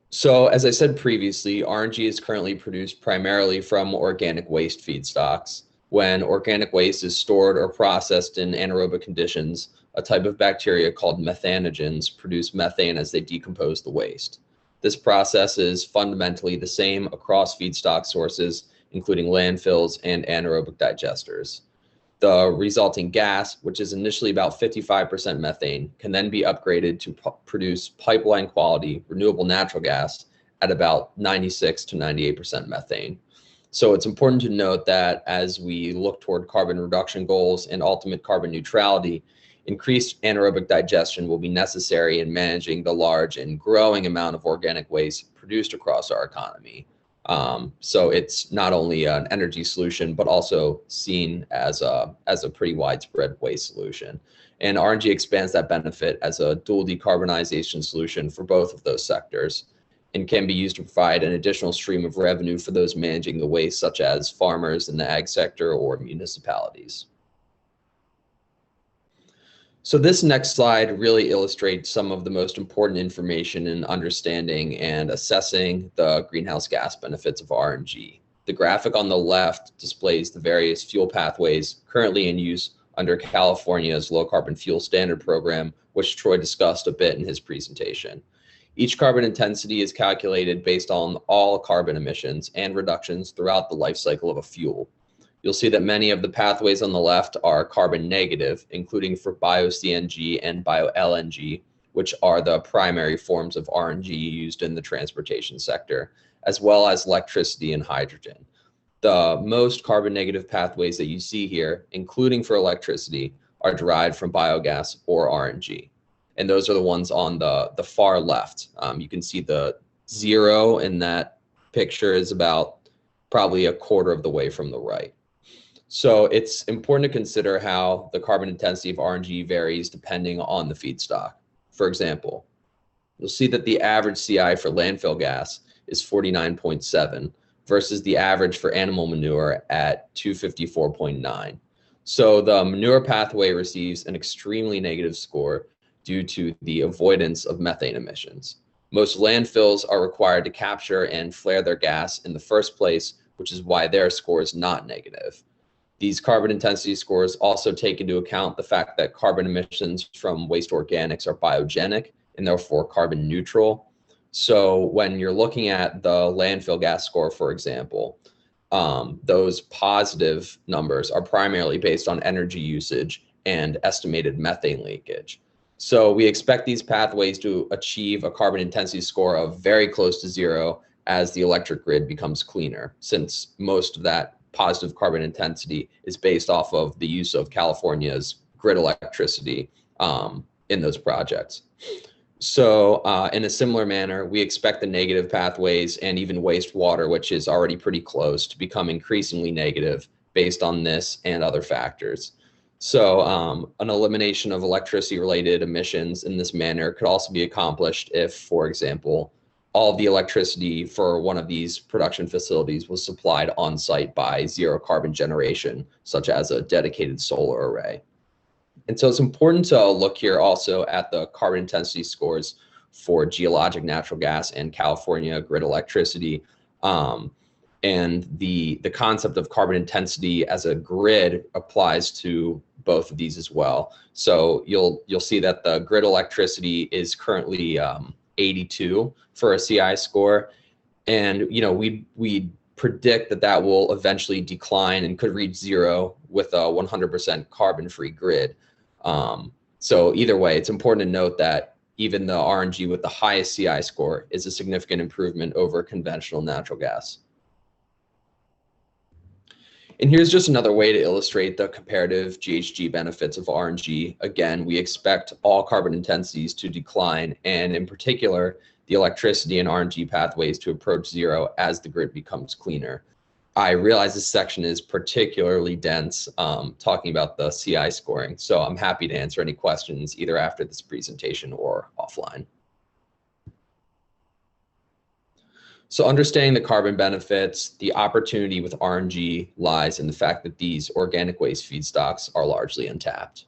So as I said previously, RNG is currently produced primarily from organic waste feedstocks. When organic waste is stored or processed in anaerobic conditions, a type of bacteria called methanogens produce methane as they decompose the waste. This process is fundamentally the same across feedstock sources, including landfills and anaerobic digesters. The resulting gas, which is initially about 55% methane, can then be upgraded to produce pipeline quality renewable natural gas at about 96 to 98% methane. So it's important to note that as we look toward carbon reduction goals and ultimate carbon neutrality, increased anaerobic digestion will be necessary in managing the large and growing amount of organic waste produced across our economy. So it's not only an energy solution, but also seen as a pretty widespread waste solution. And RNG expands that benefit as a dual decarbonization solution for both of those sectors, and can be used to provide an additional stream of revenue for those managing the waste, such as farmers in the ag sector or municipalities. So this next slide really illustrates some of the most important information in understanding and assessing the greenhouse gas benefits of RNG. The graphic on the left displays the various fuel pathways currently in use under California's low carbon fuel standard program, which Troy discussed a bit in his presentation. Each carbon intensity is calculated based on all carbon emissions and reductions throughout the life cycle of a fuel. You'll see that many of the pathways on the left are carbon negative, including for bio-CNG and bio-LNG, which are the primary forms of RNG used in the transportation sector, as well as electricity and hydrogen. The most carbon negative pathways that you see here, including for electricity, are derived from biogas or RNG. And those are the ones on the far left. You can see the 0 in that picture is about probably a quarter of the way from the right. So it's important to consider how the carbon intensity of RNG varies depending on the feedstock. For example, you'll see that the average CI for landfill gas is 49.7 versus the average for animal manure at 254.9. So the manure pathway receives an extremely negative score due to the avoidance of methane emissions. Most landfills are required to capture and flare their gas in the first place, which is why their score is not negative. These carbon intensity scores also take into account the fact that carbon emissions from waste organics are biogenic and therefore carbon neutral. So when you're looking at the landfill gas score, for example, those positive numbers are primarily based on energy usage and estimated methane leakage. So we expect these pathways to achieve a carbon intensity score of very close to 0 as the electric grid becomes cleaner, since most of that positive carbon intensity is based off of the use of California's grid electricity in those projects. So in a similar manner, we expect the negative pathways and even wastewater, which is already pretty close, to become increasingly negative based on this and other factors. So an elimination of electricity-related emissions in this manner could also be accomplished if, for example, all of the electricity for one of these production facilities was supplied on site by zero carbon generation, such as a dedicated solar array. And so it's important to look here also at the carbon intensity scores for geologic natural gas and California grid electricity. And the concept of carbon intensity as a grid applies to both of these as well. So you'll see that the grid electricity is currently 82 for a CI score. And we predict that that will eventually decline and could reach 0 with a 100% carbon-free grid. So either way, it's important to note that even the RNG with the highest CI score is a significant improvement over conventional natural gas. And here's just another way to illustrate the comparative GHG benefits of RNG. Again, we expect all carbon intensities to decline, and in particular, the electricity and RNG pathways to approach 0 as the grid becomes cleaner. I realize this section is particularly dense, talking about the CI scoring, so I'm happy to answer any questions either after this presentation or offline. So understanding the carbon benefits, the opportunity with RNG lies in the fact that these organic waste feedstocks are largely untapped.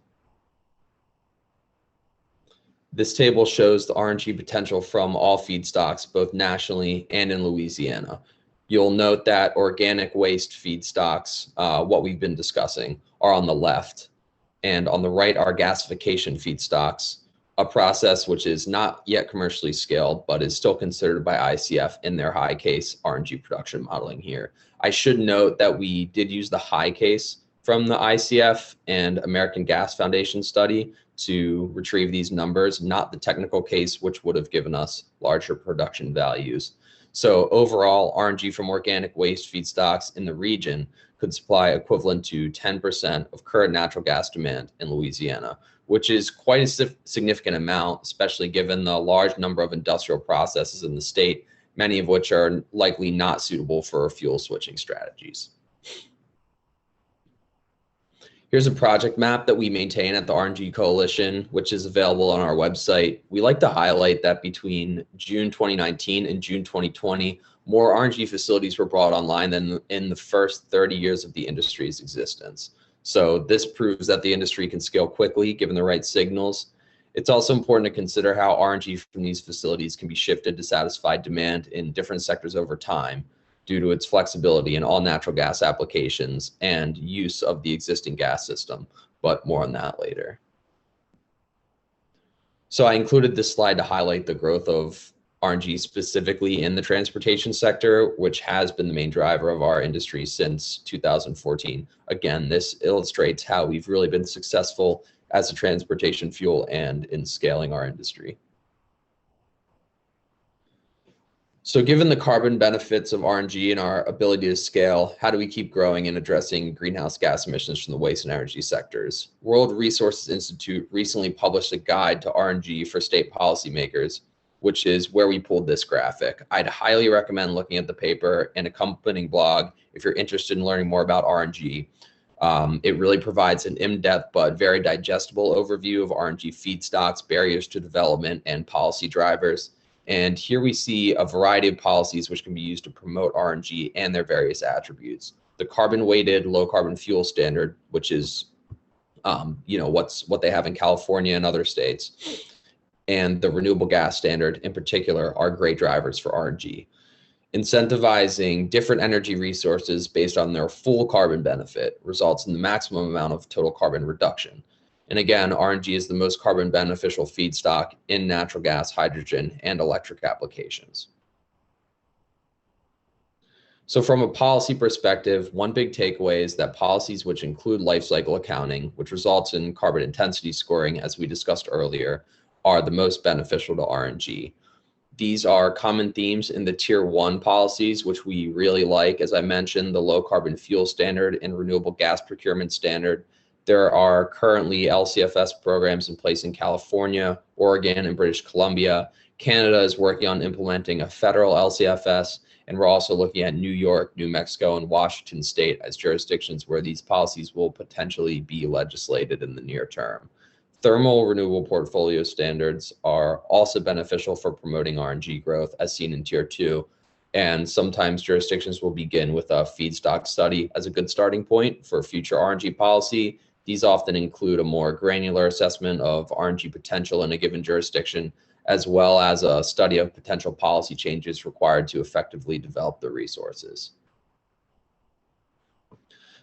This table shows the RNG potential from all feedstocks, both nationally and in Louisiana. You'll note that organic waste feedstocks, what we've been discussing, are on the left, and on the right are gasification feedstocks, a process which is not yet commercially scaled, but is still considered by ICF in their high case RNG production modeling here. I should note that we did use the high case from the ICF and American Gas Foundation study to retrieve these numbers, not the technical case, which would have given us larger production values. So overall, RNG from organic waste feedstocks in the region could supply equivalent to 10% of current natural gas demand in Louisiana, which is quite a significant amount, especially given the large number of industrial processes in the state, many of which are likely not suitable for fuel switching strategies. Here's a project map that we maintain at the RNG Coalition, which is available on our website. We like to highlight that between June 2019 and June 2020, more RNG facilities were brought online than in the first 30 years of the industry's existence. So this proves that the industry can scale quickly given the right signals. It's also important to consider how RNG from these facilities can be shifted to satisfy demand in different sectors over time due to its flexibility in all natural gas applications and use of the existing gas system, but more on that later. So I included this slide to highlight the growth of RNG specifically in the transportation sector, which has been the main driver of our industry since 2014. Again, this illustrates how we've really been successful as a transportation fuel and in scaling our industry. So given the carbon benefits of RNG and our ability to scale, how do we keep growing and addressing greenhouse gas emissions from the waste and energy sectors? World Resources Institute recently published a guide to RNG for state policymakers, which is where we pulled this graphic. I'd highly recommend looking at the paper and accompanying blog if you're interested in learning more about RNG. It really provides an in-depth but very digestible overview of RNG feedstocks, barriers to development, and policy drivers. And here we see a variety of policies which can be used to promote RNG and their various attributes. The carbon-weighted low-carbon fuel standard, which is what they have in California and other states, and the renewable gas standard in particular are great drivers for RNG. Incentivizing different energy resources based on their full carbon benefit results in the maximum amount of total carbon reduction. And again, RNG is the most carbon beneficial feedstock in natural gas, hydrogen, and electric applications. So from a policy perspective, one big takeaway is that policies which include life cycle accounting, which results in carbon intensity scoring, as we discussed earlier, are the most beneficial to RNG. These are common themes in the Tier 1 policies, which we really like. As I mentioned, the low carbon fuel standard and renewable gas procurement standard. There are currently LCFS programs in place in California, Oregon, and British Columbia. Canada is working on implementing a federal LCFS, and we're also looking at New York, New Mexico, and Washington State as jurisdictions where these policies will potentially be legislated in the near term. Thermal renewable portfolio standards are also beneficial for promoting RNG growth, as seen in Tier 2. And sometimes jurisdictions will begin with a feedstock study as a good starting point for future RNG policy. These often include a more granular assessment of RNG potential in a given jurisdiction, as well as a study of potential policy changes required to effectively develop the resources.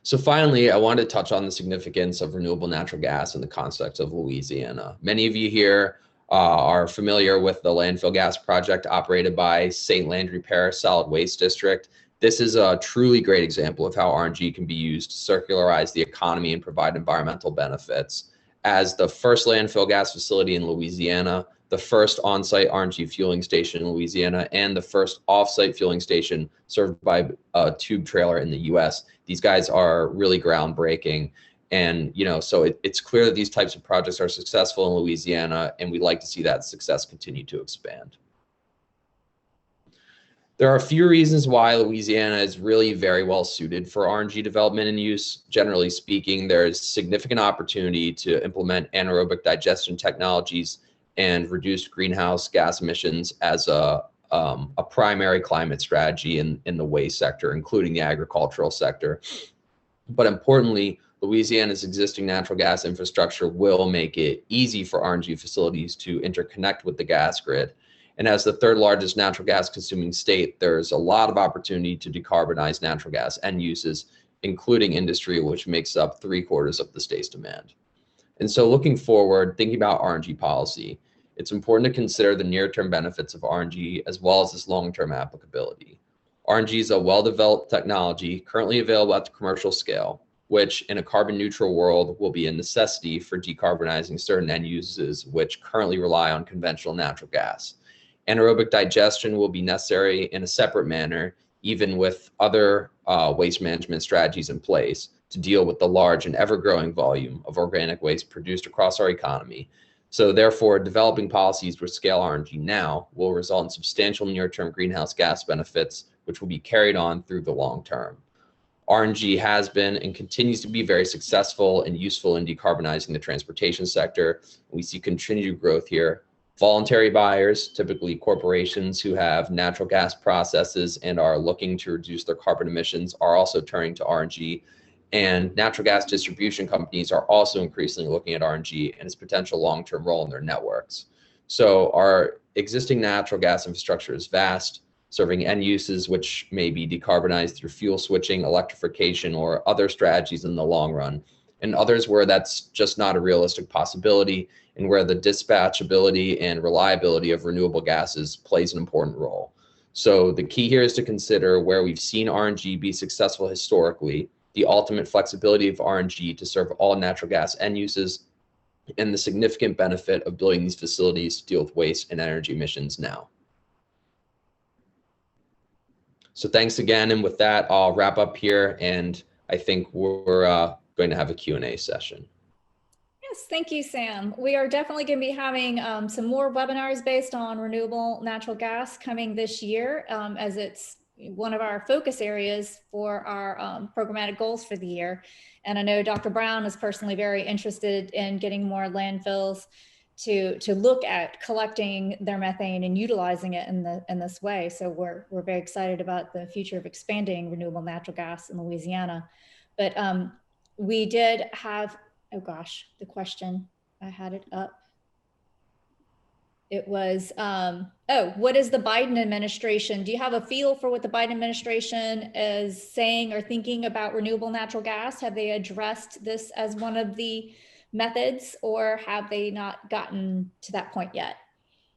So finally, I wanted to touch on the significance of renewable natural gas in the context of Louisiana. Many of you here are familiar with the landfill gas project operated by St. Landry Parish Solid Waste District. This is a truly great example of how RNG can be used to circularize the economy and provide environmental benefits. As the first landfill gas facility in Louisiana, the first on-site RNG fueling station in Louisiana, and the first off-site fueling station served by a tube trailer in the US. These guys are really groundbreaking. And, so it's clear that these types of projects are successful in Louisiana, and we'd like to see that success continue to expand. There are a few reasons why Louisiana is really very well suited for RNG development and use. Generally speaking, there's significant opportunity to implement anaerobic digestion technologies and reduce greenhouse gas emissions as a primary climate strategy in the waste sector, including the agricultural sector. But importantly, Louisiana's existing natural gas infrastructure will make it easy for RNG facilities to interconnect with the gas grid. And as the third largest natural gas consuming state, there's a lot of opportunity to decarbonize natural gas end uses, including industry, which makes up 3/4 of the state's demand. And so looking forward, thinking about RNG policy, it's important to consider the near-term benefits of RNG as well as its long-term applicability. RNG is a well-developed technology currently available at the commercial scale, which in a carbon neutral world will be a necessity for decarbonizing certain end uses which currently rely on conventional natural gas. Anaerobic digestion will be necessary in a separate manner, even with other waste management strategies in place to deal with the large and ever-growing volume of organic waste produced across our economy. So therefore, developing policies which scale RNG now will result in substantial near-term greenhouse gas benefits, which will be carried on through the long term. RNG has been and continues to be very successful and useful in decarbonizing the transportation sector. We see continued growth here. Voluntary buyers, typically corporations who have natural gas processes and are looking to reduce their carbon emissions, are also turning to RNG. And natural gas distribution companies are also increasingly looking at RNG and its potential long-term role in their networks. So our existing natural gas infrastructure is vast, serving end uses which may be decarbonized through fuel switching, electrification, or other strategies in the long run. and others where that's just not a realistic possibility, and where the dispatchability and reliability of renewable gases plays an important role. So the key here is to consider where we've seen RNG be successful historically, the ultimate flexibility of RNG to serve all natural gas end uses, and the significant benefit of building these facilities to deal with waste and energy emissions now. So thanks again. And with that, I'll wrap up here. And I think we're going to have a Q&A session. Yes, thank you, Sam. We are definitely going to be having some more webinars based on renewable natural gas coming this year, as it's one of our focus areas for our programmatic goals for the year. And I know Dr. Brown is personally very interested in getting more landfills to look at collecting their methane and utilizing it in this way. So we're very excited about the future of expanding renewable natural gas in Louisiana. But we did have, oh gosh, the question, I had it up. It was, what is the Biden administration? Do you have a feel for what the Biden administration is saying or thinking about renewable natural gas? Have they addressed this as one of the methods, or have they not gotten to that point yet?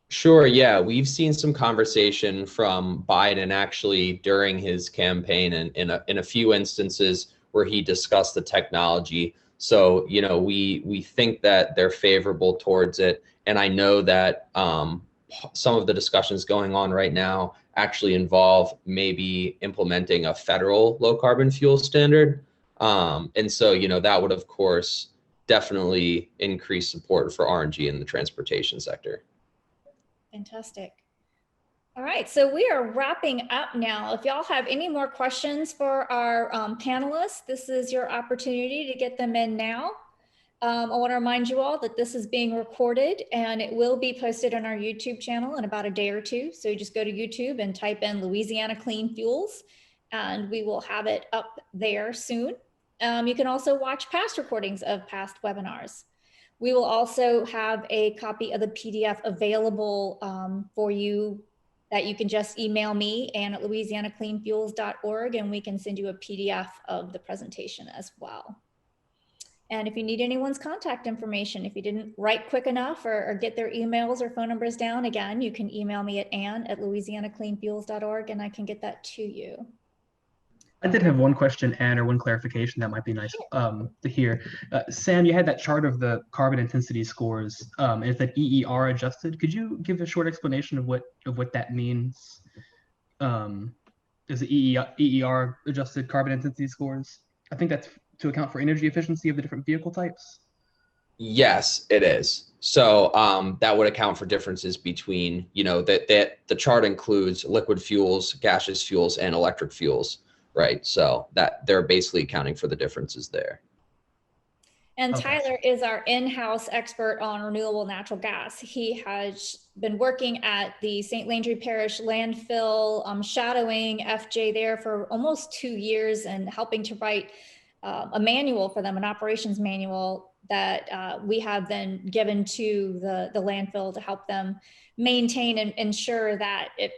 Sure, yeah, we've seen some conversation from Biden actually during his campaign, and in a few instances where he discussed the technology. So, you know, we think that they're favorable towards it. And I know that some of the discussions going on right now actually involve maybe implementing a federal low carbon fuel standard. And so, you know, that would, of course, definitely increase support for RNG in the transportation sector. Fantastic. All right, so we are wrapping up now. If y'all have any more questions for our panelists, this is your opportunity to get them in now. I want to remind you all that this is being recorded and it will be posted on our YouTube channel in about a day or two. So you just go to YouTube and type in Louisiana Clean Fuels and we will have it up there soon. You can also watch past recordings of past webinars. We will also have a copy of the PDF available for you that you can just email me, Ann at louisianacleanfuels.org, and we can send you a PDF of the presentation as well. And if you need anyone's contact information, if you didn't write quick enough or get their emails or phone numbers down, again, you can email me at Ann at louisianacleanfuels.org and I can get that to you. I did have one question, Ann, or one clarification that might be nice to hear. Sam, you had that chart of the carbon intensity scores. Is that EER adjusted? Could you give a short explanation of what that means? Is the EER adjusted carbon intensity scores? I think that's to account for energy efficiency of the different vehicle types. Yes, it is. So that would account for differences between, you know, the chart includes liquid fuels, gaseous fuels, and electric fuels. Right, so that they're basically accounting for the differences there. And Tyler is our in-house expert on renewable natural gas. He has been working at the St. Landry Parish landfill, shadowing FJ there for almost 2 years and helping to write a manual for them, an operations manual that we have then given to the landfill to help them maintain and ensure that if,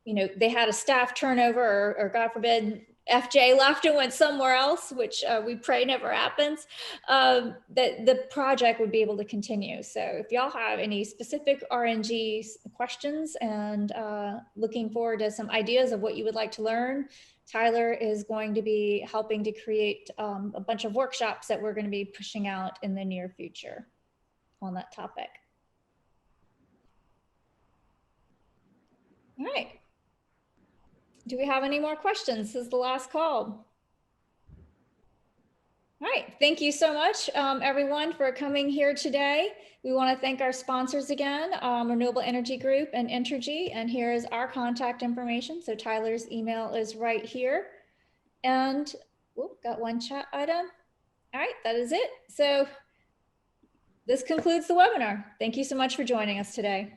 you know, they had a staff turnover or God forbid, FJ left and went somewhere else, which we pray never happens, that the project would be able to continue. So if y'all have any specific RNG questions and looking forward to some ideas of what you would like to learn, Tyler is going to be helping to create a bunch of workshops that we're going to be pushing out in the near future on that topic. All right. Do we have any more questions? This is the last call. All right, thank you so much, everyone, for coming here today. We want to thank our sponsors again, Renewable Energy Group and Entergy, and here is our contact information. So Tyler's email is right here. And got one chat item. All right, that is it. So this concludes the webinar. Thank you so much for joining us today.